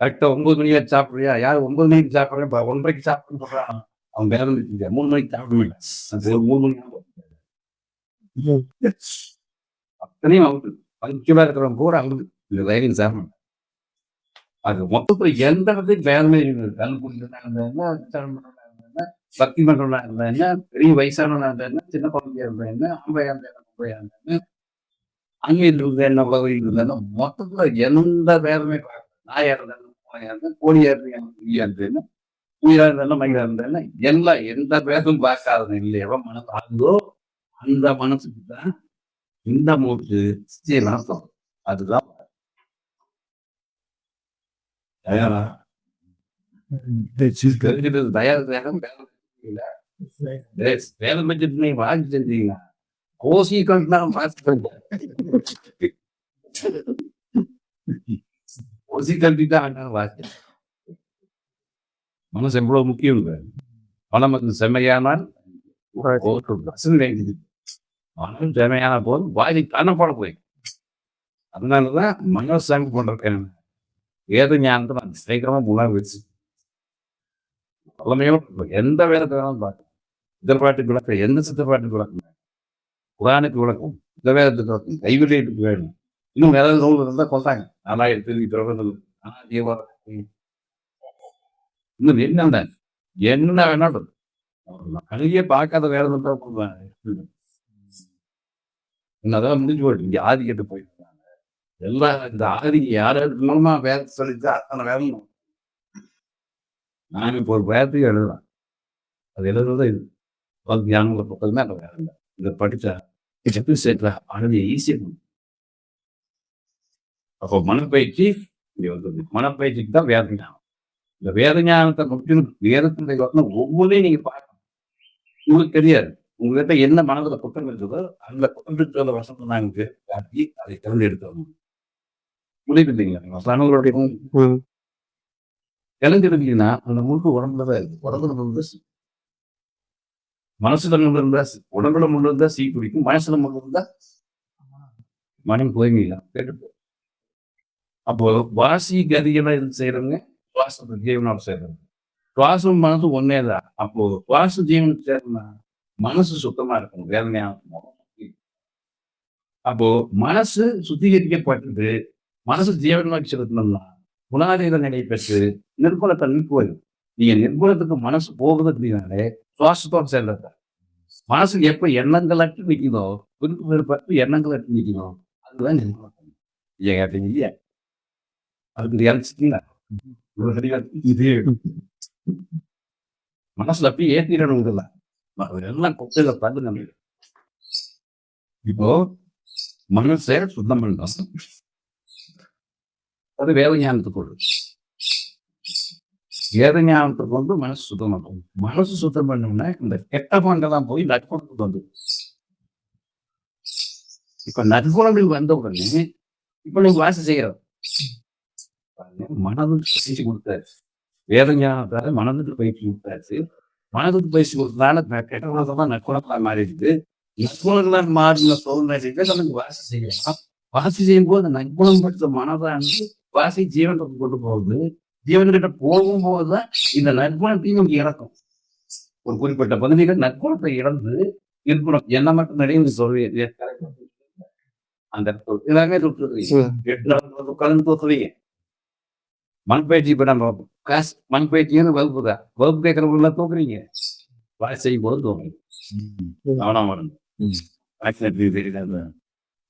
E: கரெக்டா 9 மணி வரைக்கும் சாப்பிடுறியா? யார் 9 மணிக்கு சாப்பிடுறேன், 1:30க்கு சாப்பிடுன்னு சொல்றான். அவன் பேதம் இருக்கு. 3 மணிக்கு சாப்பிட மாட்டேன். 3 மணி அத்தனையும் அவங்களுக்கு பஞ்சுவா இருக்கிறவங்க கூட அவங்களுக்கு இந்த தைரியம் சாப்பிடணும். அது மொத்தத்துல எந்த இடத்துக்கு வேதமே இருக்குது. கல்குடினா இருந்தா என்ன, பக்தி மன்றம்னா இருந்தா என்ன, பெரிய வயசானவனா இருந்தா என்ன, சின்ன குழந்தையா இருந்தா என்ன, ஆம்பையா இருந்தா என்ன, அங்கே இருந்தா என்ன, வகை இருந்தா மொத்தத்துல எந்த வேதமே பார்க்கணும். நாயா இருந்தாலும் பூனையா இருந்தா, கோழியா இருந்தா உயிரா இருந்தாலும் மயிலா இருந்தா எல்லாம் எந்த பேதமும் பார்க்காத இல்லை. எவ்வளவு மனசு ஆகுதோ அந்த மனசுக்கு தான் இந்த மூச்சு அர்த்தம். அதுதான் தயாரா வேலை வச்சுட்டு நீங்க வாங்கி செஞ்சீங்கன்னா கோசி கோசி கண்டிதான் வாசி. மனசு எவ்வளவு முக்கியம் இல்லை. பணம் வந்து செம்மையானால் மனம் செம்மையான போது வாதி தானே போட போய். அதனாலதான் மனசாமி பண்றேன் வேத ஞானத்தை நான் சீக்கிரமா முன்னாடி வச்சு எல்லாமே எந்த வேதத்தை வேணாலும் பார்க்கணும். சித்தப்பாட்டுக்கு விளக்கம், எந்த சித்தப்பாட்டுக்கு விளக்கம், குரானுக்கு விளக்கம், இந்த வேதத்துக்கு விளக்கம், கைவிளையாட்டுக்கு வேணும். இன்னும் வேற நூல் இருந்தா கொண்டாங்க. 4000 இன்னும் என்ன வேணாலும் கல்வியே பார்க்காத வேற அதான் முடிஞ்சு போயிட்டு இங்க ஆதி கேட்டு போயிருக்காங்க. எல்லாம் இந்த ஆதிக்கு யாராவது மூலமா வேத சொல்லிட்டு அத்தனை வேதம். நான் இப்போ ஒரு வேதத்தையும் எழுதுறேன். அது எழுதுறதா இது ஞானங்களை பக்கத்துமே அந்த வேலை இல்லை. இதை படிச்சா சேர்த்தா அழுதிய ஈஸியா. அப்போ மனப்பயிற்சி இங்க வந்து மனப்பயிற்சிக்கு தான் வேத ஞானம். இந்த வேத ஞானத்தை மட்டும் வேதத்தினுடைய ஒவ்வொன்றையும் நீங்க பார்க்கணும். உங்களுக்கு தெரியாது உங்ககிட்ட என்ன மனதுல குற்றம் இருக்குதோ அந்த குற்றத்துக்கு வசத்தை நாங்க காட்டி அதை திறந்து எடுத்தோம். முடிவுடைய தெரிஞ்சிருந்தீங்கன்னா அந்த முழுக்க உடம்புலதான் இருக்கு. உடம்புல முழுந்த மனசுல இருந்தா உடம்புல முழுந்தா சீ குடிக்கும், மனசுல முழுந்தா மனம் போய்மையா கேட்டு. அப்போ வாசி கதியெல்லாம் இது செய்யறவங்க சுவாசத்தை ஜீவனம் செய்யறாங்க. சுவாசம் மனசு ஒன்னேதான். அப்போ சுவாச ஜீவனுக்கு சேரணும்னா மனசு சுத்தமா இருக்கும். வேதனையான அப்போ மனசு சுத்திகரிக்கப்பட்டது. மனசு ஜீவனமாக்கி செலுத்தணும்னா குணாதீத நிலை பெற்று நிர்குல தன்மை போயிடும். நீங்க நிர்குலத்துக்கு மனசு போகுது அப்படின்னாலே சுவாசத்தோடு சேர்ந்தது. மனசுக்கு எப்ப எண்ணங்கள் அற்று நிற்குதோ, விருப்பு வெறுப்பற்று எண்ணங்கள் அற்று நிற்குதோ அதுதான் நிர்குலம். இல்லையா? அதுக்கு இறச்சிட்டீங்களா? இதே மனசுல அப்படியே ஏற்றிடணும். எல்லாம் கொச்சையில பார்த்து நம்ம இப்போ மனசை சுத்தம் பண்ணணும். அது வேத ஞானத்துக்கு வேத ஞானத்துக்கு வந்து மனசு சுத்தம் பண்ணும். மனசு சுத்தம் பண்ணோம்னா இந்த கெட்ட பங்கெல்லாம் போய் நற்குணத்துக்கு வந்து இப்ப நற்குணங்கள் வந்த உடனே இப்ப நீங்க வாசி செய்யறது மனதுக்கு பயிற்சி கொடுத்தாரு. வேத ஞானத்தால மனதுக்கு பயிற்சி கொடுத்தாச்சு. மனதுக்கு பயிற்சி கொடுத்ததால கெட்ட குணத்தான் நற்குணத்தா மாறிடுது. நற்குணங்களாக மாறின சோதனை நமக்கு வாசி செய்யலாம். வாசி செய்யும் போது நற்குணம் படுத்த மனதானது வாசி ஜீவனத்துக்கு கொண்டு போகுது. ஜீவன்கிட்ட போகும்போதுதான் இந்த நற்குணத்தையும் நமக்கு இறக்கும். ஒரு குறிப்பிட்ட பகுதிகள் நற்குணத்தை இழந்து இருக்கணும். என்ன மட்டும் நிறைய சொல்வீங்க அந்த எல்லாமே கலந்து தோற்றுவீங்க. மண்பயிற்சி இப்ப நம்ம மண்பயிற்சின்னு வகுப்பு தான். வகுப்பு கேட்கறவங்க தோக்குறீங்க. வாசி செய்யும் போது தோணும். கவனம் வரணும். ஆக்சிடென்ட் தெரியுது.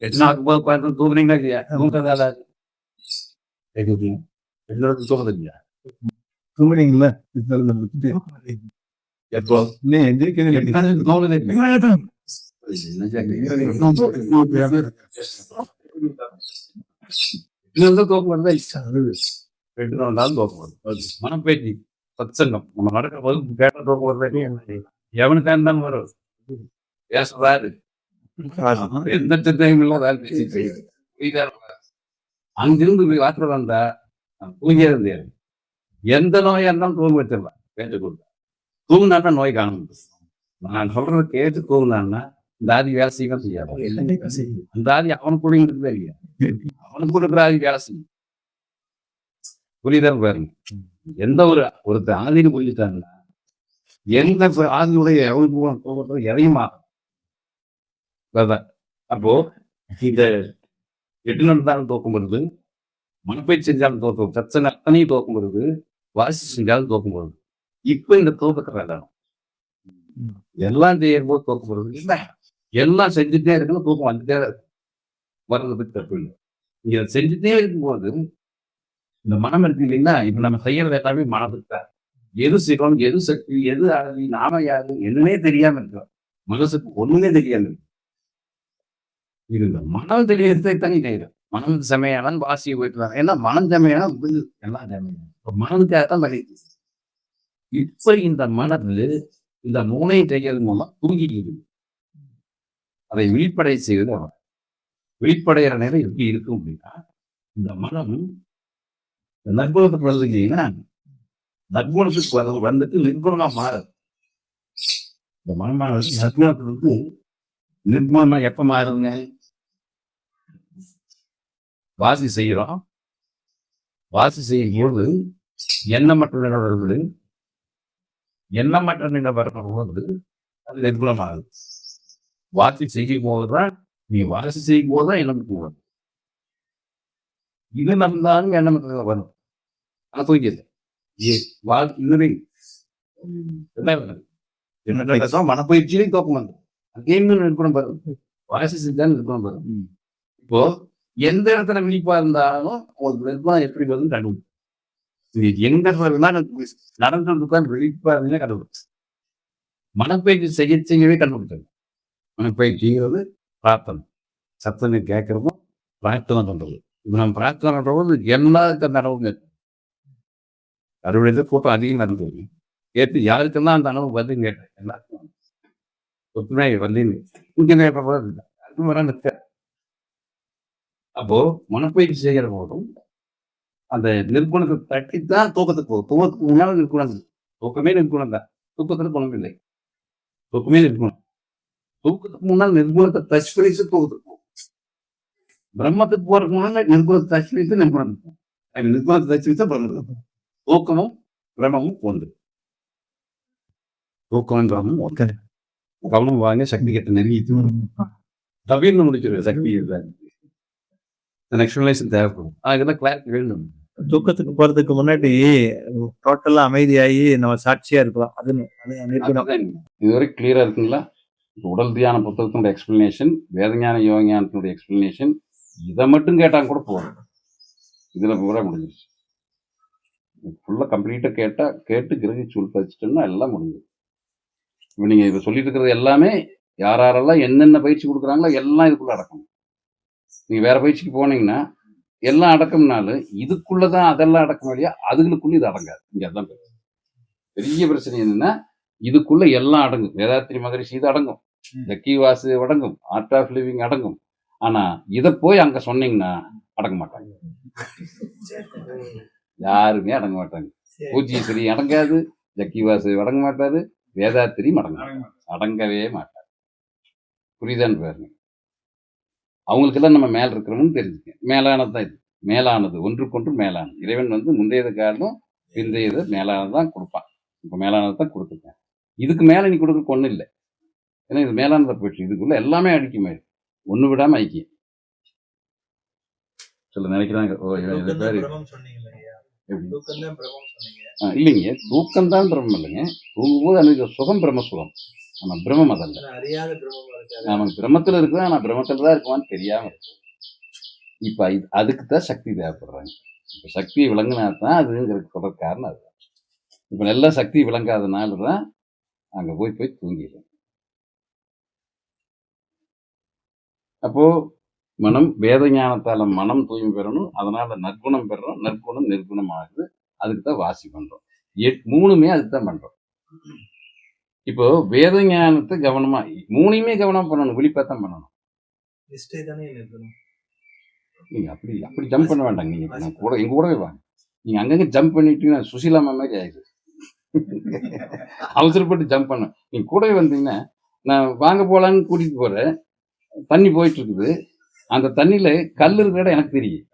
E: எத்தனாவது போது பார்த்து தூங்குறீங்களா இல்லையா? தூங்குறதால எல்லாருக்கும் தூங்குறது இல்லையா?
F: தூங்குறீங்களா?
E: எப்போ தோணுது மனப்பேச்சு சத்சங்கம் நம்ம நடக்கிற போது கேட்ட தோக்கம் வருது. எவனுக்கு இருந்தாலும் வரும். பேசுறாரு எந்த சத்தையும் இல்லை. அங்கிருந்து வாக்குற வந்தா தூங்கியே இருந்தேன். எந்த நோயா இருந்தாலும் தூங்க வச்சிடலாம். கேட்டு கொடுத்தா தூங்கினான்னா நோய் காணும். நான் சொல்றத கேட்டு தூங்கினான்னா இந்த ஆதி வேலை செய்யணும் செய்யாது. அந்த ஆதி அவனுக்கு கொடுங்கிறது இல்லையா? அவனுக்கு கொடுக்குற ஆதி வேலை செய்யும். புரியுதான் பாருங்க. எந்த ஒரு ஆதின்னு புரிஞ்சுட்டாங்கன்னா எந்த ஆதியுடைய அவனுக்கு எதையுமா. அப்போ இந்த 8 நடந்தாலும் தோக்கம் வருது, மனப்பயிற்சி செஞ்சாலும் தோக்கம், சச்சனை அத்தனையும் தோக்கம் வருது, வாசி செஞ்சாலும் தோக்கம் வருது. இப்ப இந்த தோக்கத்தை வேண்டாம். எல்லாம் செய்யும் போது தோக்கம் வருது இல்லை. எல்லாம் செஞ்சுட்டே இருக்கணும், தூக்கம் வந்துட்டே இருக்கு. வர்றது பற்றி தப்பு இல்லை. இதை செஞ்சுட்டே இருக்கும்போது இந்த மனம் இருக்கு இல்லைன்னா, இப்ப நம்ம செய்யறது எல்லாமே மனதுக்கு எது சிவம், எது சக்தி, எது அழகி, நாம யாரு என்னன்னே தெரியாம இருக்கோம். மனசுக்கு ஒண்ணுமே தெரியாது. இது மனம் தெரியறதை தனி நேரம். மனம் செமையான வாசியை போயிட்டு ஏன்னா மனம் செமையான எல்லாம் செமையான மனதுக்காகத்தான் வரையுது. இப்ப இந்த மனது இந்த மூளை செய்யறது மூலம் தூங்கிட்டு அதை விழிப்படை செய்வது. விழிப்படைகிற நேரம் எப்படி இருக்கும் அப்படின்னா, இந்த மனம் நற்குணத்துக்கு வருதுங்கன்னா நற்குணத்துக்கு வந்துட்டு நிர்குணமா மாறுது. இந்த மனமானது நற்குணத்துக்கு நிர்குணமா எப்ப மாறுதுங்க? வாசி செய்யறோம். வாசி செய்யும் போது எண்ணமற்ற நிலவரங்கள் எண்ணமற்ற நிலவரங்கள் போது அது நிர்குணமாகுது. வாசி செய்யும் போதுதான் நீ வாசி செய்யும் போதுதான் எண்ணம் வரும். இது நடந்தாலும் எண்ணம் வரும். ஆனா தூங்கியது மனப்பயிற்சியிலையும் தோக்கம் வந்து அங்கேயும் நிற்கணும் வரும். வாசி செஞ்சாலும் நிற்கணும் வரும். இப்போ எந்த இடத்துல விழிப்பா இருந்தாலும் ஒரு நிர்வாகம் எப்படி வருதுன்னு கண்டுபிடிச்சு எங்க நடந்ததுதான் விழிப்பா இருந்தீங்கன்னா கண்டுபிடிச்சு மனப்பயிற்சி செய்யவே கண்டுபிடிச்சாங்க. மனப்பயிற்சிங்கிறது பிரார்த்தனை, சத்தனை கேட்கறதும் பிரார்த்தனை பண்றது. இப்ப நம்ம பிரார்த்தனை பண்றது எல்லாருக்கும் நடவுங்க. அறுவடை கூட்டம் அதிகம் நடந்தது. கேட்டு யாருக்கெல்லாம் அந்த அனுபவம் வந்து கேட்டேன். எல்லாருக்கும் ஒத்துமை வந்து இங்க அப்போ மனப்பயிற்சி செய்கிற போதும் அந்த நிர்குணத்தை தட்டித்தான் தூக்கத்துக்கு போகும். தூக்கத்துக்கு முன்னாலும் நிற்குணம். தூக்கமே நிற்குணம் தான். தூக்கத்துல குணம் இல்லை. தூக்கமே நிற்குணம். தூக்கத்துக்கு முன்னால் நிர்குணத்தை டச் பண்ணிச்சு தூக்கத்துக்கு போகும். பிரம்மத்துக்கு போறதுக்கு முன்னால நிர்குணத்தை டச் பண்ணிட்டு நிர்குணம் இருக்கும். நிர்குணத்தை டச் பண்ணிட்டு பிரம்மத்துக்கு தூக்கமும் பிரம்மமும் ஒன்று. தூக்கம் பிரம்மம் ஒன்று. கவனம் வாங்க சக்தி கட்ட நெருங்கிட்டு தவீர்னு முடிச்சிருவேன். சக்தி எக்ஸ்பிளனேஷன் தேவைப்படும். அதுக்கு கிளாரிட்டி வேணும்.
F: தூக்கத்துக்கு போறதுக்கு முன்னாடி டோட்டலா அமைதியாகி நம்ம சாட்சியா இருக்கலாம். அது
A: இதுவரை கிளியரா இருக்குங்களா? உடல் தியான புத்தகத்தினுடைய எக்ஸ்பிளனேஷன், வேதஞான யோகஞானத்தினுடைய எக்ஸ்பிளனேஷன், இதை மட்டும் கேட்டாங்க கூட போதும். இதுல பூரா முடிஞ்சிருச்சு. ஃபுல்லா கம்ப்ளீட்டா கேட்டு கிரகிச்சு உள்பதிச்சிட்டோம்னா எல்லாம் முடிஞ்சது. இப்போ நீங்க இப்ப சொல்லிட்டு இருக்கிறது எல்லாமே யாரெல்லாம் என்னென்ன பயிற்சி கொடுக்குறாங்களோ எல்லாம் இதுக்குள்ள அடக்கணும். நீங்க வேற பயிற்சிக்கு போனீங்கன்னா எல்லாம் அடக்கம்னாலும் இதுக்குள்ளதான் அதெல்லாம் அடக்கம் இல்லையா, அதுகளுக்குள்ள இது அடங்காது. இங்க அதான் பெரிய பிரச்சனை என்னன்னா, இதுக்குள்ள எல்லாம் அடங்கும். வேதாத்திரி மகரிஷி இது அடங்கும், ஜக்கி வாசு அடங்கும், ஆர்ட் ஆஃப் லிவிங் அடங்கும். ஆனா இதை போய் அங்க சொன்னீங்கன்னா அடங்க மாட்டாங்க. யாருமே அடங்க மாட்டாங்க. பூஜ்யஸ்வரி அடங்காது, ஜக்கி வாசு அடங்க மாட்டாரு, வேதாத்திரி அடங்கவே மாட்டார். புரியுதான்னு பாருங்க. அவங்களுக்கெல்லாம் நம்ம மேல இருக்கிறோம்னு தெரிஞ்சுக்க. மேலானது தான் இது. மேலானது ஒன்றுக்கொன்று மேலானது. இறைவன் வந்து முந்தையது காரணம் பிந்தையது மேலானதான் கொடுப்பான். இப்ப மேலானது தான் கொடுத்துருக்கேன். இதுக்கு மேல நீ கொடுக்க ஒண்ணு இல்லை. ஏன்னா இது மேலானதை போயிடுச்சு. இதுக்குள்ள எல்லாமே ஐக்கியமாயிரு, ஒண்ணு விடாம ஐக்கியம். சில நினைக்கிறாங்க இல்லைங்க, தூக்கம்தான் பிரம்மம் இல்லைங்க. தூங்கும்போது அன்னைக்கு சுகம் பிரம்ம சுகம். ஆனா பிரம்மம் அதல்ல.
B: ஆனா அறியாத பிரம்மமா இருக்காது.
A: நாம பிரம்மத்துல இருக்கிறோம், ஆனா பிரம்மத்துல தான் இருக்குமான்னு தெரியாம இருக்கு. இப்ப அதுக்கு தான் சக்தி தேவைப்படுறாங்க. இப்ப சக்தியை விளங்கினா தான் அதுங்கிறதுக்கு சொல்ற காரணம் அது. இப்ப நல்லா சக்தி விளங்காதனால தான் அங்க போய் தூங்கிடுறோம். அப்போ மனம் வேத ஞானத்தால மனம் தூய்மை பெறணும். அதனால நற்குணம் பெறணும். நற்குணம் நிர்குணம் ஆகுது. அதுக்கு தான் வாசி பண்றோம். மூணுமே அதுக்கு தான் பண்றோம். இப்போ வேத ஞானத்தை கவனமா மூணையுமே கவனம் பண்ணணும். விழிப்பாத்தான் பண்ணணும்.
B: நிஷ்டை தானே இருக்கணும்.
A: நீங்க அப்படி ஜம்ப் பண்ண வேண்டாங்க. நீங்க கூட எங்க கூடவே வாங்க. நீங்க அங்கங்க ஜம்ப் பண்ணிட்டீங்கன்னா சுசீலாமா மாதிரி ஆயிடுது. அவசரப்பட்டு ஜம்ப் பண்ண நீங்க கூடவே வந்தீங்கன்னா, நான் வாங்க போலான்னு கூட்டிட்டு போறேன். தண்ணி போயிட்டு இருக்குது. அந்த தண்ணியில கல் இருக்கிற இடம் எனக்கு தெரியும்.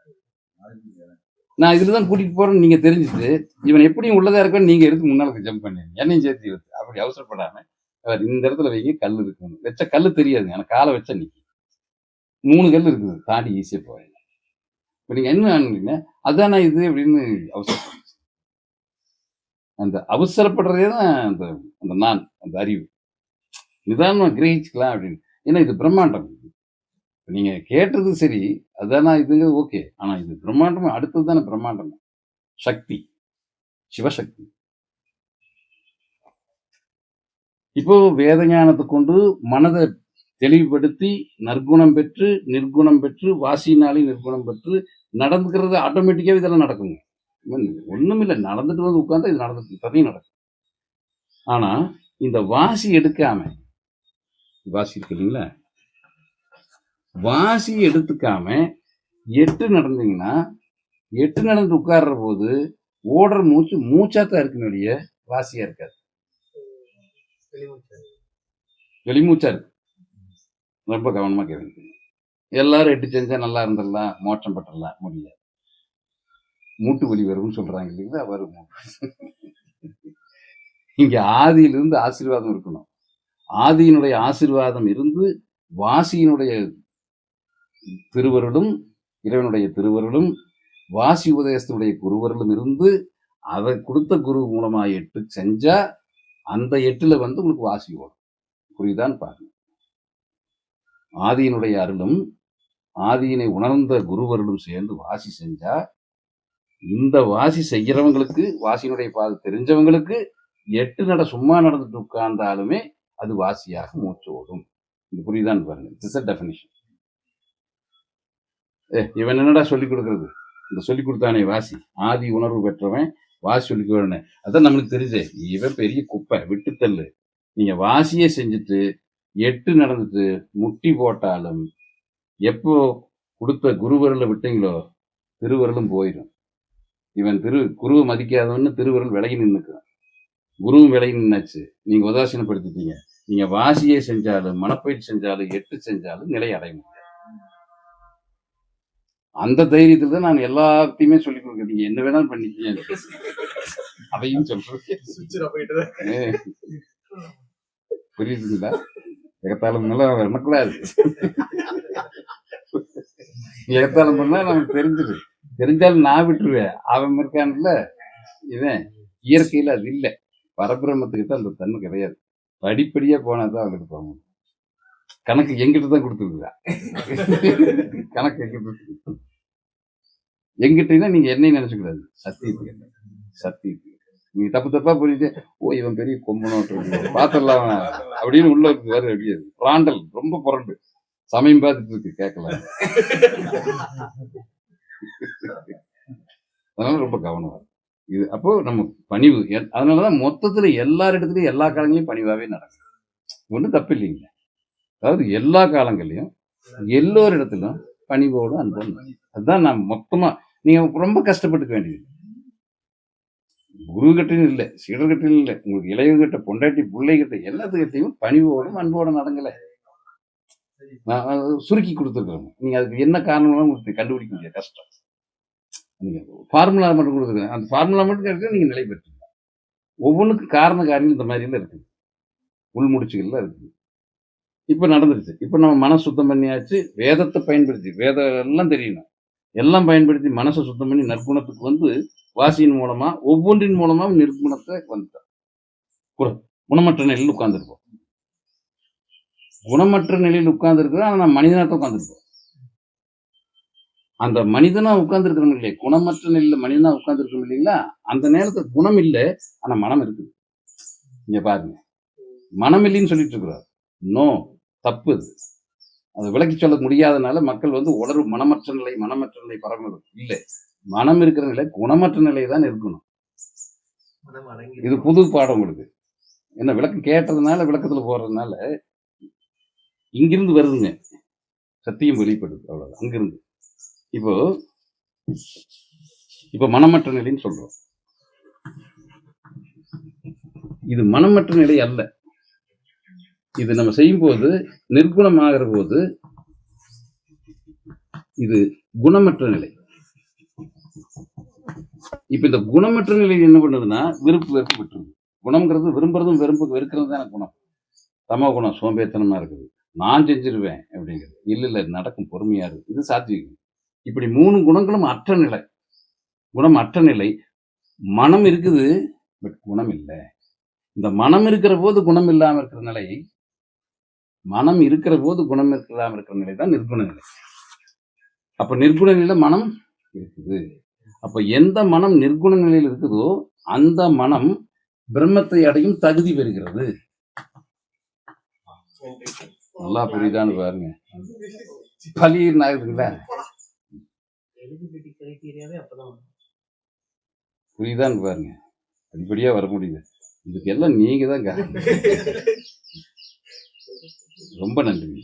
A: நான் இதுலதான் கூட்டிட்டு போறேன்னு நீங்க தெரிஞ்சுட்டு, இவன் எப்படியும் உள்ளதா இருக்கன்னு நீங்க எடுத்து முன்னாளுக்கு ஜம்ப் பண்ணீங்க. என்னையும் சேர்த்து இழுத்து. அப்படி அவசரப்படாம இந்த இடத்துல வைங்க, கல் இருக்கு. வச்ச கல் தெரியாது. எனக்கு காலை வச்சா நிற்கும். 3 கல் இருக்குது. தாண்டி ஈஸியா போறேன். இப்ப நீங்க என்ன ஆனீங்க, அதானே இது அப்படின்னு அவசரப்படுறீங்க. அந்த அவசரப்படுறதே தான் அந்த நான், அந்த அறிவு. நிதானமா கிரகிச்சுக்கலாம் அப்படின்னு. ஏன்னா இது பிரம்மாண்டம். நீங்க கேட்டது சரி, அதானா இதுங்கிறது ஓகே. ஆனா இது பிரம்மாண்டம். அடுத்தது தானே பிரம்மாண்டம். சக்தி, சிவசக்தி. இப்போ வேத ஞானத்தை கொண்டு மனதை தெளிவுபடுத்தி நற்குணம் பெற்று நிர்குணம் பெற்று வாசினாலே நிர்குணம் பெற்று நடந்துக்கிறது ஆட்டோமேட்டிக்காவே இதெல்லாம் நடக்குங்க. ஒண்ணும் இல்லை, நடந்துட்டு வந்து உட்கார்ந்தா இது நடந்துட்டு தனியும் நடக்கும். ஆனா இந்த வாசி எடுக்காம, வாசி இருக்கு இல்லைங்களா, வாசி எடுத்துக்காம 8 நடந்தீங்கன்னா, 8 நடந்து உட்கார்ற போது ஓடுற மூச்சு மூச்சாத்தான் இருக்குன்னு வெளியே, வாசியா இருக்காது. வெளிமூச்சா இருக்கு. ரொம்ப கவனமா கேட்குது. எல்லாரும் 8 செஞ்சா நல்லா இருந்துடலாம், மோட்சம் பெற்றலாம், முடியாது. மூட்டு வலி வரும்னு சொல்றாங்க இல்லைங்களா, வரும். இங்க ஆதியிலிருந்து ஆசீர்வாதம் இருக்கணும். ஆதியினுடைய ஆசீர்வாதம் இருந்து வாசியினுடைய திருவருளும் இறைவனுடைய திருவருளும் வாசி உதயத்தினுடைய குருவருளும் இருந்து அதை கொடுத்த குரு மூலமா 8 செஞ்சா அந்த 8ல வந்து உங்களுக்கு வாசி ஓடும். புரியுதான்னு பாருங்க. ஆதியினுடைய அருளும் ஆதியினை உணர்ந்த குருவருளும் சேர்ந்து வாசி செஞ்சா, இந்த வாசி செய்யறவங்களுக்கு, வாசியினுடைய பாதை தெரிஞ்சவங்களுக்கு 8 நட சும்மா நடந்துட்டு உட்கார்ந்தாலுமே அது வாசியாக மூச்சு ஓடும். இது புரியுதான்னு பாருங்க. It's a definition. இவன் என்னடா சொல்லிக் கொடுக்கறது, இந்த சொல்லிக் கொடுத்தானே வாசி, ஆதி உணர்வு பெற்றவன் வாசி சொல்லிக் கொடுறேன். அதான் நம்மளுக்கு தெரிஞ்சு இவன் பெரிய குப்பை, விட்டு தள்ளு. நீங்க வாசியே செஞ்சுட்டு 8 நடந்துட்டு முட்டி போட்டாலும் எப்போ கொடுத்த குருவருளை விட்டீங்களோ திருவருளும் போயிடும். இவன் குருவை மதிக்காதவன்னு திருவருள் விலகி நின்னுக்கிறான். குருவும் விலகி நின்னாச்சு. நீங்க உதாசீனப்படுத்திட்டீங்க. நீங்க வாசியே செஞ்சாலும் மனப்பயிற்சி செஞ்சாலும் 8 செஞ்சாலும் நிலை அடைய முடியாது. அந்த தைரியத்துல தான் நான் எல்லாத்தையுமே சொல்லிக் கொடுக்குறேன். நீங்க என்ன வேணாலும் பண்ணிக்கீங்க, அதையும் சொல்றேன். புரியுதுங்களா? எகத்தாலும் பண்ணக்கூடாது. எகத்தாலும் பண்ணா நமக்கு தெரிஞ்சிரு. தெரிஞ்சாலும் நான் விட்டுருவேன். அவன் இருக்கான்ல, இவன் இயற்கையில அது இல்லை. பரபிரம்மத்துக்கிட்ட அந்த தன்மை கிடையாது. படிப்படியா போனாதான் அவங்களுக்கு போக முடியும். கணக்கு எங்கிட்ட தான் கொடுத்துருக்குறா. கணக்கு எங்கிட்டீங்கன்னா நீங்க என்னையும் நினைச்சுக்கூடாது, சத்தியத்துக்கு. சத்தியத்துக்கு நீங்க தப்பா புரியுது. ஓ இவன் பெரிய கொம்பனோட்டு பாத்திரலாம் அப்படின்னு உள்ள இருக்கு. வேற எப்படியாது பிராண்டல் ரொம்ப புரண்டு சமயம் பார்த்துட்டு இருக்கு, கேட்கலாம். அதனால ரொம்ப கவனம் இது. அப்போ நம்ம பணிவு. அதனாலதான் மொத்தத்துல எல்லாரிடத்துலயும் எல்லா காலங்களையும் பணிவாவே நடக்கும். ஒன்றும் தப்பு இல்லைங்க. அதாவது எல்லா காலங்களையும் எல்லோரிடத்திலும் பணிவோடு அன்போடு. அதுதான் நான் மொத்தமா நீங்க ரொம்ப கஷ்டப்பட்டுக்க வேண்டியது. குரு கிட்டையும் இல்லை, சீடர்கிட்டையும் இல்லை, உங்களுக்கு இளையவங்கிட்ட, பொண்டாட்டி, பிள்ளைகிட்ட, எல்லாத்துக்கிட்டையும் பணிவோடும் அன்போடும் நடங்கல. நான் சுருக்கி கொடுத்துருக்கேன். நீங்க அதுக்கு என்ன காரணம்லாம் உங்களுக்கு கண்டுபிடிக்க முடியாது, கஷ்டம். நீங்க ஃபார்முலா மட்டும் கொடுத்துருக்கேன். அந்த ஃபார்முலா மட்டும் கிடைக்க நீங்க நிலை பெற்றுங்க. ஒவ்வொன்றுக்கும் காரண காரியம் இந்த மாதிரி எல்லாம் இருக்குது, உள்முடிச்சுகள்லாம் இருக்குது. இப்ப நடந்துருச்சு. இப்ப நம்ம மன சுத்தம் பண்ணியாச்சு. வேதத்தை பயன்படுத்தி, வேதம் எல்லாம் தெரியணும். எல்லாம் பயன்படுத்தி மனசை சுத்தம் பண்ணி நற்குணத்துக்கு வந்து வாசியின் மூலமா ஒவ்வொன்றின் மூலமா நிற்குணத்தை வந்துட்டான். குணமற்ற நிலையில் உட்கார்ந்துருப்போம். குணமற்ற நிலையில் உட்கார்ந்துருக்கிறோம். ஆனா நம்ம மனிதனாக உட்கார்ந்துருப்போம். அந்த மனிதனா உட்கார்ந்துருக்கிறோம் இல்லையா, குணமற்ற நிலையில மனிதனா உட்கார்ந்துருக்கோம் இல்லைங்களா, அந்த நேரத்துல குணம் இல்லை, ஆனா மனம் இருக்குது. இங்க பாருங்க, மனம் இல்லைன்னு சொல்லிட்டு இருக்கிறார். நோ, தப்பு. அதை விளக்கி சொல்ல முடியாதனால மக்கள் வந்து உணர்வு மனமற்ற நிலை பரம இல்லை. மனம் இருக்கிற நிலை குணமற்ற நிலை தான் இருக்கணும்.
B: மனம் அடங்கி
A: இது புது பாடம் உங்களுக்கு. என்ன விளக்கம் கேட்டதுனால விளக்கத்துல போறதுனால இங்கிருந்து வருதுங்க, சத்தியம் வெளிப்படுது, அவ்வளவுதான். அங்கிருந்து இப்போ மனமற்ற நிலைன்னு சொல்றோம். இது மனமற்ற நிலை அல்ல. இது நம்ம செய்யும் போது நிர்குணமாகிற போது இது குணமற்ற நிலை. இப்ப இந்த குணமற்ற நிலை என்ன பண்ணுதுன்னா விருப்பு வெறுப்பு விட்டுருது. குணம்ங்கிறது விரும்புறதும் வெறுக்கிறது தானே குணம். தமோ குணம் சோம்பேத்தனமா இருக்குது, நான் செஞ்சிருவேன் அப்படிங்கிறது. இல்ல நடக்கும், பொறுமையா இருக்கு, இது சாத்வீகம். இப்படி 3 குணங்களும் அற்ற நிலை. குணம் அற்ற நிலை. மனம் இருக்குது, பட் குணம் இல்லை. இந்த மனம் இருக்கிற போது குணம் இல்லாம இருக்கிற நிலை, மனம் இருக்கிற போது குணம் இல்லாம இருக்கிற நிலை தான் நிர்குண நிலை. அப்ப நிர்குண நிலையில மனம் இருக்குது. அப்ப எந்த மனம் நிர்குண நிலையில் இருக்குதோ அந்த மனம் பிரம்மத்தை அடையும் தகுதி பெறுகிறது. நல்லா புரியுதான்னு பாருங்க. பலியின் ஆகுதுங்களா,
B: எலிஜிபிலிட்டி கிரைட்டீரியாவே அப்பதான்
A: புரியுதான்னு பாருங்க. படிப்படியா வர முடியுது. இதுக்கு எல்லாம் நீங்க தான் காரணம். ரொம்ப நன்றி.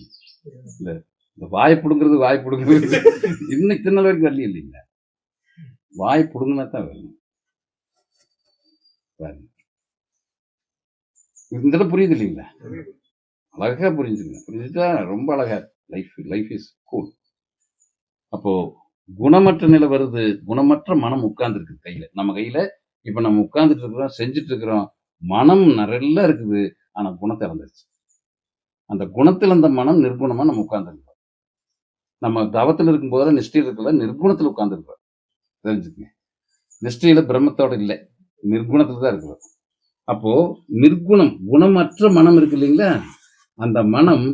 A: இல்ல இந்த வாய் புடுங்கிறது இன்னைக்கு தின்னல் வரைக்கும் வரல இல்லைங்களா. வாய் புடுங்கினா தான் வரணும். இந்த இடம் புரியுது இல்லைங்களா, அழகா புரிஞ்சுட்டா ரொம்ப அழகா. Life is cool. அப்போ குணமற்ற நிலை வருது. குணமற்ற மனம் உட்கார்ந்து இருக்கு கையில, நம்ம கையில. இப்ப நம்ம உட்கார்ந்துட்டு இருக்கிறோம், செஞ்சுட்டு இருக்கிறோம். மனம் நிறைய இருக்குது, ஆனா குணத்தை இழந்துருச்சு. அந்த குணத்தில் அந்த மனம் நிர்குணமா நம்ம உட்கார்ந்துருக்கோம். நம்ம தவத்தில் இருக்கும் போது நிஷ்டையில் இருக்கல, நிர்குணத்தில் உட்கார்ந்துருக்கோம். தெரிஞ்சுக்கங்க, நிஷ்டையில பிரம்மத்தோட இல்லை, நிர்குணத்துல தான் இருக்கிறோம். அப்போ நிர்குணம் குணமற்ற மனம் இருக்கு இல்லைங்களா, அந்த மனம்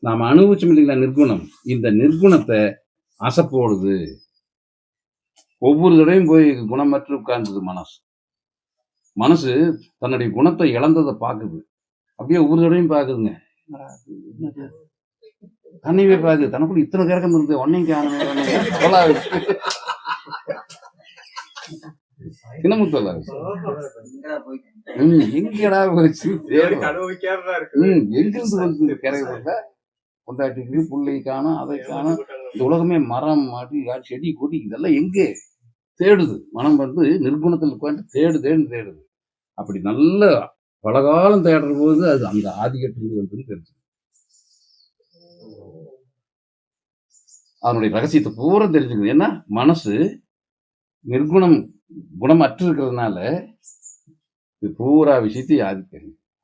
A: நாம அனுபவிச்சோம் இல்லைங்களா நிர்குணம். இந்த நிர்குணத்தை அசப்போடுது. ஒவ்வொரு தடவையும் போய் குணமற்று உட்கார்ந்தது மனசு தன்னுடைய குணத்தை இழந்ததை பார்க்குது. அப்படியே ஒவ்வொரு தடவையும் பார்க்குதுங்க. தன்னையே பார்க்குது, தனக்குள்ள இத்தனை கிரகம் இருந்து ஒன்னையும் காணவே எங்கடா போச்சு எங்கிருந்து கிரக கொண்டாட்டிக்கு புள்ளை காணும், அதை காணும். இந்த உலகமே மரம் மாட்டி செடி கொடி இதெல்லாம் எங்கே தேடுது. மனம் வந்து நிர்குணத்தில் உட்காந்து தேடுது. அப்படி நல்ல பலகாலம் தேடுற போது அது அந்த ஆதிக்கத்திலிருந்து வந்து தெரிஞ்சு அதனுடைய ரகசியத்தை பூரா தெரிஞ்சுக்குது. ஏன்னா மனசு நிர்குணம் குணமற்று இருக்கிறதுனால இது பூரா விஷயத்தை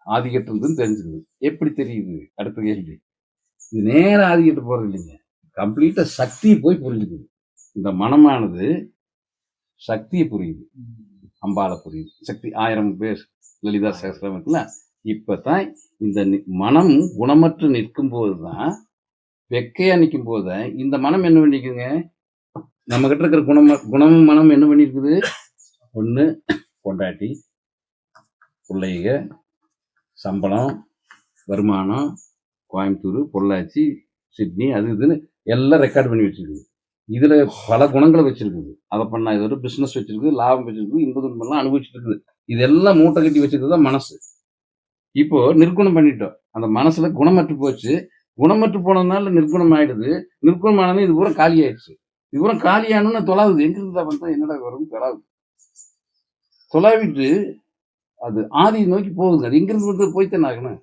A: ஆதிக்கத்திலிருந்து தெரிஞ்சுக்குது. எப்படி தெரியுது? அடுத்த கேள்வி. இது நேரம் ஆதிக்கிட்டு போறது இல்லைங்க, கம்ப்ளீட்டா சக்தியை போய் புரிஞ்சுக்குது. இந்த மனமானது சக்தியை புரியுது, அம்பால புரியுது. சக்தி 1000 பேர் லலிதா சகஸ்ரம் இருக்குல்ல. இப்பதான் இந்த மனம் குணமற்று நிற்கும் போதுதான், வெக்கையா நிற்கும் போதுதான் இந்த மனம் என்ன பண்ணிக்குங்க, நம்ம கிட்ட இருக்கிற குணமும் மனம் என்ன பண்ணிருக்குது. ஒண்ணு பொண்டாட்டி, பிள்ளைங்க, சம்பளம், வருமானம், கோயம்புத்தூர், பொள்ளாச்சி, சிட்னி, அது இதுன்னு எல்லாம் ரெக்கார்ட் பண்ணி வச்சிருக்குது. இதுல பல குணங்களை வச்சிருக்குது. அதை பண்ணா இது ஒரு பிசினஸ் வச்சிருக்குது, லாபம் வச்சிருக்குது, இன்ப துன்பம்லாம் அனுபவிச்சுட்டு இருக்குது. இதெல்லாம் மூட்டை கட்டி வச்சிருக்குது தான் மனசு. இப்போ நிர்குணம் பண்ணிட்டோம், அந்த மனசுல குணமற்று போச்சு. குணமற்று போனதுனால நிர்குணம் ஆயிடுது. நிர்குணம் ஆனது இது பூரா காலி ஆயிடுச்சு. இது பூரா காலியானு தொலாவுது. எங்க இருந்தா பார்த்தா என்னடா வரும், தொலாவுது. தொலாவிட்டு அது ஆதி நோக்கி போகுது. அது எங்கிருந்து வந்து போய்த்தானே ஆகணும்.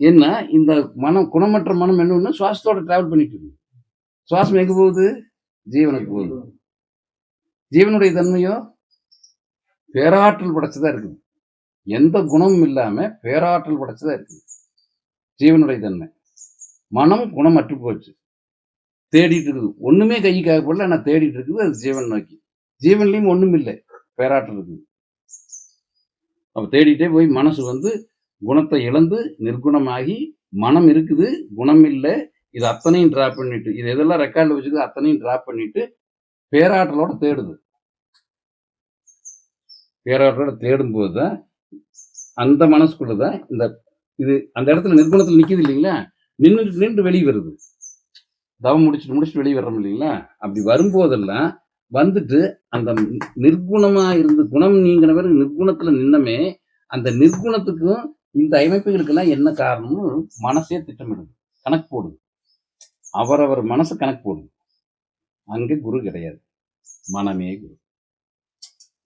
A: என்ன இந்த மனம், குணமற்ற மனம் என்ன சுவாசத்தோட டிராவல் பண்ணிட்டு இருக்கு. சுவாசம் எங்க போகுது? ஜீவனுக்கு போகுது. ஜீவனுடைய தன்மையோ பேராற்றல் படைச்சதா இருக்குது. எந்த குணமும் இல்லாம பேராற்றல் படைச்சதா இருக்குது ஜீவனுடைய தன்மை. மனம் குணமற்று போச்சு. தேடிட்டு இருக்குது. ஒண்ணுமே கைக்கு ஆகப்படல, ஆனா தேடிட்டு இருக்குது. அது ஜீவன் நோக்கி. ஜீவன்லயும் ஒண்ணும் இல்லை, பேராற்றல் இருக்குது. அப்ப தேடிட்டே போய் மனசு வந்து குணத்தை இழந்து நிர்குணமாகி, மனம் இருக்குது, குணம் இல்லை. இது அத்தனையும் டிராப் பண்ணிட்டு, இது எதெல்லாம் ரெக்கார்டில் வச்சுக்குது அத்தனையும் டிராப் பண்ணிட்டு பேராற்றலோட தேடுது. பேராற்றலோட தேடும்போது தான் அந்த மனசுக்குள்ளதான் இந்த இது அந்த இடத்துல நிர்குணத்துல நிக்குது இல்லைங்களா, நின்று வெளியே வருது. தவம் முடிச்சுட்டு வெளியே வர்றோம் இல்லைங்களா, அப்படி வரும்போதெல்லாம் வந்துட்டு அந்த நிர்குணமா இருந்து குணம் நீங்கின பிறகு நிர்குணத்துல நின்னமே, அந்த நிர்குணத்துக்கும் இந்த அமைப்புகளுக்கெல்லாம் என்ன காரணம்னு மனசே திட்டமிடுது, கணக்கு போடுது. அவரவர் மனசு கணக்கு போடுது. அங்கே குரு கிடையாது, மனமே குரு.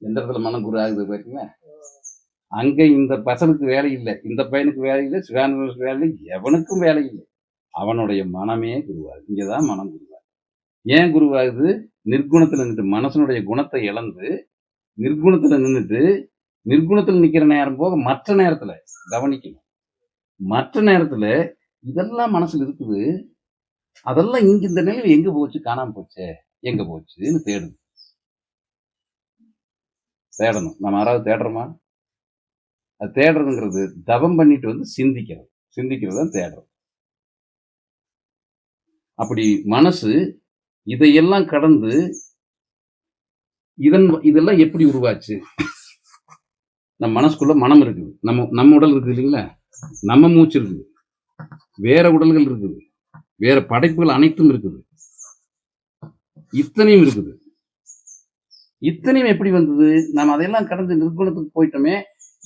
A: எந்த இடத்துல மனம் குரு ஆகுது பாத்தீங்களா? அங்க இந்த பசனுக்கு வேலை இல்லை, இந்த பையனுக்கு வேலை இல்லை, சிவானந்தனுக்கு வேலை இல்லை, எவனுக்கும் வேலை இல்லை. அவனுடைய மனமே குருவாகுது. இங்கதான் மனம் குருவாகுது. ஏன் குருவாகுது? நிர்குணத்துல நின்றுட்டு மனசனுடைய குணத்தை இழந்து நிர்குணத்துல நின்றுட்டு, நிர்குணத்துல நிக்கிற நேரம் போக மற்ற நேரத்துல கவனிக்கணும். மற்ற நேரத்துல இதெல்லாம் மனசுல இருக்குது, அதெல்லாம் இங்க இந்த நிலையில எங்க போச்சு, காணாம போச்சே, எங்க போச்சுன்னு தேடணும். நம்ம யாராவது தேடுறோமா? அது தேடுறதுங்கிறது தவம் பண்ணிட்டு வந்து சிந்திக்கிறது தான் தேடுறது. அப்படி மனசு இதையெல்லாம் கடந்து இதெல்லாம் எப்படி உருவாச்சு? நம்ம மனசுக்குள்ள மனம் இருக்குது, நம்ம உடல் இருக்குது இல்லைங்களா, நம்ம மூச்சு இருக்குது, வேற உடல்கள் இருக்குது, வேற படைப்புகள் அனைத்தும் இருக்குது, இத்தனையும் இருக்குது. இத்தனையும் எப்படி வந்தது? நம்ம அதையெல்லாம் கடந்து நிர்குணத்துக்கு போயிட்டோமே,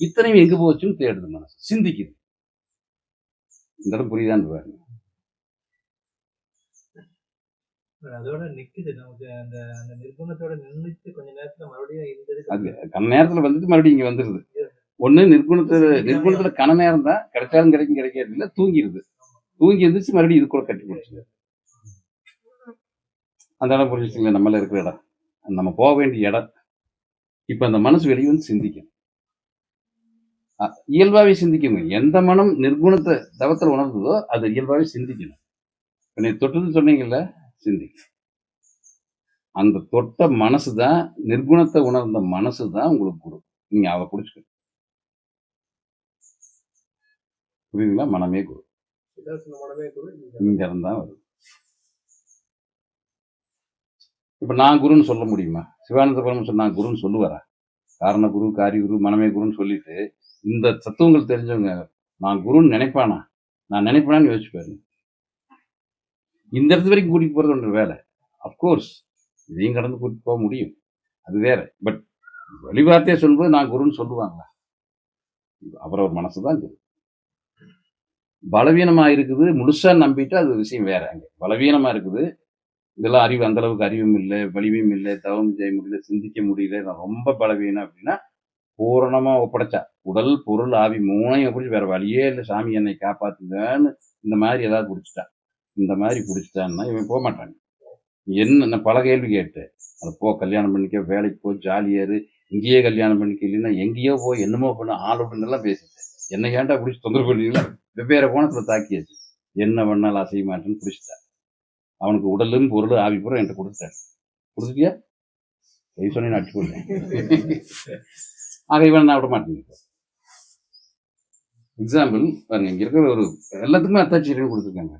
A: இத்தனையும் எங்க போச்சுன்னு தேடுது மனசு, சிந்திக்குது. இந்த இடம் புரியுதான்னு பாருங்க.
B: அதோட நிக்குது நமக்கு, அந்த அந்த நிர்குணத்தோட நின்றுட்டு கொஞ்ச நேரத்துல மறுபடியும் இந்த
A: அது கன நேரத்துல வந்துட்டு மறுபடியும் இங்க வந்துருது. ஒண்ணு நிர்குணத்துல கன நேரம் தான், கிடைச்சாலும் கிடைக்கும், கிடைக்காது இல்ல, தூங்கிடுது. தூங்கி எந்திரிச்சு மறுபடியும் இது கூட கட்டி போடுச்சு. அந்த இடம் புரிஞ்சுச்சுங்களா? நம்மள இருக்கிற இடம், நம்ம போக வேண்டிய இடம். இப்ப அந்த மனசு வெளியே வந்து சிந்திக்கணும், இயல்பாவே சிந்திக்கணும். எந்த மனம் நிர்குணத்தை தவத்தில் உணர்ந்ததோ அது இயல்பாவே சிந்திக்கணும். நீ தொட்டது சொன்னீங்கல்ல, சிந்திக்க. அந்த தொட்ட மனசுதான், நிர்குணத்தை உணர்ந்த மனசுதான் உங்களுக்கு குரு. நீங்க அவ புடிச்சுக்க. புரியுதுங்களா? மனமே குரு. இங்க இருந்தா வருது. இப்ப நான் குருன்னு சொல்ல முடியுமா? சிவானந்த பரமஹம்சர் நான் குருன்னு சொல்லுவாரா? காரண குரு, காரிய குரு, மனமே குருன்னு சொல்லிட்டு இந்த தத்துவங்கள் தெரிஞ்சவங்க நான் குருன்னு நினைப்பானா? நான் நினைப்பேனான்னு யோசிச்சு பாருங்க. இந்த இடத்து வரைக்கும் கூட்டிட்டு போறது ஒன்று வேலை. அப்கோர்ஸ் இதையும் கடந்து கூட்டிட்டு போக முடியும், அது வேற. பட் வழிபார்த்தையே சொல்லும்போது நான் குருன்னு சொல்லுவாங்களா? அவரவர் மனசுதான் குரு. பலவீனமா இருக்குது முழுசா நம்பிட்டு அது விஷயம் வேற. அங்க பலவீனமா இருக்குது, இதெல்லாம் அறிவு, அந்த அளவுக்கு அறிவும் இல்லை, வலிமையும் இல்லை, தவம் செய்ய முடியல, சிந்திக்க முடியல, நான் ரொம்ப பலவீனம் அப்படின்னா பூரணமா ஒப்படைச்சா, உடல் பொருள் ஆவி மூணையும் பிடிச்சி வேற வழியே இல்லை, சாமி என்னை காப்பாத்துங்கன்னு இந்த மாதிரி ஏதாவது பிடிச்சிட்டா, இந்த மாதிரி பிடிச்சிட்டான்னா இவன் போக மாட்டாங்க. என்ன பல கேள்வி கேட்டு, அது போ, கல்யாணம் பண்ணிக்க, வேலைக்கு போ, ஜாலியாரு, இங்கேயே கல்யாணம் பண்ணிக்க, இல்லைன்னா எங்கேயோ போய் என்னமோ பண்ண ஆளுடன் எல்லாம் பேசிட்டேன். என்ன ஏன்டா பிடிச்சி தொந்தரவு பண்ணீங்களா? வெவ்வேறு கோணத்துல தாக்கியாச்சு. என்ன பண்ணாலும் அசைய மாட்டேன்னு பிடிச்சிட்டா. அவனுக்கு உடலும் பொருள் ஆவி பூரா என்கிட்ட கொடுத்துட்டேன். கொடுத்துட்டியா? கை சொன்னேன்னு அடிச்சு போட்டேன். ஆக இவன் நான் விட மாட்டேன். எக்ஸாம்பிள் பாருங்க, இங்க இருக்கிற ஒரு எல்லாத்துக்குமே அத்தாட்சியர்கள் கொடுத்துருக்காங்க.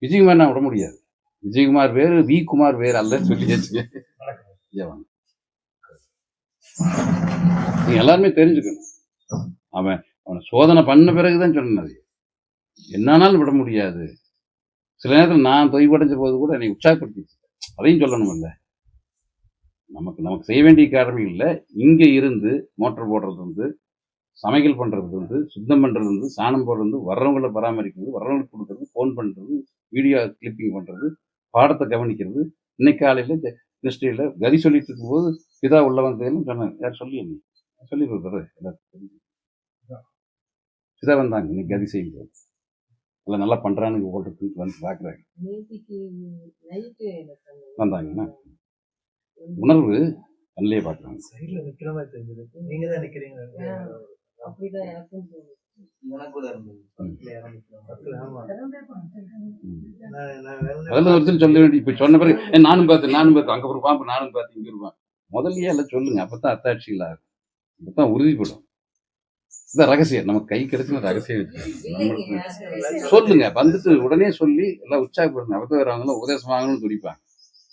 A: விஜயகுமார் நான் விட முடியாது. விஜயகுமார் வேறு, வி குமார் வேறு அல்ல சொல்லியாச்சுங்க. நீங்க எல்லாருமே தெரிஞ்சுக்கணும். அவனை சோதனை பண்ண பிறகுதான் சொன்னது. என்னானாலும் விட முடியாது. சில நேரத்தில் நான் தொய்வடைஞ்ச போது கூட என்னை உற்சாகப்படுத்திச்சு. அதையும் சொல்லணும் இல்லை, நமக்கு செய்ய வேண்டிய காரணம் இல்லை. இங்க இருந்து மோட்டர் போடுறது வந்து, சமையல் பண்றது வந்து, சுத்தம் பண்றது வந்து, சாணம் போடுறது, வர்றவங்களை பராமரிக்கிறது, வர்றவங்களுக்கு கொடுக்கறது, ஃபோன் பண்றது, வீடியோ கிளிப்பிங் பண்றது, பாடத்தை கவனிக்கிறது. இன்னைக்கு காலையில ஹிஸ்டரியில கதி சொல்லிட்டு இருக்கும்போது பிதா உள்ள வந்ததுன்னு சொன்னேன். யார் சொல்லி சொல்லி கொடுக்குறது எல்லாத்துக்கும் பிதா வந்தாங்க. இன்னைக்கு கதி செய்யும்போது எல்லாம் நல்லா பண்றான்னு போட்டு வந்து பாக்குறாங்க. வந்தாங்கன்னா உணர்வு கண்ணிலே பாக்குறாங்க.
B: சைடுல நிக்கிற மாதிரி தெரிஞ்சது. நீங்க தான் நிக்கிறீங்க. பக்கத்துல இறந்துக்கலாம். பக்கத்துல, ஆமா. நான் வேணும்னே
A: அதெல்லாம் ஒருத்தர் சொல்ல வேண்டிய இப்ப சொன்ன பிறகு நானும் பார்த்தேன் அங்க ஒரு பாம்பு நானும் பார்த்தேன் இங்க இருப்பேன் முதல்லயே எல்லாம் சொல்லுங்க அப்பதான் அத்தாட்சிகளா இருக்கும் அப்பதான் உறுதிப்படும் இதான் ரகசியம் நமக்கு கை கிடைச்சுன்னா ரகசியம் வச்சு நம்மளுக்கு சொல்லுங்க வந்துட்டு உடனே சொல்லி எல்லாம் உற்சாகப்படுங்க அப்பதான் வரவங்களும் உபதேசம் வாங்கணும்னு துடிப்பாங்க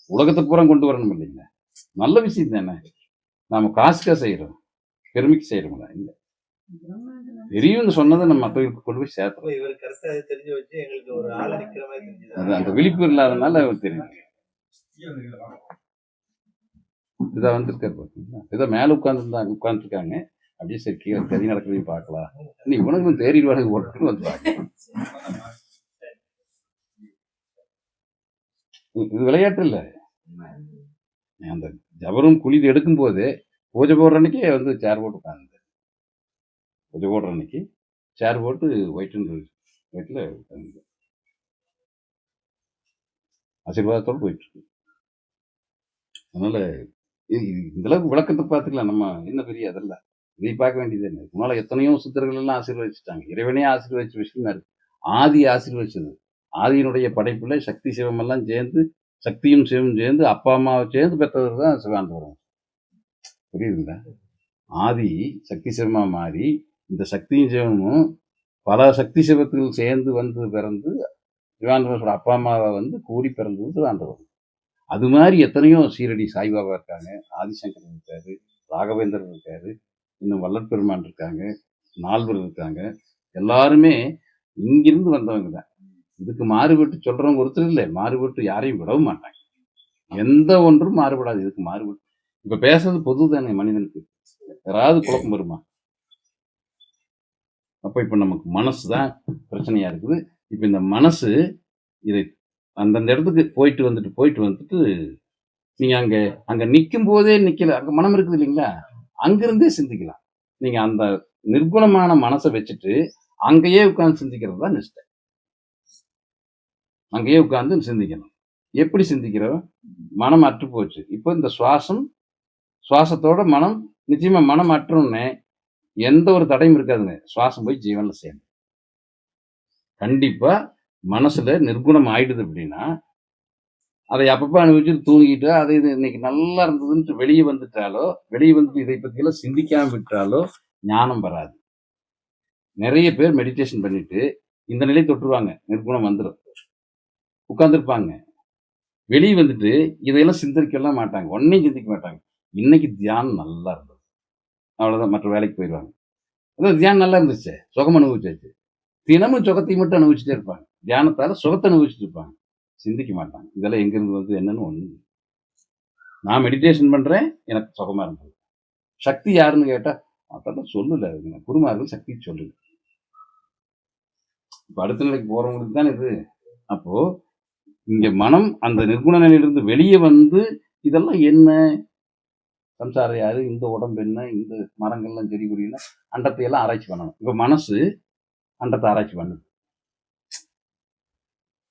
A: உலகத்தை பூரா கொண்டு வரணும் இல்லைங்க நல்ல விஷயம் தானே நாம காசுக்கா செய்யறோம் பெருமைக்கு செய்யறோம்ல இல்ல தெரியும்னு சொன்னதை நம்ம மற்றவங்களுக்கு கொண்டு போய் சேர்த்தோம்
B: இவர் கரெக்டா தெரிஞ்சு வச்சு எங்களுக்கு ஒரு ஆள் நிக்கிற மாதிரி தெரிஞ்சது.
A: அது அந்த விழிப்பு இல்லாதனால அவர் தெரியும் இதை வந்திருக்காரு பார்த்தீங்களா இதை மேல உட்காந்துருக்காங்க அப்படியே சரி கீழே கதி நடக்கிறதையும் பார்க்கலாம் நீ உனக்கு தேறிடுவானுக்கு போட்டுன்னு வந்து பார்க்கலாம் இது விளையாட்டு இல்லை அந்த ஜபரும் குளிது எடுக்கும் போது பூஜை போடுற அன்னைக்கு வந்து சேர் போட்டு உட்காந்து பூஜை போடுற அன்னைக்கு சேர் போட்டு ஒயிட்டில் உட்காந்து ஆசீர்வாதத்தோடு போயிட்டு இருக்கு அதனால இந்த அளவுக்கு விளக்கத்தை பார்த்துக்கலாம் நம்ம என்ன பெரிய அதெல்லாம் இதை பார்க்க வேண்டியது என்ன இதனால எத்தனையோ சித்தர்கள் எல்லாம் ஆசீர்வதிச்சுட்டாங்க இறைவனே ஆசீர்வதிச்ச விஷயமா இருக்கு ஆதி ஆசீர்வதிச்சது ஆதியினுடைய படைப்புல சக்தி சிவம் எல்லாம் சேர்ந்து சக்தியும் சிவம் சேர்ந்து அப்பா அம்மாவை சேர்ந்து பெற்றவர் தான் சிவாந்தவரம் புரியுதுங்களா ஆதி சக்தி சிவமா மாறி இந்த சக்தியும் சிவமும் பல சக்தி சிவத்துகள் சேர்ந்து வந்து பிறந்து சிவாந்தவரோட அப்பா அம்மாவை வந்து கூடி பிறந்தது சிவாந்தவரம் அது மாதிரி எத்தனையோ சீரடி சாய்பாபா இருக்காங்க ஆதிசங்கர் இருக்காரு ராகவேந்தர் இருக்காரு இன்னும் வல்லற்பெருமான் இருக்காங்க நால்வர் இருக்காங்க எல்லாருமே இங்கிருந்து வந்தவங்க தான் இதுக்கு மாறுபட்டு சொல்றவங்க ஒருத்தர் இல்லை மாறுபட்டு யாரையும் விடவும் மாட்டாங்க எந்த ஒன்றும் மாறுபடாது இதுக்கு மாறுபட்டு இப்ப பேசுறது பொது தானே மனிதனுக்கு யாராவது குழப்பம் வருமா அப்ப இப்ப நமக்கு மனசு தான் பிரச்சனையா இருக்குது இப்ப இந்த மனசு இதை அந்தந்த இடத்துக்கு போயிட்டு வந்துட்டு நீங்க அங்க நிற்கும் போதே நிக்கல அங்க மனம் இருக்குது இல்லைங்களா அங்கிருந்தே சிந்திக்கலாம் நீங்க அந்த நிர்குணமான மனசை வச்சுட்டு அங்கேயே உட்கார்ந்து சிந்திக்கிறது தான் நிஷ்டை அங்கேயே உட்கார்ந்து சிந்திக்கணும் எப்படி சிந்திக்கிறோம் மனம் அற்று போச்சு இப்போ இந்த சுவாசத்தோட மனம் நிச்சயமா மனம் அற்றுன்னே எந்த ஒரு தடையும் இருக்காதுங்க சுவாசம் போய் ஜீவன்ல சேர்ந்து கண்டிப்பா மனசுல நிர்குணம் ஆயிடுது அப்படின்னா அதை அப்பப்ப அனுபவிச்சுட்டு தூங்கிட்டு அதை இது இன்னைக்கு நல்லா இருந்ததுன்ட்டு வெளியே வந்துட்டாலோ வெளியே வந்துட்டு இதை பத்தியெல்லாம் சிந்திக்காம விட்டாலோ ஞானம் வராது நிறைய பேர் மெடிடேஷன் பண்ணிட்டு இந்த நிலை தொட்டுருவாங்க நிர்குணம் வந்துடும் உட்கார்ந்துருப்பாங்க வெளியே வந்துட்டு இதையெல்லாம் சிந்திக்கலாம் மாட்டாங்க ஒன்னையும் சிந்திக்க மாட்டாங்க இன்னைக்கு தியானம் நல்லா இருந்தது அவ்வளவுதான் மற்ற வேலைக்கு போயிடுவாங்க அதான் தியானம் நல்லா இருந்துச்சு சுகம் அனுபவிச்சாச்சு தினமும் சுகத்தை மட்டும் அனுபவிச்சுட்டே இருப்பாங்க தியானத்தால சுகத்தை அனுபவிச்சுட்டு இருப்பாங்க சிந்திக்க மாட்டாங்க இதெல்லாம் எங்கிருந்து வந்து என்னன்னு ஒண்ணு நான் மெடிடேஷன் பண்றேன் எனக்கு சுகமா இருந்தது சக்தி யாருன்னு கேட்டா அப்பதான் சொல்லல குருமார்கள் சக்தி சொல்லுங்க இப்ப அடுத்த நிலைக்கு போறவங்களுக்கு தான் இது அப்போ இங்க மனம் அந்த நிர்குண நிலையிலிருந்து வெளியே வந்து இதெல்லாம் என்ன சம்சாரம் யாரு இந்த உடம்பு என்ன இந்த மரங்கள்லாம் செடி கொடினா அண்டத்தை எல்லாம் ஆராய்ச்சி பண்ணணும் இப்ப மனசு அண்டத்தை ஆராய்ச்சி பண்ணுது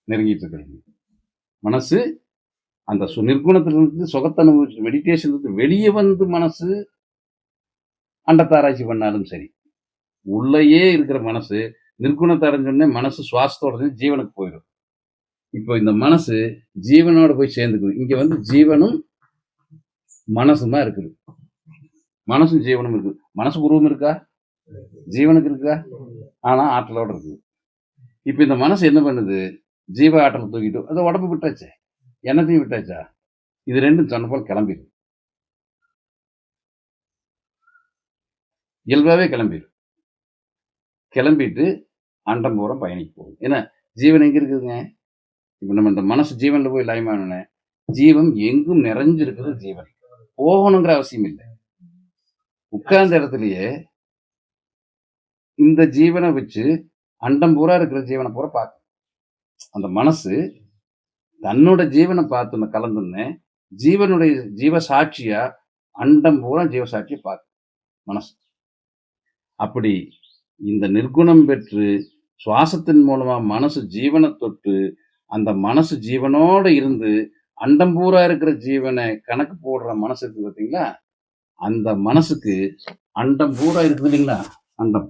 A: நெருங்கிட்டு இருக்கிறது மனசு அந்த நிர்குணத்திலிருந்து சுகத்தை அனுபவிச்சு மெடிடேஷன் வெளியே வந்து மனசு அண்டத்தை ஆராய்ச்சி பண்ணாலும் சரி உள்ளேயே இருக்கிற மனசு நிர்குணத்தை அடைஞ்சோடனே மனசு சுவாசத்தோட ஜீவனுக்கு போயிடும் இப்போ இந்த மனசு ஜீவனோட போய் சேர்ந்துக்குது இங்க வந்து ஜீவனும் மனசுமா இருக்குது மனசும் ஜீவனும் இருக்குது மனசு உருவம் இருக்கா ஜீவனுக்கு இருக்கா ஆனா ஆற்றலோட இருக்குது இப்ப இந்த மனசு என்ன பண்ணுது ஜீவ ஆற்றலை தூக்கிட்டு அதை உடம்பு விட்டாச்சே என்னத்தையும் விட்டாச்சா இது ரெண்டும் சொன்ன போல் கிளம்பிடும் இயல்பாவே கிளம்பிட்டு அண்டம் பூரா பயணிக்க போகுது ஏன்னா ஜீவன் எங்க இருக்குதுங்க இப்ப நம்ம இந்த மனசு ஜீவன்ல போய் லயமான ஜீவன் எங்கும் நிறைஞ்சிருக்குது ஜீவன் போகணுங்கிற அவசியம் இல்லை உட்கார்ந்த இடத்துலயே இந்த ஜீவனை வச்சு அண்டம் பூரா இருக்கிற ஜீவனை பூரா பார்க்க அந்த மனசு தன்னோட ஜீவனை பார்த்து கலந்துன்னு ஜீவனுடைய ஜீவ சாட்சியா அண்டம் பூரா ஜீவசாட்சியை பார்க்க மனசு அப்படி இந்த நிர்குணம் பெற்று சுவாசத்தின் மூலமா மனசு ஜீவனை தொட்டு அந்த மனசு ஜீவனோட இருந்து அண்டம் பூரா இருக்கிற ஜீவனை கணக்கு போடுற மனசு இருக்கு பார்த்தீங்களா அந்த மனசுக்கு அண்டம் பூரா இருக்குது இல்லைங்களா அண்டம்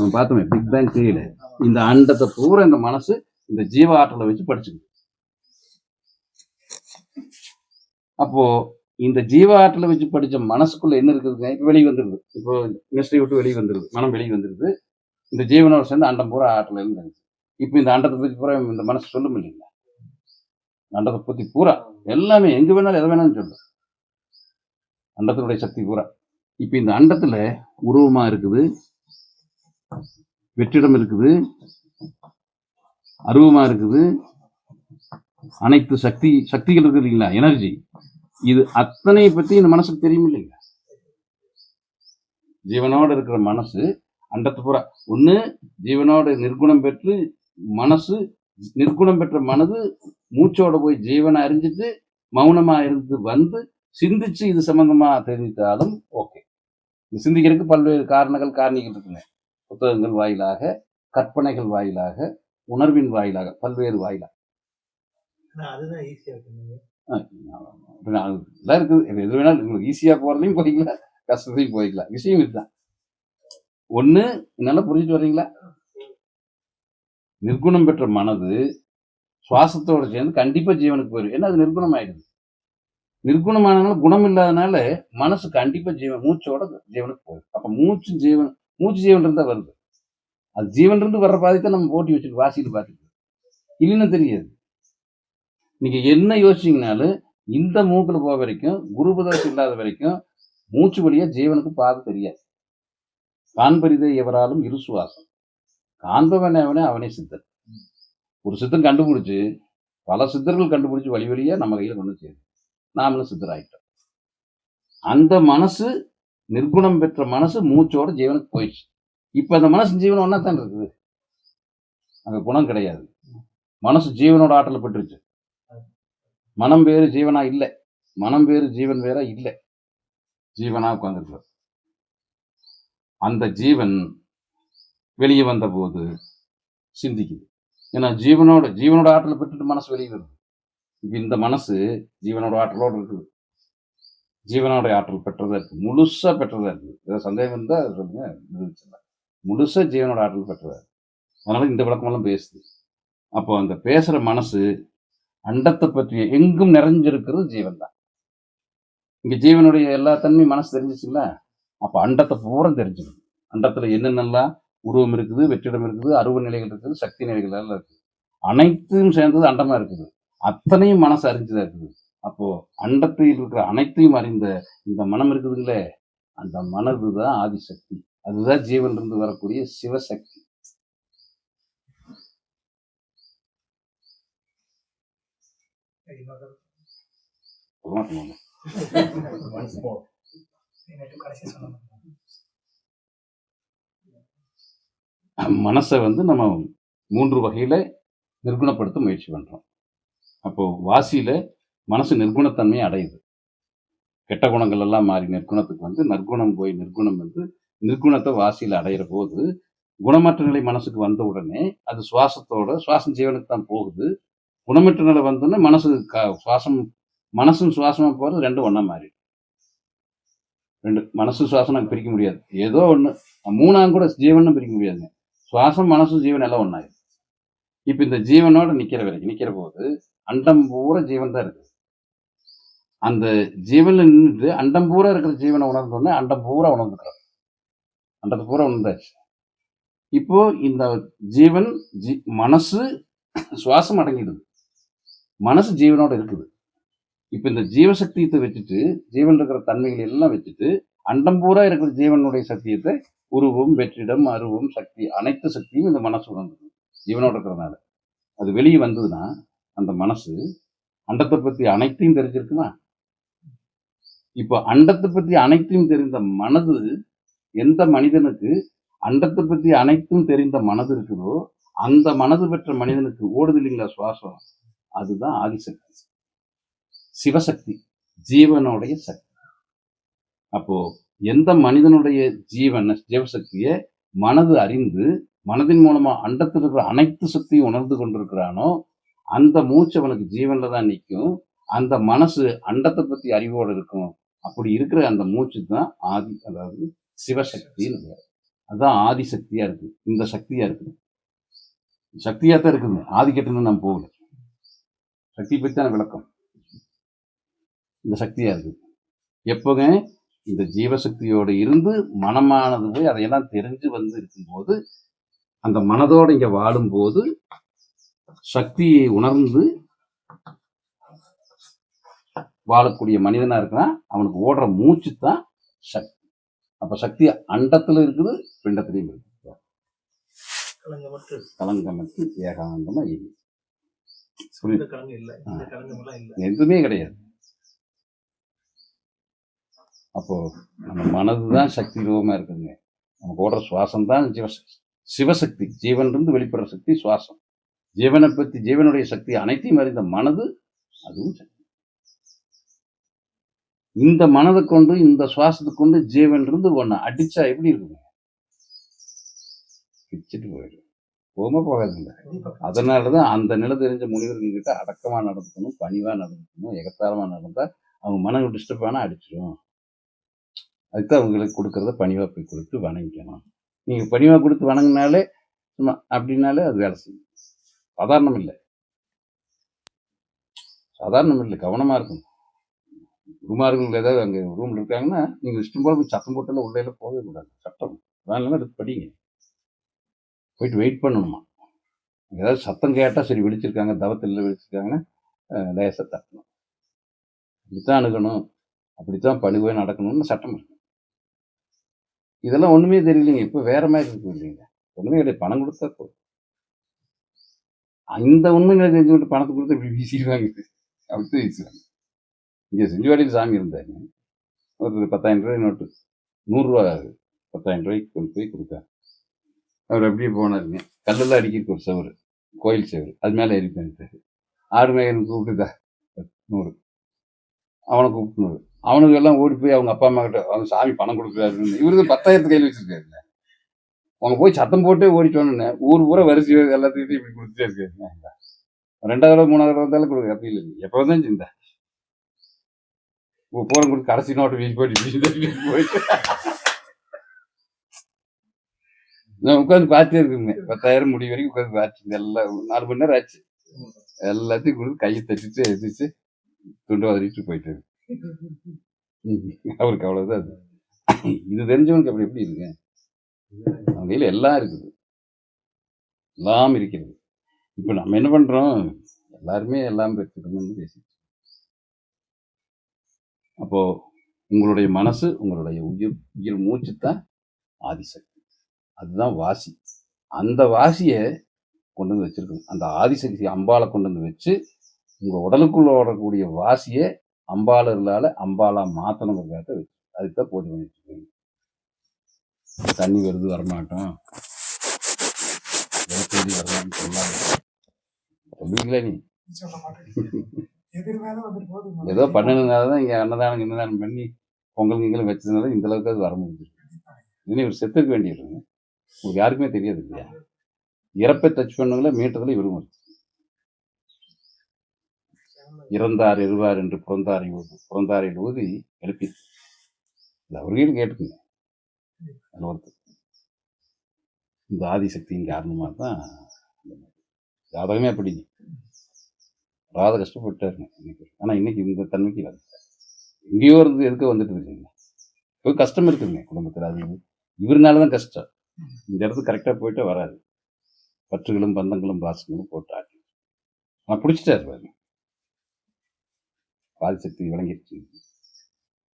A: நம்ம பார்த்தோமே பிக் பேங் தியரியில இந்த அண்டத்தை பூரா இந்த மனசு இந்த ஜீவ ஆற்றலை வச்சு படிச்சுக்குது. அப்போ இந்த ஜீவ ஆற்றலை வச்சு படிச்ச மனசுக்குள்ள என்ன இருக்குதுங்க, இப்போ வெளியே வந்துருது. இப்போ மிஸ்ட்ரி விட்டு வெளியே வந்துருது, மனம் வெளியே வந்துருது. இந்த ஜீவனோட சேர்ந்து அண்டம் பூரா ஆற்றல் இருந்துச்சு. இப்போ இந்த அண்டத்தை பத்தி பூரா இந்த மனசு சொல்லும் இல்லைங்களா? அண்டத்தை பத்தி பூரா எல்லாமே எங்க வேணாலும் எதை வேணாலும் சொல்லும், அண்டத்தினுடைய சக்தி பூரா. இப்ப இந்த அண்டத்துல உருவமா இருக்குது, வெற்றிடம் இருக்குது, அருவமா இருக்குது, அனைத்து சக்திகள் இருக்குது இல்லைங்களா, எனர்ஜி. இது அத்தனை பத்தி இந்த மனசுக்கு தெரியும் இல்லைங்களா? ஜீவனோட இருக்கிற மனசு அண்டத்து பூரா ஒண்ணு ஜீவனோட நிர்குணம் பெற்று மனசு, நிர்குணம் பெற்ற மனது மூச்சோட போய் ஜீவனை அறிஞ்சிட்டு மௌனமா இருந்து வந்து சிந்திச்சு இது சம்பந்தமா தெரிவித்தாலும் ஓகே. இது சிந்திக்கிறதுக்கு பல்வேறு காரணிகள் இருக்குங்க. புத்தகங்கள் வாயிலாக, கற்பனைகள் வாயிலாக, உணர்வின் வாயிலாக, பல்வேறு வாயிலாக
B: அதுதான் ஈஸியா இருக்கு.
A: எல்லாம் இருக்குது. எது வேணாலும் உங்களுக்கு ஈஸியா போறதையும் போய்க்கலாம், கஷ்டத்தையும் போய்க்கலாம். விஷயம் இதுதான். ஒண்ணு நல்லா புரிஞ்சுட்டு வர்றீங்களா? நிர்குணம் பெற்ற மனது சுவாசத்தோட சேர்ந்து கண்டிப்பா ஜீவனுக்கு போயிடும். ஏன்னா அது நிர்குணம் ஆயிடுது. நிர்குணமானதுனால, குணம் இல்லாதனால மனசு கண்டிப்பா மூச்சோட ஜீவனுக்கு போயிடும். அப்ப மூச்சு ஜீவன் இருந்தா வருது. அது ஜீவன் இருந்து வர்ற பாதித்தான் நம்ம போட்டி வச்சுட்டு வாசிட்டு பார்த்துட்டு இல்லைன்னு தெரியாது. நீங்க என்ன யோசிச்சீங்கனாலும் இந்த மூக்குல போக வரைக்கும், குருபதோஷம் இல்லாத வரைக்கும் மூச்சு வழியா ஜீவனுக்கு பாதை தெரியாது. காண்பரிதை எவராலும் இரு சுவாசம், காண்பவன் அவனே சித்தர். ஒரு சித்தன் கண்டுபிடிச்சு பல சித்தர்கள் கண்டுபிடிச்சு வழி வழியா நம்ம கையில கொண்டு சேரும். நாமளும் சித்தராயிட்டோம். அந்த மனசு, நிர்குணம் பெற்ற மனசு மூச்சோட ஜீவனுக்கு போயிடுச்சு. இப்ப அந்த மனசு ஜீவன் ஒன்னா தான் இருக்குது, அங்க குணம் கிடையாது. மனசு ஜீவனோட ஆற்றல் பெற்றுச்சு. மனம் வேறு ஜீவனா இல்லை, மனம் வேறு ஜீவன் வேற இல்லை, ஜீவனா உட்கார்ந்துருக்கு. அந்த ஜீவன் வெளியே வந்த போது சிந்திக்குது. ஏன்னா ஜீவனோட ஆற்றலை பெற்றுட்டு மனசு வெளியே வருது. இப்ப இந்த மனசு ஜீவனோட ஆற்றலோடு இருக்குது, ஜீவனோட ஆற்றல் பெற்றதா இருக்கு, முழுசா பெற்றதா இருக்கு. ஏதாவது சந்தேகம் இருந்தா சொல்லுங்க, முழுசா ஜீவனோட ஆற்றல் பெற்றதா இருக்கு. அதனால இந்த விளக்கமெல்லாம் பேசுது. அப்போ அந்த பேசுற மனசு அண்டத்தை பற்றிய எங்கும் நிறைஞ்சிருக்கிறது ஜீவன் தான். இங்க ஜீவனுடைய எல்லா தன்மையும் மனசு தெரிஞ்சிச்சுங்களா? அப்ப அண்டத்தை பூரா தெரிஞ்சுக்கணும். அண்டத்துல என்னென்னலாம் உருவம் இருக்குது, வெற்றிடம் இருக்குது, அருவ நிலைகள் இருக்குது, சக்தி நிலைகள் எல்லாம் இருக்குது. அனைத்தையும் சேர்ந்தது அண்டமா இருக்குது. அத்தனையும் மனசு அறிஞ்சுதான் இருக்குது. அப்போ அண்டத்தில் இருக்கிற அனைத்தையும் அறிந்த இந்த மனம் இருக்குதுங்களே, அந்த மனதுதான் ஆதிசக்தி. அதுதான் ஜீவன் இருந்து வரக்கூடிய சிவசக்தி. மனசை நம்ம 3 வகையில நிர்குணப்படுத்த முயற்சி பண்றோம். அப்போ வாசியில மனசு நிர்குணத்தன்மையை அடையுது. கெட்ட குணங்கள் எல்லாம் மாறி நிர்குணத்துக்கு நற்குணம் போய் நிர்குணம் நிர்குணத்தை வாசியில அடையிற போது, குணமற்ற நிலை மனசுக்கு வந்த உடனே அது சுவாசம் ஜீவனுக்கு தான் போகுது. குணமற்ற நிலை வந்தோடனே மனசும் சுவாசமா போறது ரெண்டும் ஒண்ணா மாறி, ரெண்டு மனசு சுவாசம் பிரிக்க முடியாது. ஏதோ ஒண்ணு, 3ஆம் கூட ஜீவனும் பிரிக்க முடியாதுங்க. சுவாசம் மனசு ஜீவன் எல்லாம் ஒண்ணாயிரு. இப்ப இந்த ஜீவனோட நிக்கிற போது அண்டம் பூரா ஜீவன் தான் இருக்கு. அந்த ஜீவன்ல நின்றுட்டு அண்டம் பூரா இருக்கிற ஜீவனை உணர்ந்தோடனே அண்டம் பூரா உணர்ந்துக்கிறோம். அண்டத்தை பூரா உணர்ந்தாச்சு. இப்போ இந்த ஜீவன் மனசு சுவாசம் அடங்கிடுது, மனசு ஜீவனோட இருக்குது. இப்ப இந்த ஜீவசக்தியத்தை வச்சுட்டு, ஜீவன் இருக்கிற தன்மைகள் எல்லாம் வச்சுட்டு, அண்டம் பூரா இருக்கிற ஜீவனுடைய சக்தியத்தை, உருவம், வெற்றிடம், அருவம், சக்தி, அனைத்து சக்தியும் இந்த மனசு உணர்ந்தது ஜீவனோட இருக்கிறதுனால. அது வெளியே வந்ததுன்னா அந்த மனசு அண்டத்தை பத்தி அனைத்தையும் தெரிஞ்சிருக்குமா? இப்போ அண்டத்தை பத்தி அனைத்தையும் தெரிந்த மனது, எந்த மனிதனுக்கு அண்டத்தை பத்தி அனைத்தும் தெரிந்த மனது இருக்குதோ, அந்த மனது பெற்ற மனிதனுக்கு ஓடுது இல்லைங்களா சுவாசம், அதுதான் ஆதிசக்தி, சிவசக்தி, ஜீவனுடைய சக்தி. அப்போ எந்த மனிதனுடைய ஜீவசக்தியை மனது அறிந்து மனதின் மூலமா அண்டத்தில் இருக்கிற அனைத்து சக்தியும் உணர்ந்து கொண்டிருக்கிறானோ, அந்த மூச்சு அவனுக்கு ஜீவன்ல தான் நிற்கும். அந்த மனசு அண்டத்தை பத்தி அறிவோடு இருக்கும். அப்படி இருக்கிற அந்த மூச்சு தான் ஆதி, அதாவது சிவசக்தின்னு. அதுதான் ஆதிசக்தியா இருக்கு. இந்த சக்தியா இருக்குது, சக்தியா தான் இருக்குங்க. ஆதிக்கட்டுன்னு நம்ம போகல. சக்தி பற்றியான விளக்கம் இந்த சக்தியா இருக்கு. எப்போங்க இந்த ஜீவசக்தியோடு இருந்து மனமானது போய் அதையெல்லாம் தெரிஞ்சு வந்து இருக்கும்போது, அந்த மனதோட இங்க வாழும்போது சக்தியை உணர்ந்து வாழக்கூடிய மனிதனா இருக்கிறான். அவனுக்கு ஓடுற மூச்சு தான் சக்தி. அப்ப சக்தி அண்டத்துல இருக்குது, பிண்டத்திலையும் இருக்குது.
B: கலங்கமற்று
A: கலங்கமற்று ஏகாந்தமா இருக்கு.
B: இந்த கலங்கம் இல்லை, இந்த கலங்கமெல்லாம் இல்லை.
A: எதுவுமே கிடையாது. அப்போ நம்ம மனதுதான் சக்தி ரூபமா இருக்குங்க. நமக்கு ஓடுற சுவாசம் தான் சிவசக்தி. ஜீவன் இருந்து வெளிப்படுற சக்தி சுவாசம். ஜீவனை பத்தி, ஜீவனுடைய சக்தி அனைத்தையும் அறிந்த மனது, அதுவும் சக்தி. இந்த மனதை கொண்டு, இந்த சுவாசத்தை கொண்டு ஜீவன் இருந்து ஒண்ணு அடிச்சா எப்படி இருக்குங்க? பிச்சுட்டு போயிடும். போகாதுங்க. அதனாலதான் அந்த நிலை தெரிஞ்ச முனிவர்கள் கிட்ட அடக்கமா நடந்துக்கணும், பணிவா நடந்துக்கணும். எகத்தாரமா நடந்தா அவங்க மனம் டிஸ்டர்ப் ஆனா அடிச்சிடும். அதுதான் அவங்களுக்கு கொடுக்கறத பணிவா போய் கொடுத்து வணங்கிக்கணும். நீங்க பணிவா கொடுத்து வணங்கினாலே சும்மா அப்படின்னாலே அது வேலை செய்யும். சாதாரணம் இல்லை, சாதாரணம் இல்லை. கவனமா இருக்கணும். குருமார்கள் ஏதாவது அங்கே ரூம்ல இருக்காங்கன்னா நீங்க இஷ்டம் போல போய் சத்தம் போட்டாலும் உள்ளே போகவே கூடாது. சட்டம் அதனால எடுத்து படிங்க. போயிட்டு வெயிட் பண்ணணுமா. ஏதாவது சத்தம் கேட்டால் சரி விழிச்சிருக்காங்க, தவத்தில் விழிச்சிருக்காங்கன்னா லேசாக தட்டணும். இப்படித்தான் அணுகணும், அப்படித்தான் பணிவே நடக்கணும்னு சட்டம் இருக்கு. இதெல்லாம் ஒண்ணுமே தெரியலைங்க. இப்போ வேற மாதிரி இருக்கு இல்லைங்க. ஒண்ணுமே கிடையாது. பணம் கொடுத்தா போதும். இந்த உண்மைகளை தெரிஞ்சுக்கிட்டு பணத்தை கொடுத்து இப்படி வீசிடுவாங்க. அப்படி வீசுவாங்க. இங்கே செஞ்சுவாடியில் சாமி இருந்தாங்க. ஒரு 10,000 ரூபாய் நோட்டு, 100 ரூபா 10,000 ரூபாய்க்கு கொண்டு போய் கொடுத்தாரு. அவர் அப்படியே போனாருங்க. கல்லெல்லாம் அடிக்கிறதுக்கு ஒரு செவரு, கோயில் செவரு, அது மேலே ஏறி பண்ணிட்டாரு. ஆடு மேகனுக்கு கூப்பிட்டுதா 100, அவனை கூப்பிட்டு 100. அவனுக்கு எல்லாம் ஓடி போய் அவங்க அப்பா அம்மா கிட்ட அவங்க சாமி பணம் கொடுக்குறாருன்னு இவருக்கு 10,000 கையில் வச்சிருக்காருங்க. அவங்க போய் சத்தம் போட்டே ஓடிட்டோன்னு ஊர் பூரா வரிசை எல்லாத்துக்கிட்டையும் இப்படி கொடுத்துட்டே இருக்காருங்க. 2வது 3வது வந்தாலும் கொடுக்க அப்படி இல்லை. எப்போ தான் சிந்தா போறம் கொடுத்து கடைசி நோட்டு வீசி போயிட்டு நான் உட்காந்து பார்த்தே இருக்குங்க. 10,000 முடி வரைக்கும் உட்காந்து பார்த்து எல்லாம் 4 மணி நேரம் ஆச்சு. எல்லாத்தையும் கொடுத்து கையை தட்டிட்டு எதிர்த்து துண்டு வதறிட்டு போயிட்டு அவருக்கு அவ்வளவுதான். அது இது தெரிஞ்சவனுக்கு அப்படி எப்படி இருக்கு? அவங்க கையில எல்லாம் இருக்குது, எல்லாம் இருக்கிறது. இப்ப நம்ம என்ன பண்றோம்? எல்லாருமே எல்லாம் பெற்றுக்கணும்னு பேசிட்டு. அப்போ உங்களுடைய மனசு, உங்களுடைய உயிர் மூச்சு தான் ஆதிசக்தி. அதுதான் வாசி. அந்த வாசியை கொண்டு வந்து வச்சிருக்கணும். அந்த ஆதிசக்தி அம்பாலை கொண்டு வந்து வச்சு உங்க உடலுக்குள்ள ஓடக்கூடிய வாசியை அம்பாளர்களால அம்பாலா மாத்தணுங்கிறத வச்சு அதுக்குதான் பூஜை பண்ணிட்டு இருக்கீங்க. தண்ணி வருது வரமாட்டோம், வரலாம்னு சொல்லாங்க. சொல்லுவீங்களா? நீ ஏதோ பண்ணணுனாலதான் இங்க அன்னதானம் பண்ணி பொங்கல் கிங்கலும் வச்சதுனால இந்த அளவுக்கு அது வர முடிஞ்சிருக்கு. இனி இவர் செத்துக்க வேண்டியிருக்குங்க. உங்களுக்கு யாருக்குமே தெரியாது இல்லையா? இறப்பை டச் பண்ணுங்கள மீட்டதுல இவரும் இருக்கு. இறந்தார் இருவார் என்று புறந்தாரில் ஊதி எழுப்பி அவர்களையும் கேட்டுக்குங்க. இந்த ஆதிசக்தியின் காரணமா தான் ஜாதகமே அப்படிங்க. ராத கஷ்டப்பட்டாருங்க இன்னைக்கு. ஆனா இன்னைக்கு இந்த தன்மைக்கு வந்து எங்கேயோ இருந்து எதுக்க வந்துட்டு இருக்குங்க. இப்போ கஷ்டம் இருக்குங்க குடும்பத்தில். அது இவருனாலதான் கஷ்டம். இந்த இடத்துக்கு கரெக்டா போயிட்டு வராது. பற்றுகளும் பந்தங்களும் பாசங்களும் போட்டு ஆட்டி நான் பிடிச்சிட்டாரு பாருங்க. ஆதிசக்தி விளங்கிடுச்சு,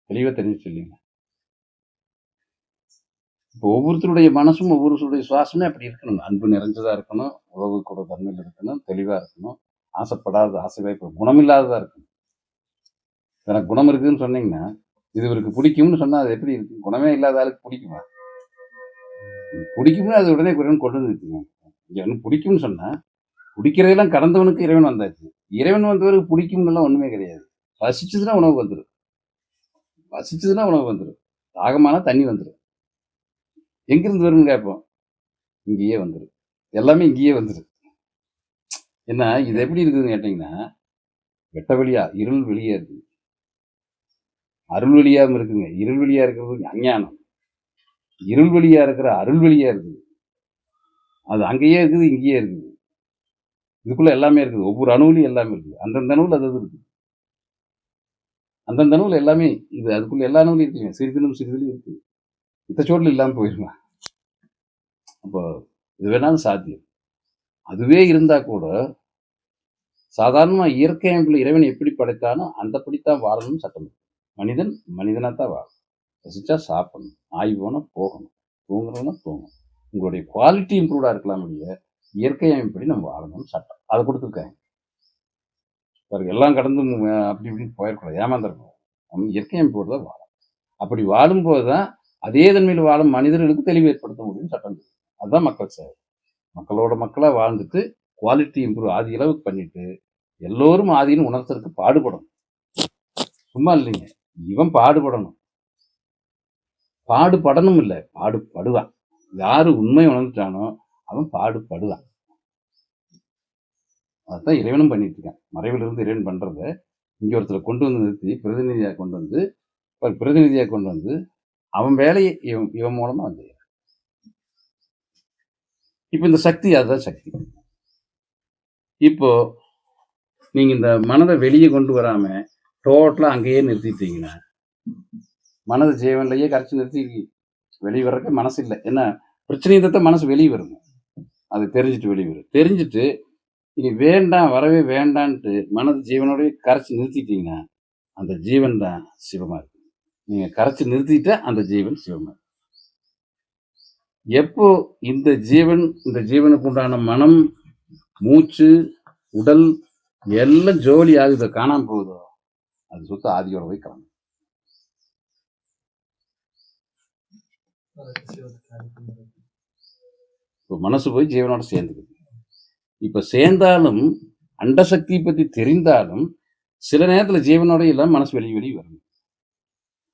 A: தெளிவா தெரிஞ்சிச்சு இல்லைங்க. இப்போ ஒவ்வொருத்தருடைய மனசும் ஒவ்வொருத்தருடைய சுவாசமே அப்படி இருக்கணும். அன்பு நிறைஞ்சதா இருக்கணும், உறவு கூட தன்மையில் இருக்கணும், தெளிவா இருக்கணும், ஆசைப்படாத ஆசை வாய்ப்பு குணமில்லாததா இருக்கணும். எனக்கு குணம் இருக்குதுன்னு சொன்னீங்கன்னா இது இவருக்கு பிடிக்கும்னு சொன்னா அது எப்படி இருக்கு? குணமே இல்லாத ஆளுக்கு பிடிக்குமா? பிடிக்கும்னு அது உடனே குறைவன் கொண்டு வந்து வச்சுக்கோங்க. இங்க ஒன்று பிடிக்கும்னு சொன்னா பிடிக்கிறதெல்லாம் கடந்தவனுக்கு இறைவன் வந்தாச்சு. இறைவன் வந்தவருக்கு பிடிக்கும்னுலாம் ஒண்ணுமே கிடையாது. பசிச்சதுன்னா உணவு வந்துடும், பசிச்சதுன்னா உணவு வந்துடும், தாகமான தண்ணி வந்துடும். எங்கிருந்து வரும்னு கேட்போம், இங்கேயே வந்துடும். எல்லாமே இங்கேயே வந்துடும். என்ன இது எப்படி இருக்குதுன்னு கேட்டீங்கன்னா வெட்ட வெளியா இருள் வெளியா இருக்குது, அருள் வெளியாகவும் இருக்குங்க. இருள் வெளியா இருக்கிறது அஞ்ஞானம், இருள் வெளியா இருக்கிற அருள் வெளியா இருக்குது. அது அங்கேயே இருக்குது, இங்கேயே இருக்குது. இதுக்குள்ள எல்லாமே இருக்குது. ஒவ்வொரு அணுவிலையும் எல்லாமே இருக்குது. அந்தந்த அணுவில் அது இருக்குது. அந்தந்த அணுவில் எல்லாமே இது அதுக்குள்ள எல்லா அணுவிலையும் இருக்குங்க. சிறிதிலும் சிறிதிலும் இருக்குது. இத்தச்சோட்டில் இல்லாமல் போயிருமா? அப்போ இது வேணாலும் சாத்தியம். அதுவே இருந்தா கூட சாதாரணமா இயற்கை அமைப்பில் இறைவன் எப்படி படைத்தானோ அந்தபடித்தான் வாழணும்னு சட்டம் இருக்கு. மனிதன் மனிதனாத்தான் வாழணும். ரசிச்சா சாப்பிடணும், ஆய்வு போனா போகணும், தூங்குறதுனா தூங்கணும். உங்களுடைய குவாலிட்டி இம்ப்ரூவ்டா இருக்கலாம் இல்லையா, இயற்கை அமைப்படி நம்ம வாழணும்னு சட்டம் அதை கொடுத்துருக்காங்க. பாருங்க, எல்லாம் கடந்து அப்படி இப்படின்னு போயிடக்கூடாது, ஏமாந்துருக்கணும். நம்ம இயற்கை அமைப்போடு தான் வாழணும். அப்படி வாழும்போது தான் அதே தன்மையில் வாழும் மனிதர்களுக்கு தெளிவு ஏற்படுத்த முடியும் சட்டம். அதுதான் மக்கள் சேவை. மக்களோட மக்களாக வாழ்ந்துட்டு குவாலிட்டி இம்ப்ரூவ் ஆதி அளவுக்கு பண்ணிட்டு எல்லோரும் ஆதின்னு உணர்த்துறதுக்கு பாடுபடணும். சும்மா இல்லைங்க, இவன் பாடுபடணும். பாடுபடணும் இல்லை, பாடுபடுவான். யாரு உண்மை உணர்ந்துட்டானோ அவன் பாடுபடுவான். அதான் இறைவனும் பண்ணிட்டு இருக்கான். மறைவில் இருந்து இறைவன் பண்றத இங்க ஒருத்தரை கொண்டு வந்து நிறுத்தி பிரதிநிதியாக கொண்டு வந்து அவன் வேலையை இவன் மூலமா வந்து இப்ப இந்த சக்தி, அதுதான் சக்தி. இப்போ நீங்க இந்த மனதை வெளியே கொண்டு வராம டோட்டலா அங்கேயே நிறுத்திட்டீங்கன்னா, மனது ஜீவன்லயே கரைச்சி நிறுத்தி வெளியே வர்றதுக்கு மனசு இல்லை. என்ன பிரச்சனையை தான் மனசு வெளியே வருங்க. அது தெரிஞ்சுட்டு வெளியே வரும். தெரிஞ்சுட்டு இனி வேண்டாம், வரவே வேண்டான்ட்டு மனது ஜீவனோடய கரைச்சி நிறுத்திட்டீங்கன்னா அந்த ஜீவன் தான் சிவமா இருக்கு. நீங்க கரைச்சி நிறுத்திட்டா அந்த ஜீவன் சிவமா இருக்கு. எப்போ இந்த ஜீவனுக்கு உண்டான மனம், மூச்சு, உடல் எல்லாம் ஜோலி ஆகுதோ, காணாம போகுதோ, அது சுத்த ஆதியோட போய் கலந்து இப்போ மனசு போய் ஜீவனோட சேர்ந்துக்குது. இப்ப சேர்ந்தாலும் அண்டசக்தியை பத்தி தெரிந்தாலும் சில நேரத்துல ஜீவனோட எல்லாம் மனசு வெளியே வரும்.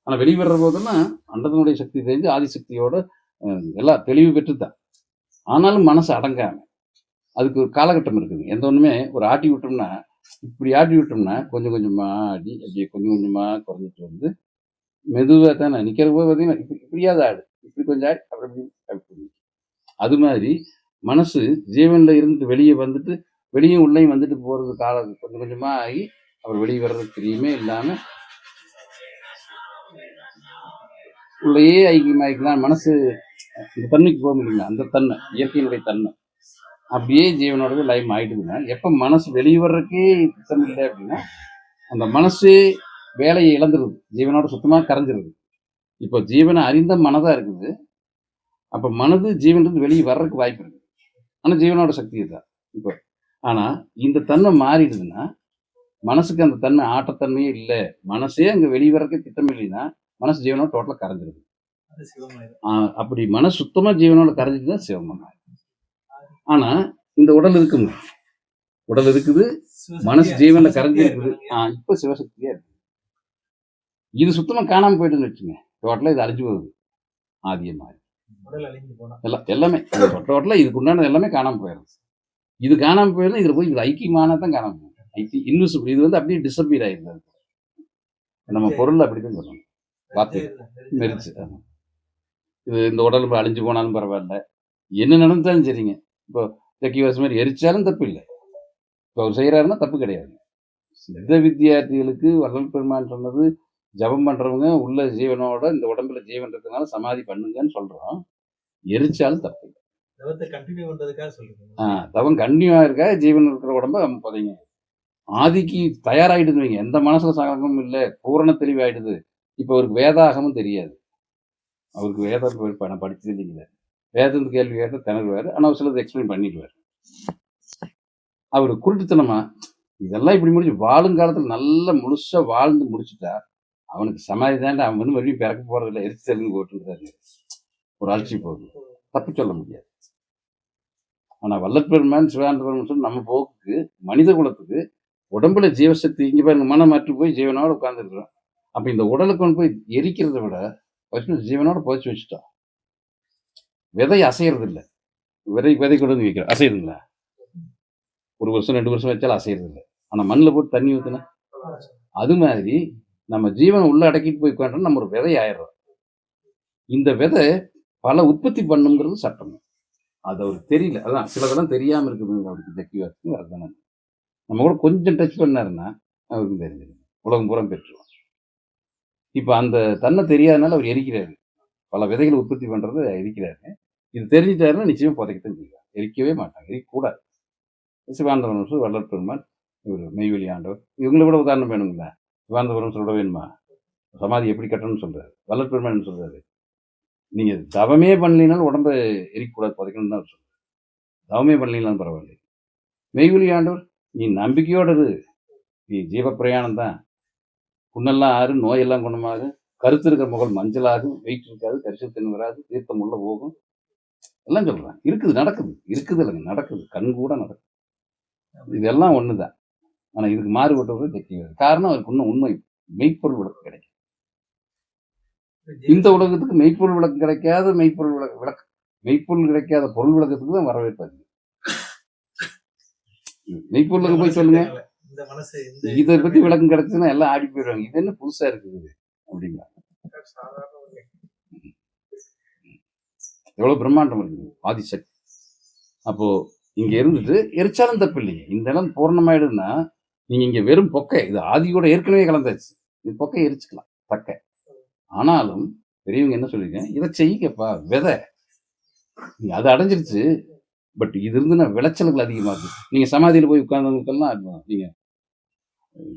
A: ஆனா வெளியே வர்ற போதெல்லாம் அண்டத்தினுடைய சக்தி தெரிஞ்சு ஆதிசக்தியோட எல்லாம் தெளிவு பெற்றுதான். ஆனாலும் மனசு அடங்காம அதுக்கு ஒரு காலகட்டம் இருக்குங்க. எந்த ஒண்ணுமே ஒரு ஆட்டி விட்டோம்னா கொஞ்சம் கொஞ்சமா ஆடி அப்படியே கொஞ்சம் கொஞ்சமா குறைஞ்சிட்டு வந்து மெதுவாக தான் நிற்கிற போது பார்த்தீங்கன்னா இப்படியாவது ஆடு, இப்படி கொஞ்சம் ஆடி அப்படி. அது மாதிரி மனசு ஜீவன்ல இருந்துட்டு வெளியே வந்துட்டு வெளியும் உள்ளேயும் வந்துட்டு போறது காலம் கொஞ்சம் கொஞ்சமா ஆகி அப்புறம் வெளியே வர்றது தெரியுமே இல்லாம உள்ளேயே ஐக்கியமாயிக்கலாம். மனசு இந்த தன்மைக்கு போக முடியுங்க. அந்த தன்மை இயற்கையினுடைய தன்மை அப்படியே ஜீவனோட லைம் ஆயிடுதுன்னா, எப்ப மனசு வெளியே வர்றதுக்கே திட்டம் இல்லை அப்படின்னா அந்த மனசு வேலையை இழந்துருது, ஜீவனோட சுத்தமா கரைஞ்சிருது. இப்போ ஜீவனை அறிந்த மனதா இருக்குது. அப்ப மனது ஜீவனிலிருந்து வெளியே வர்றதுக்கு வாய்ப்பு இருக்கு. ஆனா ஜீவனோட சக்தி தான் இப்போ. ஆனா இந்த தன்மை மாறிடுதுன்னா மனசுக்கு அந்த தன்மை ஆட்டத்தன்மையே இல்லை. மனசே அங்க வெளியே வர்றதுக்கு திட்டம் இல்லைன்னா மனசு ஜீவனோட டோட்டலா கரைஞ்சிருது. அப்படி மனசு சுத்தமா ஜீவனோட கரைஞ்சிட்டுதான் சிவமா. ஆனா இந்த உடல் இருக்குங்க, உடல் இருக்குது, மனசு ஜீவன்ல கரைஞ்சி இருக்குது. இப்ப சிவசக்தியா இருக்கு. இது சுத்தமா காணாம போயிட்டுன்னு வச்சுங்க, டோட்டலா இது அழிஞ்சு வருது. ஆதியமா எல்லாமே டோட்டலா இதுக்கு உண்டானது எல்லாமே காணாம போயிடும். இது காணாம போயிடும். இதுல போய் இது ஐக்கியமானதான் காணாம போயிடும். இன்விசிபிள். இது வந்து அப்படியே டிசப்பியர் ஆயிடுது. நம்ம பொருள் அப்படிதான் சொல்லணும். பார்த்து மெரிச்சு இது இந்த உடல் அழிஞ்சு போனாலும் பரவாயில்ல, என்ன நடந்தாலும் சரிங்க. இப்போ ஜக்கி வாசம் மாதிரி எரிச்சாலும் தப்பு இல்லை. இப்போ அவர் செய்யறாருன்னா தப்பு கிடையாது. சித்த வித்தியார்த்திகளுக்கு வள்ளல் பெருமான் சொன்னது, ஜபம் பண்றவங்க உள்ள ஜீவனோட இந்த உடம்புல ஜீவன் இருக்கிறதுனால சமாதி பண்ணுங்கன்னு சொல்றோம். எரிச்சாலும் தப்பு இல்லை. தவம் கண்டினியூவா இருக்கா, ஜீவன் இருக்கிற உடம்ப புதைங்க. ஆதிக்கு தயாராயிடுது வைங்க. எந்த மனசுல சகலமும் இல்லை, பூரண தெளிவாயிடுது. இப்போ அவருக்கு வேதாகமும் தெரியாது. அவருக்கு வேதம் நான் படிச்சது இல்லைங்களே. வேதத்து கேள்வி கேட்ட திணறுவாரு. ஆனால் சிலது எக்ஸ்பிளைன் பண்ணிடுவார். அவர் குருட்டுத்தனமா இதெல்லாம் இப்படி முடிச்சு வாழுங்காலத்தில் நல்லா முழுசா வாழ்ந்து முடிச்சுட்டா அவனுக்கு சமாதி தாண்டி அவன் வந்து மறுபடியும் பிறக்க போறது இல்லை, எரிச்சு தெரிஞ்சு போட்டுருக்காரு. ஒரு அலட்சி போகுது, தப்பு சொல்ல முடியாது. ஆனா வல்லற்பெருமான் சிவானந்த பெருமான் சொல்லி நம்ம போக்குக்கு மனித குலத்துக்கு உடம்புல ஜீவசக்தி இங்க பாருங்க, மனம் மாற்றி போய் ஜீவனோட உட்கார்ந்துருக்கிறோம். அப்ப இந்த உடலுக்கு கொண்டு போய் எரிக்கிறத விட ஜீவனோட புதைச்சு வச்சுட்டோம். விதை அசையறது இல்லை. விதை கொண்டு வந்து வைக்கிறோம், அசையுதுங்களா? 1 வருஷம் 2 வருஷம் வச்சாலும் அசையறது இல்லை. ஆனா மண்ணில் போட்டு தண்ணி ஊத்துனா அது மாதிரி நம்ம ஜீவனை உள்ள அடக்கிட்டு போய் உட்காண்டோம், நம்ம ஒரு விதை ஆயிடுறோம். இந்த விதை பல உற்பத்தி பண்ணுங்கிறது சட்டம். அது அவருக்கு தெரியல. அதான் சிலதெல்லாம் தெரியாம இருக்குதுங்க அவருக்கு ஜக்கிவாசுக்கு. அதுதானே நம்ம கூட கொஞ்சம் டச் பண்ணாருன்னா அவருக்கு தெரிஞ்சிடும். உலகம் பூரா பெற்றுருவோம். இப்போ அந்த தன்மை தெரியாதனால அவர் எரிக்கிறாரு. பல விதைகளை உற்பத்தி பண்றது எரிக்கிறாரு. இது தெரிஞ்சிட்டாருன்னா நிச்சயமா புதைக்கத்தான் செய்வார். எரிக்கவே மாட்டாங்க, எரிக்கக்கூடாது. சிவானந்தபுரம் வள்ளல் பெருமான், இவர் மெய்வெளி ஆண்டவர், இவங்களை விட உதாரணம் வேணுங்களா? சிவானந்தபுரம் சொல்ல வேணுமா? சமாதி எப்படி கட்டணும்னு சொல்றாரு. வள்ளல் பெருமான் சொல்றாரு, நீங்க தவமே பண்ணலினாலும் உடம்ப எரிக்கக்கூடாது, புதைக்கணும்னு தான் சொல்றாரு. தவமே பண்ணலினாலும் பரவாயில்லை. மெய்வெளி ஆண்டவர், நீ நம்பிக்கையோடு இரு, நீ ஜீவ பிரயாணம் தான், புண்ணெல்லாம் ஆறு, நோயெல்லாம் குணமாகும், கருத்து இருக்கிற முகல் மஞ்சளாகும், வெயிட் இருக்காது, கரிசல் தென் வராது, தீர்த்தம் உள்ள போகும், எல்லாம் சொல்றாங்க. இருக்குது, நடக்குது, இருக்குது இல்லைங்க, நடக்குது, கண் கூட நடக்குது. இதெல்லாம் ஒண்ணுதான். ஆனா இதுக்கு மாறுபட்டவர் தெரியல. காரணம் அவருக்கு இன்னும் உண்மை மெய்ப்பொருள் விளக்கு கிடைக்கும். இந்த உலகத்துக்கு மெய்ப்பொருள் விளக்கு கிடைக்காத மெய்ப்பொருள் கிடைக்காத பொருள் விளக்கத்துக்கு தான் வரவேற்பு அதிகம். மெய்ப்பொருளுக்கு போய் சொல்லுங்க,
B: இந்த மனசு
A: இதை பத்தி விளக்கம் கிடைச்சுன்னா எல்லாம் ஆடி போயிடுவாங்க. இது என்ன புதுசா இருக்குது அப்படிங்களா?
B: சாதாரண ஒரு
A: எவ்வளவு பிரம்மாண்டம் இருக்குது ஆதிசக்தி. அப்போ இங்க இருந்துட்டு எரிச்சாலும் தப்பு இல்லைங்க. இந்த இடம் பூர்ணமாயிடுதுன்னா நீங்க இங்க வெறும் பொக்கை, இது ஆதியோட ஏற்கனவே கலந்தாச்சு, இது பொக்கை எரிச்சுக்கலாம் தக்க. ஆனாலும் பெரியவங்க என்ன சொல்லிருக்கேன், இதை செய்யப்பா விதை, நீங்க அதை அடைஞ்சிருச்சு. பட் இது இருந்துன்னா விளைச்சல்கள் அதிகமா இருக்கு. நீங்க சமாதியில போய் உட்கார்ந்தவங்களுக்கெல்லாம் நீங்க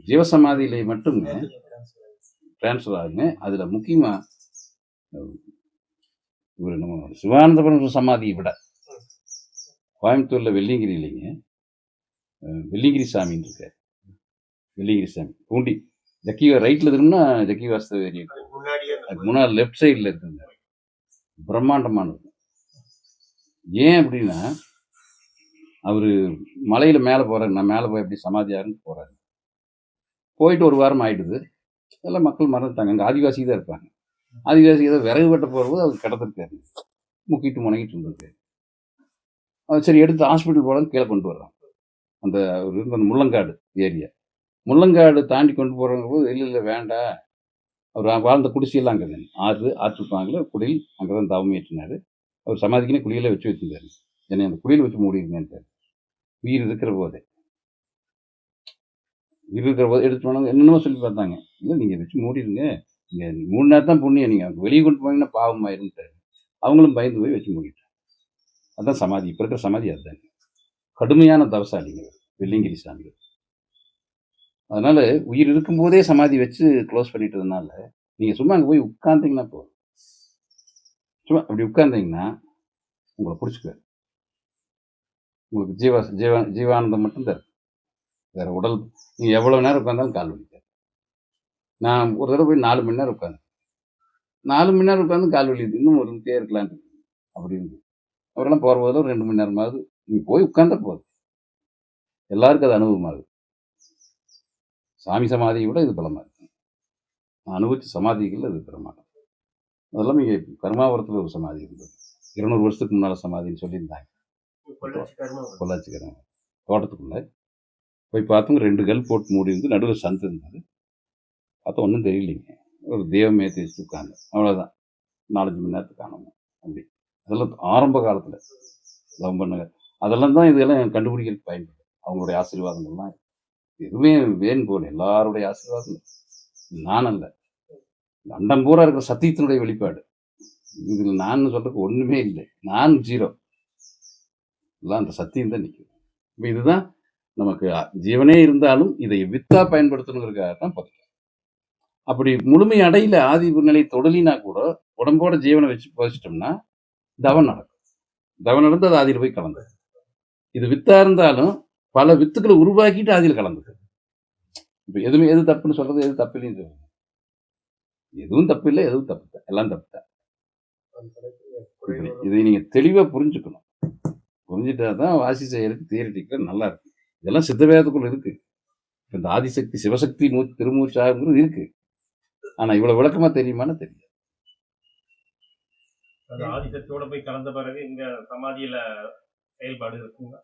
A: ஜீவசமாதியில மட்டும் டிரான்ஸ்ஃபர் ஆகுங்க. அதுல முக்கியமா ஒரு நம்ம சிவானந்தபுரம் சமாதியை விட கோயம்புத்தூர்ல வெள்ளியங்கிரி இல்லைங்க, வெள்ளிங்கிரி சாமின்னு இருக்காரு. வெள்ளிங்கிரி சாமி பூண்டி ஜக்கிவா ரைட்ல திரும்பினா ஜக்கி வாஸ்தவ ஏரியா, அதுக்கு முன்னாடி லெஃப்ட் சைடில் இருக்குங்க. பிரம்மாண்டமானது. ஏன் அப்படின்னா அவரு மலையில மேலே போறாரு, நான் மேலே போய் எப்படி சமாதியாருன்னு போறாரு. போயிட்டு ஒரு வாரம் ஆயிடுது, எல்லாம் மக்கள் மறந்துட்டாங்க. அங்கே ஆதிவாசி தான் இருப்பாங்க. ஆதிவாசி ஏதோ விறகு வெட்ட போகும்போது அவர் கிடந்திருக்காரு, முக்கிட்டு முனைக்கிட்டு இருந்திருக்காரு. சரி எடுத்து ஹாஸ்பிட்டல் போகலான்னு கீழே கொண்டு வர்றான். அந்த ஒரு அந்த முள்ளங்காடு ஏரியா, முள்ளங்காடு தாண்டி கொண்டு போகிறவங்க போது இல்லை வேண்டாம், அவர் வாழ்ந்த குடிசையெல்லாம் அங்கே தான், ஆற்றுப்பாங்களே குடியில் அங்கே தான் தவம் ஏற்றினார். அவர் சமாதிக்குன்னு குடியில வச்சு வச்சிருந்தாரு. என்னை அந்த குடியில் வச்சு மூடிருங்கன்ட்டார். உயிர் இருக்கிற போதே எடுத்து போனாங்க, என்னென்னமோ சொல்லி பார்த்தாங்க. இல்லை நீங்கள் வச்சு மூடிடுங்க, நீங்கள் 3 நேரம் தான் புண்ணியம், நீங்கள் வெளியே கொண்டு போனீங்கன்னா பாவம் ஆயிருந்தாரு. அவங்களும் பயந்து போய் வச்சு மூடிட்டாங்க. அதுதான் சமாதி, இப்போ இருக்கிற சமாதி அதுதாங்க. கடுமையான தவசாலிங்க வெள்ளிங்கிரி சாமி. அதனால உயிர் இருக்கும்போதே சமாதி வச்சு க்ளோஸ் பண்ணிட்டதுனால நீங்கள் சும்மா அங்கே போய் உட்கார்ந்தீங்கன்னா போதும். சும்மா அப்படி உட்கார்ந்தீங்கன்னா உங்களை பிடிச்சிக்குவார். உங்களுக்கு ஜீவானந்தம் மட்டும்தான் இருக்கு, வேற உடல். நீங்கள் எவ்வளோ நேரம் உட்காந்தாலும் கால் வலிக்காது. நான் ஒரு தடவை போய் 4 மணி நேரம் உட்காந்து 4 மணி நேரம் உட்காந்து கால் வலி இன்னும் இருந்துகிட்டே இருக்கலான்ட்டு அப்படி இருந்து. அவரெல்லாம் போகிற போதில் ஒரு 2 மணி நேரமாவது நீங்கள் போய் உட்காந்தா போதும். எல்லாருக்கும் அது அனுபவமாகுது. சாமி சமாதியை விட இது பலமாக இருக்கு. நான் அனுபவிச்ச சமாதிகள் அது பிரமாண்டம். அதெல்லாம் இங்கே கர்மாபுரத்தில் ஒரு சமாதி இருந்தது, 200 வருஷத்துக்கு முன்னால் சமாதின்னு சொல்லியிருந்தாங்க. பொள்ளாச்சி கர்மா தோட்டத்துக்குள்ள போய் பார்த்தோங்க, 2 கல் போட்டு மூடி இருந்து நடுவில் சந்து இருந்தது. பார்த்தா ஒன்றும் தெரியலைங்க, ஒரு தெய்வம் ஏற்றி வச்சு உட்காந்து, அவ்வளோதான். 4-5 மணி நேரத்துக்கு காணணும் அப்படி. அதெல்லாம் ஆரம்ப காலத்தில் லவ் பண்ணுங்க. அதெல்லாம் தான் இதெல்லாம் கண்டுபிடிக்கிறதுக்கு பயன்படுது. அவங்களுடைய ஆசீர்வாதங்கள்லாம் எதுவுமே வேணும் போல, எல்லாருடைய ஆசீர்வாதம். நான் அல்ல, அண்டம் பூரா இருக்கிற சத்தியத்தினுடைய வெளிப்பாடு. இதில் நான் சொல்றதுக்கு ஒன்றுமே இல்லை, நான் 0. எல்லாம் அந்த சத்தியம் தான் நிற்கும். இப்போ இதுதான் நமக்கு ஜீவனே இருந்தாலும் இதை வித்தா பயன்படுத்தணுங்கிறதுக்காக தான் பதில். அப்படி முழுமை அடையில ஆதி நிலை தொடலினா கூட உடம்போட ஜீவனை வச்சு பதிச்சிட்டோம்னா தவம் நடக்கும். தவம் நடந்து அது ஆதியில் போய் கலந்தது. இது வித்தா இருந்தாலும் பல வித்துக்களை உருவாக்கிட்டு ஆதியில் கலந்தது. இப்போ எதுவுமே எது தப்புன்னு சொல்றது, எது தப்பு இல்லைன்னு சொல்றது, எதுவும் தப்பு இல்லை, எதுவும் தப்பு தான், எல்லாம் தப்பு தான். இதை நீங்க தெளிவா புரிஞ்சுக்கணும். புரிஞ்சுட்டா தான் வாசி செய்யறதுக்கு தியரிட்டிக்கல் நல்லா இருக்கு. இதெல்லாம் சித்தவேதத்துக்குள்ள இருக்கு. இந்த ஆதிசக்தி சிவசக்தி திருமூச்சாங்கிறது இருக்கு. ஆனா இவ்வளவு விளக்கமா தெரியுமான்னு தெரியாது.
G: ஆதிசக்தியோட போய் கலந்த பிறகு இங்க சமாதியில செயல்பாடு இருக்குங்க.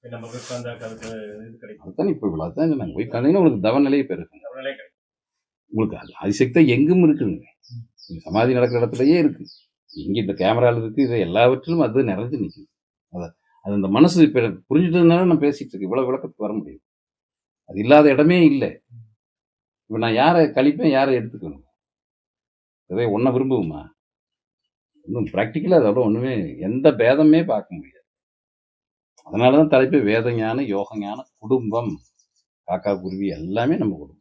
G: நமக்கு இது கிடைக்கும்.
A: அதுதான் இப்போ இவ்வளவு தான் நாங்கள் போய் கலந்தீங்கன்னா உங்களுக்கு தவ நிலையை பெருக்குங்க. உங்களுக்கு ஆதிசக்தி எங்கும் இருக்குதுங்க. சமாதி நடக்கிற இடத்துலயே இருக்கு. இங்கே இந்த கேமராவில் இருக்குது, இது எல்லாவற்றிலும் அது நிறைஞ்சு நிற்குது. அதை அது இந்த மனசு இப்போ எனக்கு புரிஞ்சுட்டதுனால நான் பேசிகிட்டு இருக்கேன், இவ்வளோ விளக்கத்துக்கு வர முடியும். அது இல்லாத இடமே இல்லை. இப்போ நான் யாரை கழிப்பேன், யாரை எடுத்துக்கணும்? அதே ஒன்றை விரும்புவோமா? இன்னும் ப்ராக்டிக்கலாக அதோட ஒன்றுமே எந்த பேதமே பார்க்க முடியாது. அதனால தான் தலைப்பு வேதஞான யோகஞான குடும்பம். காக்கா குருவி எல்லாமே நம்ம குடும்பம்.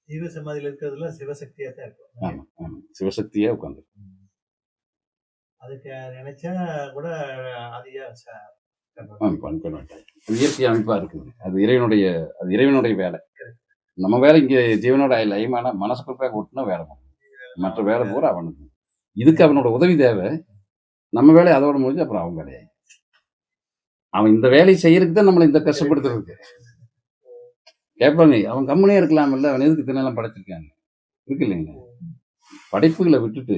B: ஜீவ சமாதியில் இருக்கிறதுல சிவசக்தியா தான் இருக்கும்.
A: ஆமாம் ஆமாம், சிவசக்தியாக உட்காந்து
B: அதுக்கு நினைச்சா கூட அதிகா
A: பண்ண மாட்டாங்க. அது இயற்கை அமைப்பாக இருக்குது. அது இறைவனுடைய வேலை. நம்ம வேலை இங்கே ஜீவனோட லயமான மனசுக்குள்ளாக ஒட்டுனா வேலை பண்ணணும். மற்ற வேலை பூரா அவனுக்கு. இதுக்கு அவனோட உதவி தேவை. நம்ம வேலை அதோட முடிஞ்சு அப்புறம் அவன் வேலையாய். அவன் இந்த வேலையை செய்யறதுக்கு தான் நம்மளை இந்த கஷ்டப்படுத்துறதுக்கு கேட்பாங்க. அவன் கம்முனே இருக்கலாம்ல, அவன் எதுக்கு தினெல்லாம் படைச்சிருக்காங்க இருக்கு இல்லைங்க. படைப்புகளை விட்டுட்டு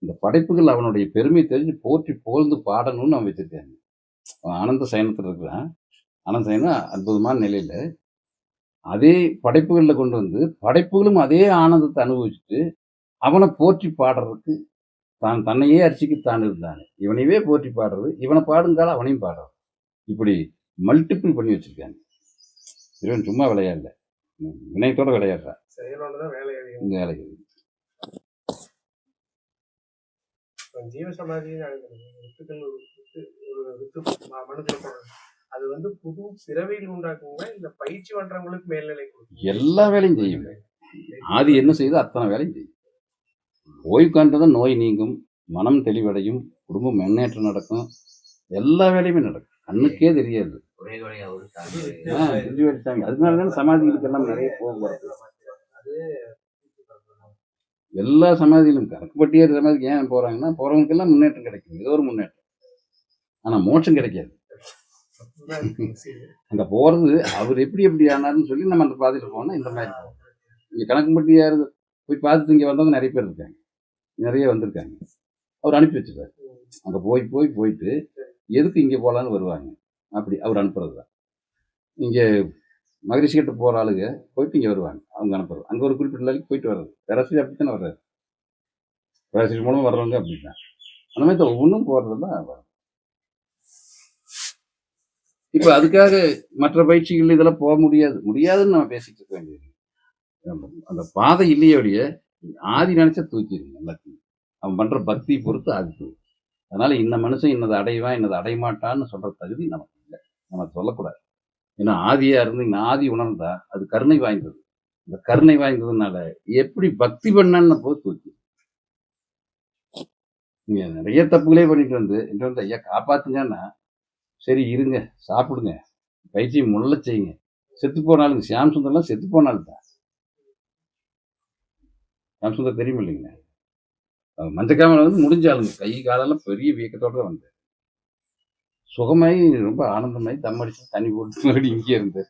A: இந்த படைப்புகள் அவனுடைய பெருமை தெரிஞ்சு போற்றி புகழ்ந்து பாடணும்னு அவன் வச்சிருக்காங்க. அவன் ஆனந்த சயனத்தில் இருக்கிறான். ஆனந்த சயனம் அற்புதமான நிலையில அதே படைப்புகளில் கொண்டு வந்து படைப்புகளும் அதே ஆனந்தத்தை அனுபவிச்சுட்டு அவனை போற்றி பாடுறதுக்கு தான் தன்னையே அரிசிக்கு தான் இருந்தானே, இவனையவே போற்றி பாடுறது, இவனை பாடுங்கால அவனையும் பாடுறது, இப்படி மல்டிபிள் பண்ணி வச்சிருக்காங்க. இவன் சும்மா விளையாடல, வினயத்தோட விளையாடுறான்.
B: செயலோடதான் வேலை
A: இந்த வேலைக்கு
B: ஜீவ சமாதி வித்துக்கள் ஒரு வித்து மனுக்கள் அது வந்து புது பிறவியில் உண்டாக்குங்க, இல்ல பயிற்சி பண்றவங்களுக்கு மேல்நிலை கொடுக்கும்.
A: எல்லா வேலையும் செய்யும். ஆதி என்ன செய்யுதோ அத்தனை வேலையும் செய்யும். ஓய்வு காண்றதான் நோய் நீங்கும், மனம் தெளிவடையும், குடும்பம் முன்னேற்றம் நடக்கும், எல்லா வேலையுமே நடக்கும். கண்ணுக்கே தெரியாது. அதனாலதான் சமாதிகளுக்கெல்லாம் நிறைய போகுது. எல்லா சமாதியிலும் கணக்குப்பட்டியார் சமாதிக்கு ஏன் போறாங்கன்னா போறவங்களுக்கெல்லாம் முன்னேற்றம் கிடைக்கும், ஏதோ ஒரு முன்னேற்றம். ஆனா மோட்சம் கிடைக்காது. அங்க போறது அவர் எப்படி ஆனாருன்னு சொல்லி நம்ம அந்த பாதையில போனா இந்த மாதிரி போவோம். இங்க கணக்குப்பட்டியார் போய் பார்த்துட்டு இங்க வந்தவங்க நிறைய பேர் இருக்காங்க, நிறைய வந்திருக்காங்க. அவர் அனுப்பி வச்சிருக்காரு. அங்க போயிட்டு எதுக்கு இங்க போலான்னு வருவாங்க. அப்படி அவர் அனுப்புறது தான். இங்க மகரிஷி கிட்ட போற ஆளுங்க போயிட்டு இங்க வருவாங்க, அவங்க அனுப்புறது. அங்க ஒரு குறிப்பிட்ட நாளைக்கு போயிட்டு வர்றது. பேராசிரியர் அப்படித்தானே வர்றாரு. பேராசிரியர் மூலம் வர்றவங்க அப்படிதான். அந்த மாதிரி ஒவ்வொன்றும் போறதுதான் வரும். இப்ப அதுக்காக மற்ற பயிற்சிகள் இதெல்லாம் போக முடியாதுன்னு நம்ம பேசிட்டு இருக்க வேண்டியது. அந்த பாதை இல்லையோடைய ஆதி நினைச்சா தூக்கிடுங்க எல்லாத்தையும். அவன் பண்ற பக்தியை பொறுத்து ஆதி தூக்கி. அதனால இந்த மனுஷன் இன்னதை அடைவான் இன்னதை அடையமாட்டான்னு சொல்ற தகுதி நமக்கு இல்லை, நம்ம சொல்லக்கூடாது. ஏன்னா ஆதியா இருந்து இந்த ஆதி உணர்ந்தா அது கருணை வாய்ந்தது. இந்த கருணை வாய்ந்ததுனால எப்படி பக்தி பண்ணான்னு போது தூக்கி. நீங்க நிறைய தப்புகளே பண்ணிட்டு வந்து ஐயா காப்பாத்துங்கன்னா, சரி இருங்க, சாப்பிடுங்க, பயிற்சியை முள்ள செய்யுங்க, செத்து போனாலும் சியாம் சுந்தர்லாம் செத்து போனாலும் தான். சியாம் சுந்தர் தெரியும் இல்லைங்க, மஞ்சக்காமலை வந்து முடிஞ்சாலுங்க கை காலெல்லாம் பெரிய வீக்கத்தோட தான் வந்தேன். சுகமாயி ரொம்ப ஆனந்தமாயி தம் அடிச்சு தண்ணி போட்டு மறுபடியும் இங்கே இருந்து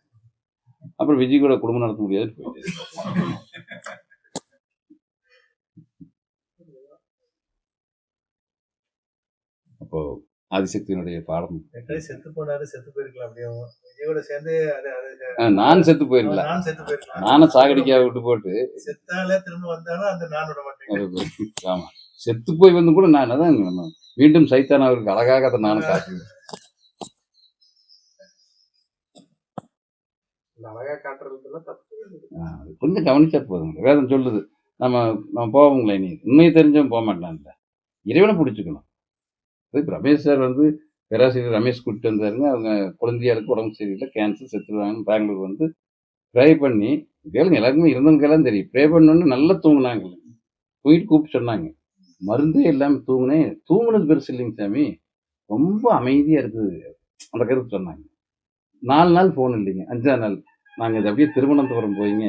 A: அப்புறம் விஜய் கூட குடும்பம் நடத்த முடியாது போயிட்டு. அப்போ ஆதிசக்தியினுடைய பாடம்
B: செத்து போனாரு, செத்து போயிருக்கலாம். அப்படியே விஜயோட சேர்ந்து
A: நான் செத்து போயிருக்கலாம்,
B: நான் செத்து போயிருக்கலாம்.
A: நானும் சாகடிக்காக விட்டு போட்டு
B: செத்தாலே திரும்ப வந்தாலும் அந்த நான் விட மாட்டேன்.
A: ஆமா, செத்து போய் வந்து கூட நான் தான் நம்ம மீண்டும் சைத்தான் அவருக்கு அழகாக அதை நானும் காட்டுவேன்.
B: அழகா காட்டுறதுல தப்பு
A: கொஞ்சம் கவனிச்சா போதும். வேதம் சொல்லுது, நம்ம போவோங்களே, நீ உண்மையை தெரிஞ்சவன் போக மாட்டான்ல, இறைவனை பிடிச்சிக்கணும். இப்போ ரமேஷ் சார் வந்து பேராசிரியர் ரமேஷ் கூப்பிட்டு வந்தாருங்க. அவங்க குழந்தையாருக்கு உடம்பு சரியில்லை, கேன்சர், செத்துருவாங்கன்னு பெங்களூர் வந்து ப்ரே பண்ணி கேளுங்க, எல்லாருக்குமே இருந்தவங்கெல்லாம் தெரியும். ப்ரே பண்ணோன்னு நல்லா தூங்குனாங்க. தூங்கிட்டு கூப்பிட்டு சொன்னாங்க, மருந்தே இல்லாமல் தூங்குனது பெருசு இல்லைங்க சாமி, ரொம்ப அமைதியாக இருக்குது அந்த கருத்து சொன்னாங்க. 4 நாள் ஃபோன் இல்லைங்க, 5ஆம் நாள் நாங்கள் இது அப்படியே திருவனந்தபுரம் போயிங்க,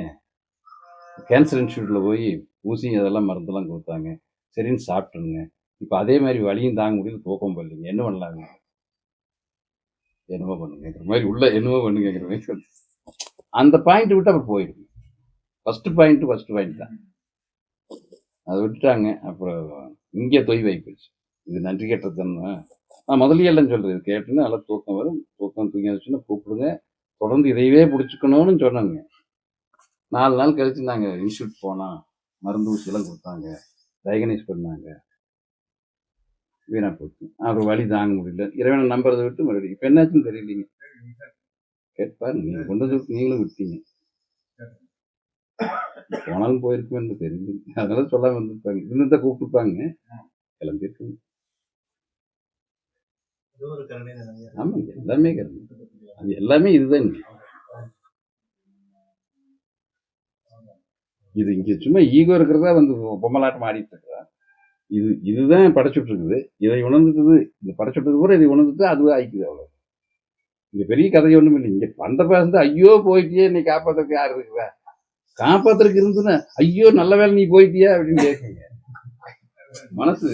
A: கேன்சர் இன்ஸ்டியூட்டில் போய் ஊசி அதெல்லாம் மருந்தெல்லாம் கொடுத்தாங்க. சரின்னு சாப்பிட்டுருங்க. இப்போ அதே மாதிரி வலியும் தாங்க முடியல, தூக்கம் போடலைங்க, என்ன பண்ணலாங்க? என்னமோ பண்ணுங்கிற மாதிரி உள்ள என்னமோ பண்ணுங்கிற மாதிரி அந்த பாயிண்ட் விட்டு அப்புறம் போயிடுங்க. ஃபர்ஸ்ட் பாயிண்ட் தான் அதை விட்டுட்டாங்க. அப்புறம் இங்கே தொய்வாகி போயிடுச்சு. இது நன்றி கேட்டதுன்னு நான் முதலியே எல்லாம் சொல்றது, கேட்டுன்னு நல்லா தூக்கம் வரும், தூங்கி வந்துச்சுன்னா கூப்பிடுங்க, தொடர்ந்து இதையவே பிடிச்சிக்கணும்னு சொன்னாங்க. 4 நாள் கழிச்சு நாங்கள் இன்ஸ்டியூட் போனோம், மருந்து ஊசியெல்லாம் கொடுத்தாங்க, டயகனைஸ் பண்ணாங்க, வீணாக போச்சு. அப்புறம் வலி தாங்க முடியல, இறைவனை நம்புறதை விட்டு மறுபடியும் இப்போ என்னாச்சுன்னு தெரியலீங்க. கேட்பாரு, நீங்கள் கொண்டு வந்து நீங்களும் விட்டீங்க, போனாலும் போயிருக்குன்னு தெரியல, அதனால சொல்லாம வந்துருப்பாங்க, இன்னும் கூப்பிட்டுருப்பாங்க, கிளம்பியிருக்குங்க.
B: இது ஒரு கருணை தானே.
A: ஆமாங்க, எல்லாமே கருணை. அது எல்லாமே இதுதாங்க. இது இங்கே சும்மா ஈகோ இருக்கிறதா வந்து பொம்மலாட்டம் ஆடிட்டு இருக்கிறா. இதுதான் படைச்சுட்டு இருக்குது. இதை உணர்ந்துட்டு இது படைச்சுட்டது கூட இதை உணர்ந்துட்டு அதுவே ஆயிக்குது. அவ்வளோ இங்க பெரிய கதை ஒன்றும் இல்லை. இங்க பண்ட பேசுறது, ஐயோ போயிட்டியே, நீ காப்பாத்துறதுக்கு யாரு இருக்குதா? காப்பாத்துறதுக்கு இருந்துன்னா ஐயோ நல்ல வேலை நீ போயிட்டியா அப்படின்னு கேட்குங்க. மனசு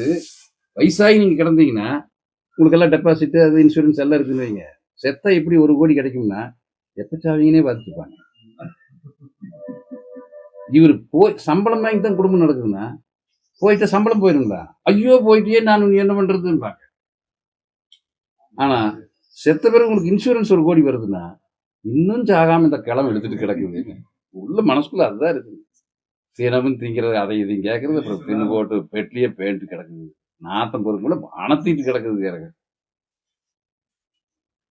A: வயசாகி நீங்க கிடந்தீங்கன்னா உங்களுக்கு எல்லாம் டெபாசிட், அது இன்சூரன்ஸ் எல்லாம் இருக்குன்னு வைங்க. செத்தா எப்படி 1 கோடி கிடைக்கும்னா எப்ப சாவீங்கன்னே பாதிச்சுப்பாங்க. இவர் போய் சம்பளம் வாங்கி தான் குடும்பம் நடக்குதுன்னா போயிட்ட சம்பளம் போயிருங்களா, ஐயோ போயிட்டே நான் என்ன பண்றதுன்னு. ஆனா செத்த பிறகு உங்களுக்கு இன்சூரன்ஸ் 1 கோடி வருதுன்னா இன்னும் சாகாம இந்த கிளம்பு எடுத்துட்டு கிடக்குது. உள்ள மனசுக்குள்ள அதுதான் இருக்குது. தினமும் திங்கிறது, அதை இதையும் கேட்கறது, அப்புறம் பின்னு போட்டு பெட்லியே பேண்ட் கிடக்குது, நாத்தம் பொருட்களை அணத்திட்டு கிடக்குது. எனக்கு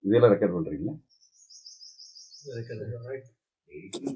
A: இதெல்லாம் ரெக்கார்ட் பண்றீங்களா?
B: இருக்கிறது.